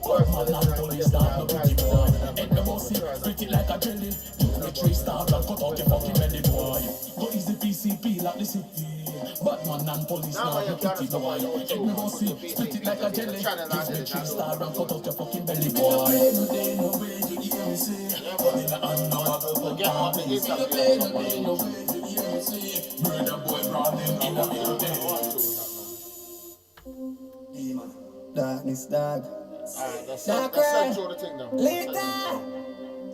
Batman and police now no pity boy. Head me bossy, split it like a jelly. Use me 3-star and cut out your fucking belly boy. Go easy PCP like the city. Batman and police now no pity boy. Head me bossy, split it like a jelly. Use me 3-star and cut out your fucking belly boy. No day, no way you hear me say, gun in the hand no muggle gun pound waist. No day, no way you hear me say, murder boy brawling in a middle day. Darkness, dog. Alright, that's Dark show the thing now. Later.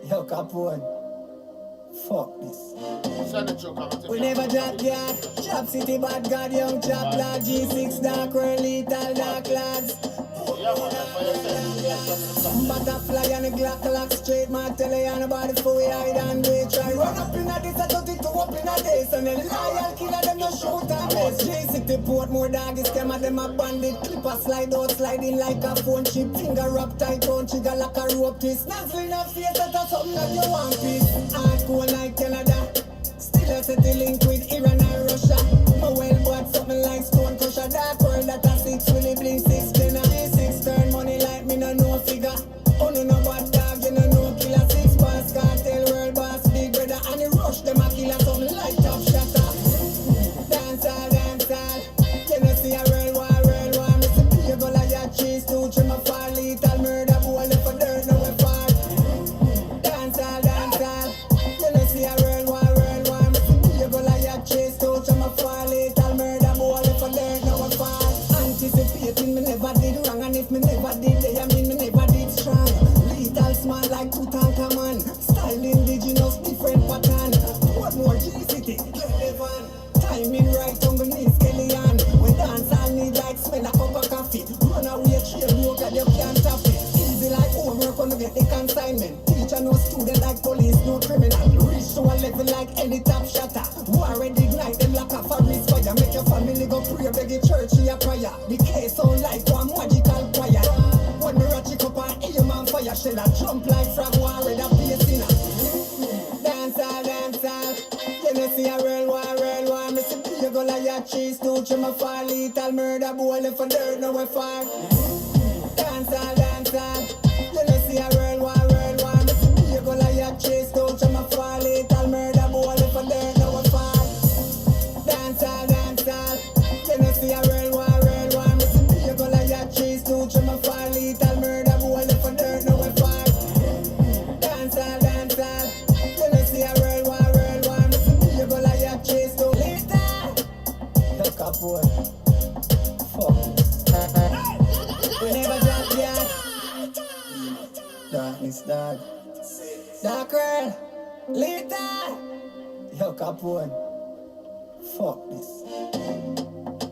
Yo, Capone. Fuck this. Send it to We never drop yard. Chop City, bad God, young chop lad. G6, dark world, lethal, dark lads. Butterfly and a Glock clock straight, my telly and a body for we hide and we try. Run up in a this, I thought it to up in a days. And then lion killer them no shoot and miss. J-City port, more dog is scammer, them a bandit. Clipper slide out, sliding like a phone chip. Finger up tight, on trigger like a rope twist. Nuzzling a face, that's something that you want piece. Hardcore like Canada. Still a set the link with Iran and Russia. My well bought something like Stone Crusher. Dark world that a 6 really bling 6 dinner. G6 turn money like me no figure. Only no bad dog, you no killer. 6 pass cartel, world boss, big brother. And you rush them a killer something like top shatter. Dance all. You know see a world war. Me see people like your cheese too. Trim a fall lethal murder. Boy left for dirt, no we far. Dance all. You know see a world war. Chase to my fall, lethal murder, boy, if I learn now I fall. Anticipating me never did wrong, and if me never did, I mean me never did strong. Lethal small like Tutankhamun, style indigenous, different pattern. What more G-City, Cleveland. Timing right underneath Kellyanne. We dance all need like smell a cup of coffee. Run away train, no God you can't stop it. Easy like homework when you get the consignment. Teacher no student like police, no criminal. Reach to a level like any top shatter. Already ignite them like a forest fire. Make your family go pray, beg your church in your prayer. The case sound like one magical choir. When me ratchet up and aim on fire, shell a jump like frog war with a bass in her. Dance all. You know see a real war. Me see you go like your cheese too. Trim a fall lethal murder, boy left for dirt, no we far. Dance all. You know see a real war. Me see you go like your cheese too. Trim a fall lethal murder, boy left for dirt, no we far. Dance all. You know see a real war. Me see you go like your cheese too. Trim a fall lethal murder, boy left for dirt, no we far. Dance all. You know see a real war. Me see you go like your cheese too. Later. Yo, Capone. Fuck. We never drop yet. Darkness, dog. Dark World. Later. Yo, Capone. Fuck this.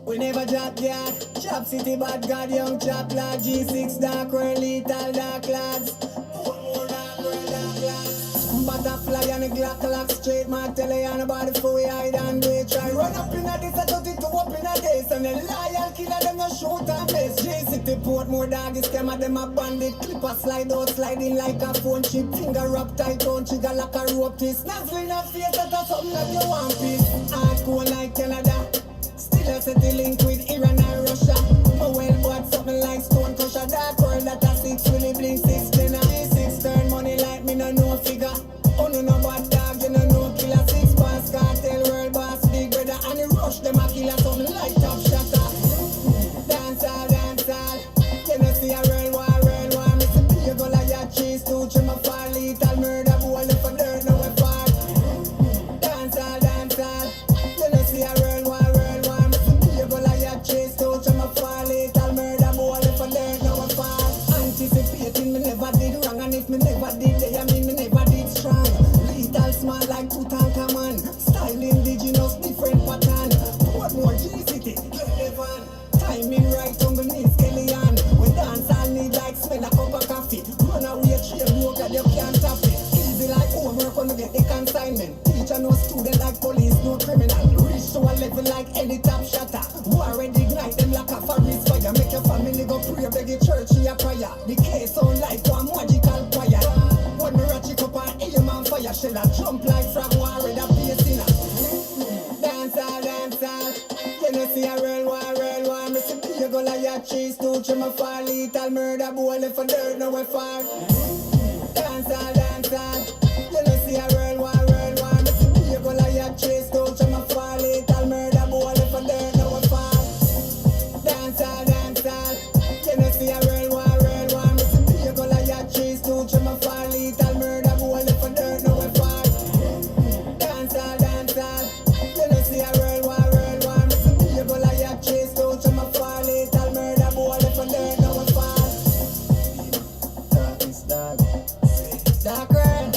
We never drop yard. Chop City, bad God, young chop lad. G6, dark world, lethal, dark lads. More dark world, dark lads. Butterfly and a Glock lock straight. My telly and a body for we hide and we try. Run up in a this, I thought it to up in a days. And the loyal killer, them no shoot and miss. G-City port, more doggy scammer, them a bandit. Clipper slide out, sliding like a phone chip. Finger up tight on, trigger like a rope twist. Nuzzling a face, that's something that you want piece. Hardcore like Canada. Still I set the link with Iran and Russia. My well bought something like Stone Crusher. Dark world that a 6 really blink 6 dinner. G6 turn money like me no figure. Oh no bad dog, you no killer. 6 boss cartel, world boss, big brother. And the rush them a killer something like top shatter. Dance all. You know see a world war. Me see you go like your cheese too. Trim a fall lethal murder. Boy left for dirt, no way far. Dance all. You know see a world war. Chase to my fall lethal murder boy if I learn no one fall. Anticipating me never did wrong, and if me never did they I mean me never did strong. Lethal small like Tutankhamun. Style indigenous different pattern. What more G-City, timing right underneath Kellyan. We dance all need like smell a cup of coffee. Run away train walk and you can't stop it. Easy like homework when you get the consignment. Teacher no student like police no criminal. Reach to a level like any top shatter. Already ignite them like a forest fire. Make your family go pray, beg your church in your prayer. The case sound like one magical choir. When me ratchet up and aim and fire, shell a jump like frog war with a bass in a. Dance all. You know see a real war. Me see you go like your cheese too. Trim a fall lethal murder boy left for dirt no way far. Dance all. You know see a real war. Me see you go like your cheese too. Trim a fall lethal murder boy left for dirt no way far. Dance all. You know see a real war. Me see you go like your cheese too. Trim a fall lethal murder boy left for dirt no way far. Dance all. You know see a real war. Me see you go like your cheese too. Trim a fall lethal murder boy left for dirt no way far. Darkness dog. Dark world.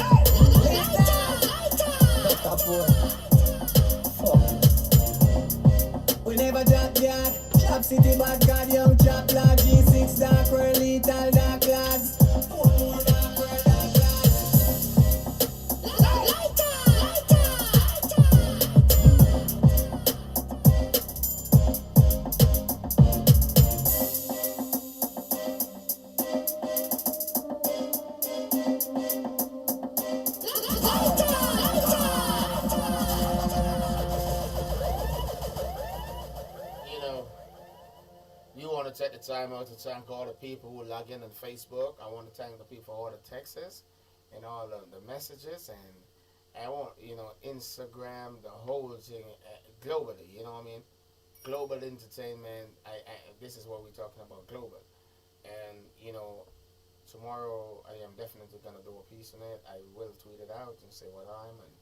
We never drop yard. Chop City, bad God, young chop lad. G6, dark world, lethal, dark lads. More dark world, dark Take the time out to thank all the people who log in on Facebook. I want to thank the people for all the texts and all of the messages, and I want Instagram, the whole thing globally. You know what I mean? Global entertainment. This is what we're talking about, global. And tomorrow I am definitely gonna do a piece on it. I will tweet it out and say what and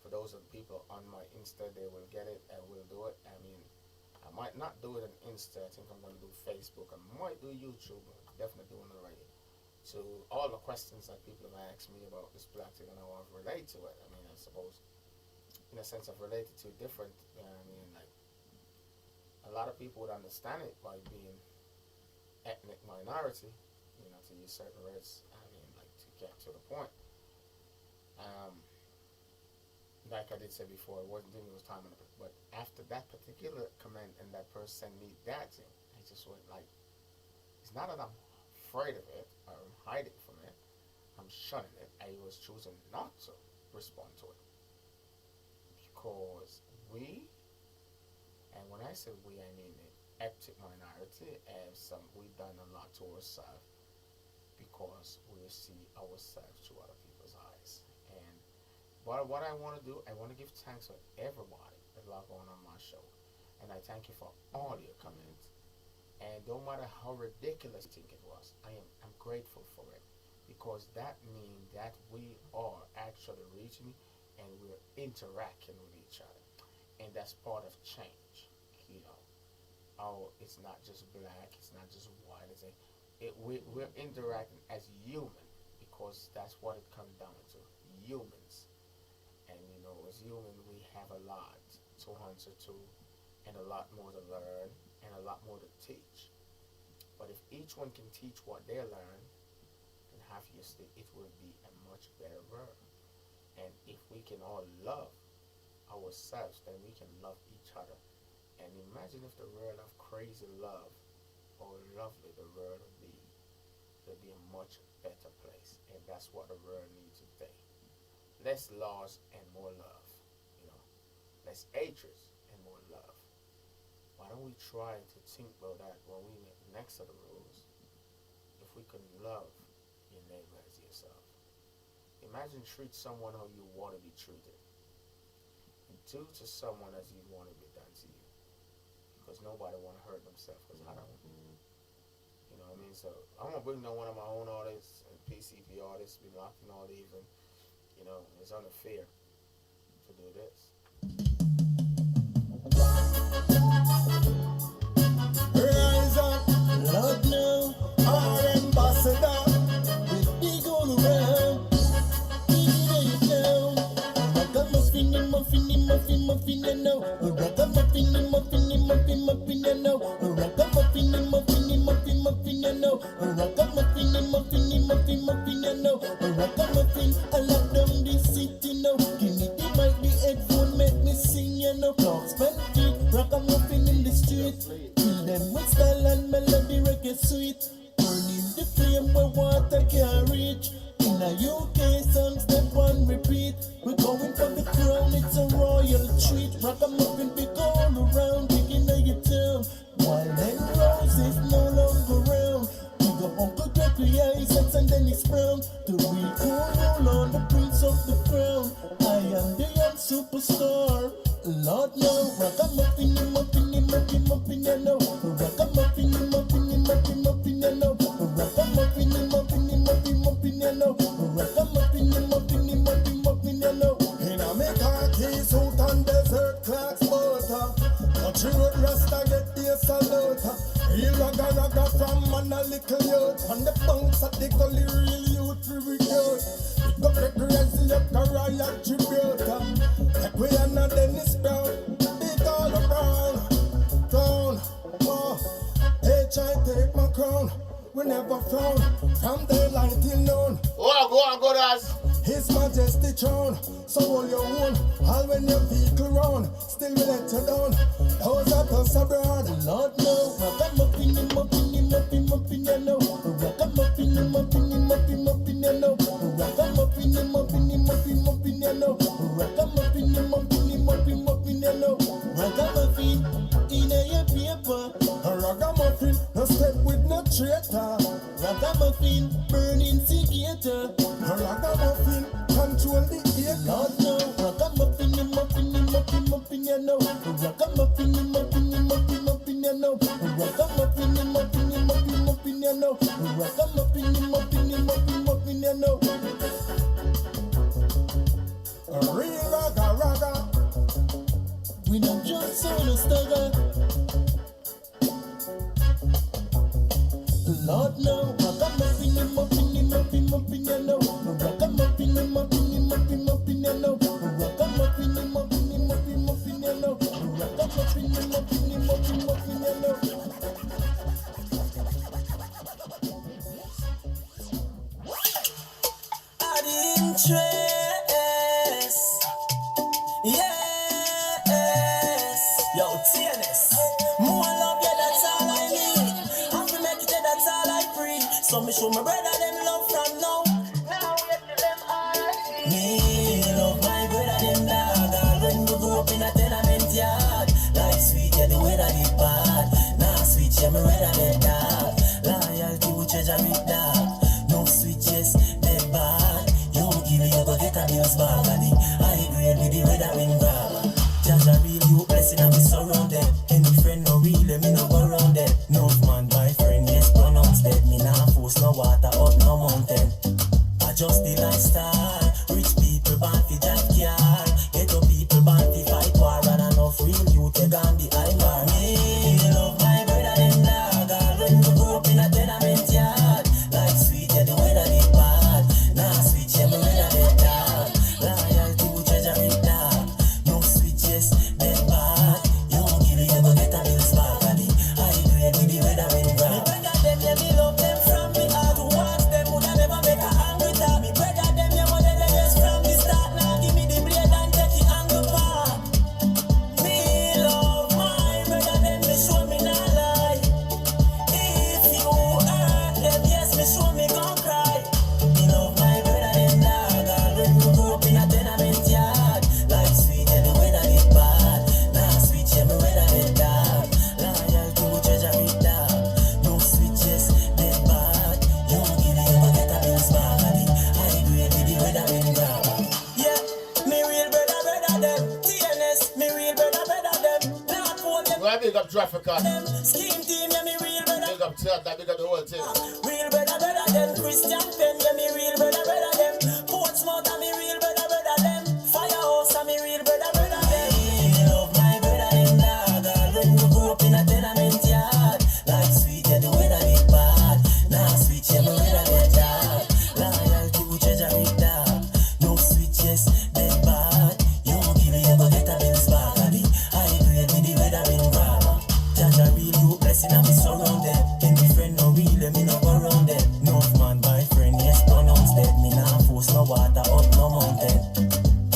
for those of the people on my Insta, they will get it. I will do it. I might not do it on Insta. I think I'm going to do Facebook. I might do YouTube. I'm definitely doing it already. So all the questions that people have asked me about this black thing and how I relate to it. I suppose in a sense I've related to different. Like a lot of people would understand it by being ethnic minority. To use certain words. Like to get to the point. Like I did say before, it wasn't giving me time on it, but after that particular comment and that person sent me that thing, I just went like, it's not that I'm afraid of it or I'm hiding from it, I'm shunning it. I was choosing not to respond to it because we, and when I say we, I mean the ethnic minority, as we've done a lot to ourselves because we see ourselves through other people's eyes. But what I want to do, I want to give thanks to everybody that log on my show. And I thank you for all your comments. And no matter how ridiculous you think it was, I'm grateful for it. Because that means that we are actually reaching and we're interacting with each other. And that's part of change, oh, it's not just black, it's not just white. We're interacting as human because that's what it comes down to, humans. And as human, we have a lot to answer to, and a lot more to learn, and a lot more to teach. But if each one can teach what they learn, then obviously it will be a much better world. And if we can all love ourselves, then we can love each other. And imagine if the world of crazy love, how lovely the world would be. It would be a much better place. And that's what the world needs today. Less laws and more love. Less hatred and more love. Why don't we try to think about that when we make next to the rules? If we can love your neighbor as yourself. Imagine treat someone how you want to be treated. And do to someone as you want to be done to you. Because nobody want to hurt themselves, because I don't. You know what I mean? So I'm going to bring down one of my own artists, and PCP artists, been locked in all these, and it's unfair to do this. Rise up, Lord now, our ambassador, with big all around, big it down. Ragamuffin, you know. Ragamuffin, you know. Ragamuffin, you know. Ragamuffin, you know. Ragamuffin, I lock down this city now. Give me the mic, the headphone, make me sing, Clocks, melody, ragamuffin in the street. Kill them with style and melody, reggae sweet. Burning the flame where water can't reach. In a UK song, step one, repeat. We're going for the crown, it's a royal treat. Ragamuffin big all around, digging at your town. Wild and roses no longer around. We got Uncle Gregory Isaacs and Dennis Brown. The real cool on the prince of the crown. I am the young superstar. Lord no, ragamuffin, you know. Ragamuffin, you know. Ragamuffin, you know. Ragamuffin, you know. Ragamuffin, you know. In a make our keys out on desert clocks motor. Country road rasta get the salute. Real raga from man a little youth. On the bunks at the gully real youth we recruit. Pick up the crazy up the royal tribute. Like we are not Dennis Brown. Big all around. Down, I take my crown. We never frown. From daylight till noon. Go guys. His Majesty throne. So hold your own. All when your vehicle round. Still we let you down. Those are us abroad. Lord no. Ragamuffin, you know. Ragamuffin, you know. Ragamuffin, you know. Ragamuffin, you know. Ragamuffin, you know. Ragamuffin in your paper. Ragamuffin, no step with no traitor. Ragamuffin, burning cigator. Ragamuffin, control the air. Lord no. Ragamuffin, you know. Ragamuffin, you know. Ragamuffin, you know. Ragamuffin, you know. Ragamuffin, you know. Real raga. We don't just on a stagger. Lord no, ragamuffin, you know. Ragamuffin, you know. Ragamuffin, you know. Ragamuffin, you know. Ragamuffin, you know. Big up Trafficker. Scheme team, yeah, me real brother. Big up Tilda, big up the whole team. Real brother, brother them. Christian Pen, yeah, me real brother, brother them. Portsmouth, yeah, me real brother, brother them. Firehouse, yeah, me real brother, brother them. Me love my brother in dog. When we grew up in a tenement yard. Like sweet, yeah, the weather is bad. Nah, sweet, yeah, me weather get hard. Loyalty, we treasure it down. No sweet, yes, dead bad. You give me, you go get a Benz back. High grade with the weather in grabber. Jaja real, you blessing and me surrounded. Any friend no real, me no go round it. No man by friend, yes, pronounce that. Me nah force no water up no mountain.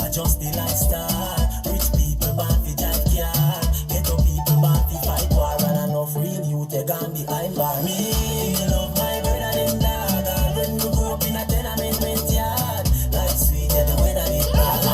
Adjust the lifestyle. Rich people born fi drive car. Ghetto people born fi fight war. And enough real youth they gone behind bar. Me love my brother in dog. When we grew up in a tenement yard. Like sweet, yeah, the weather is bad.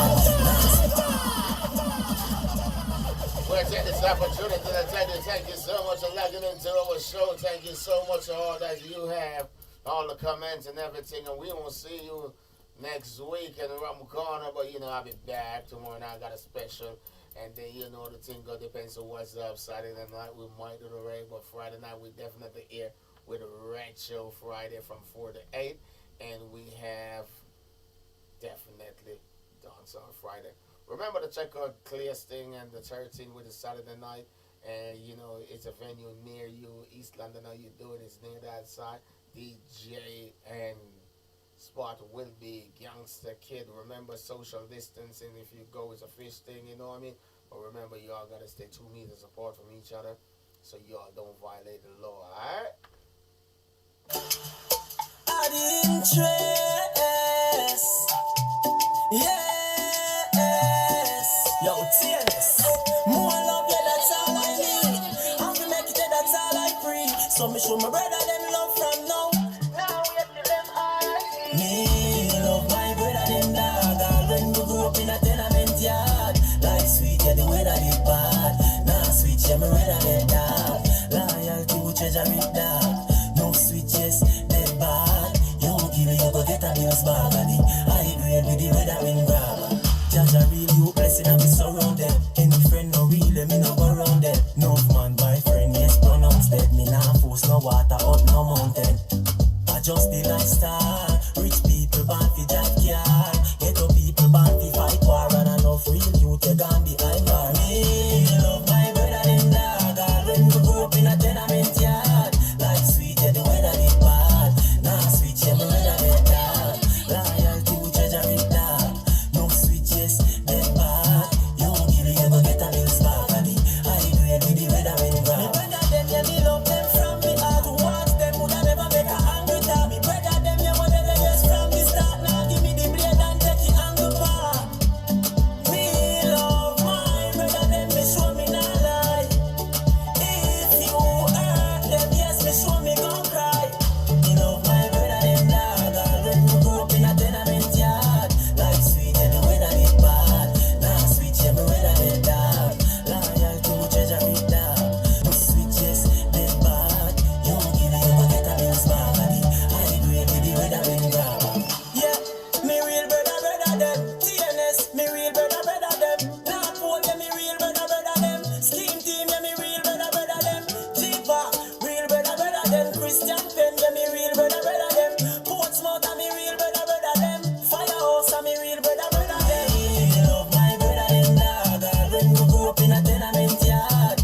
We'll take this opportunity to tell you thank you so much for logging into our show. Thank you so much for all that you have, all the comments and everything. And we will see you next week in around the corner. But you know, I'll be back tomorrow night. I got a special. And then you know the thing go depends on what's up. Saturday night we might do the raid, but Friday night we definitely here with a Red Show Friday from 4 to 8. And we have definitely dance on Friday. Remember to check out Clear's thing and the 13th with the Saturday night. And, you know, it's a venue near you. East London, how you do it. It's near that side. DJ and spot will be Gangster Kid. Remember social distancing. If you go, it's a fish thing, you know what I mean? But remember, you all got to stay 2 meters apart from each other so you all don't violate the law, all right? Add interest. Yes. Yo, TNS. More love, yeah, that's all I need. I'm to make it, yeah, that's all I breathe. So me show my brother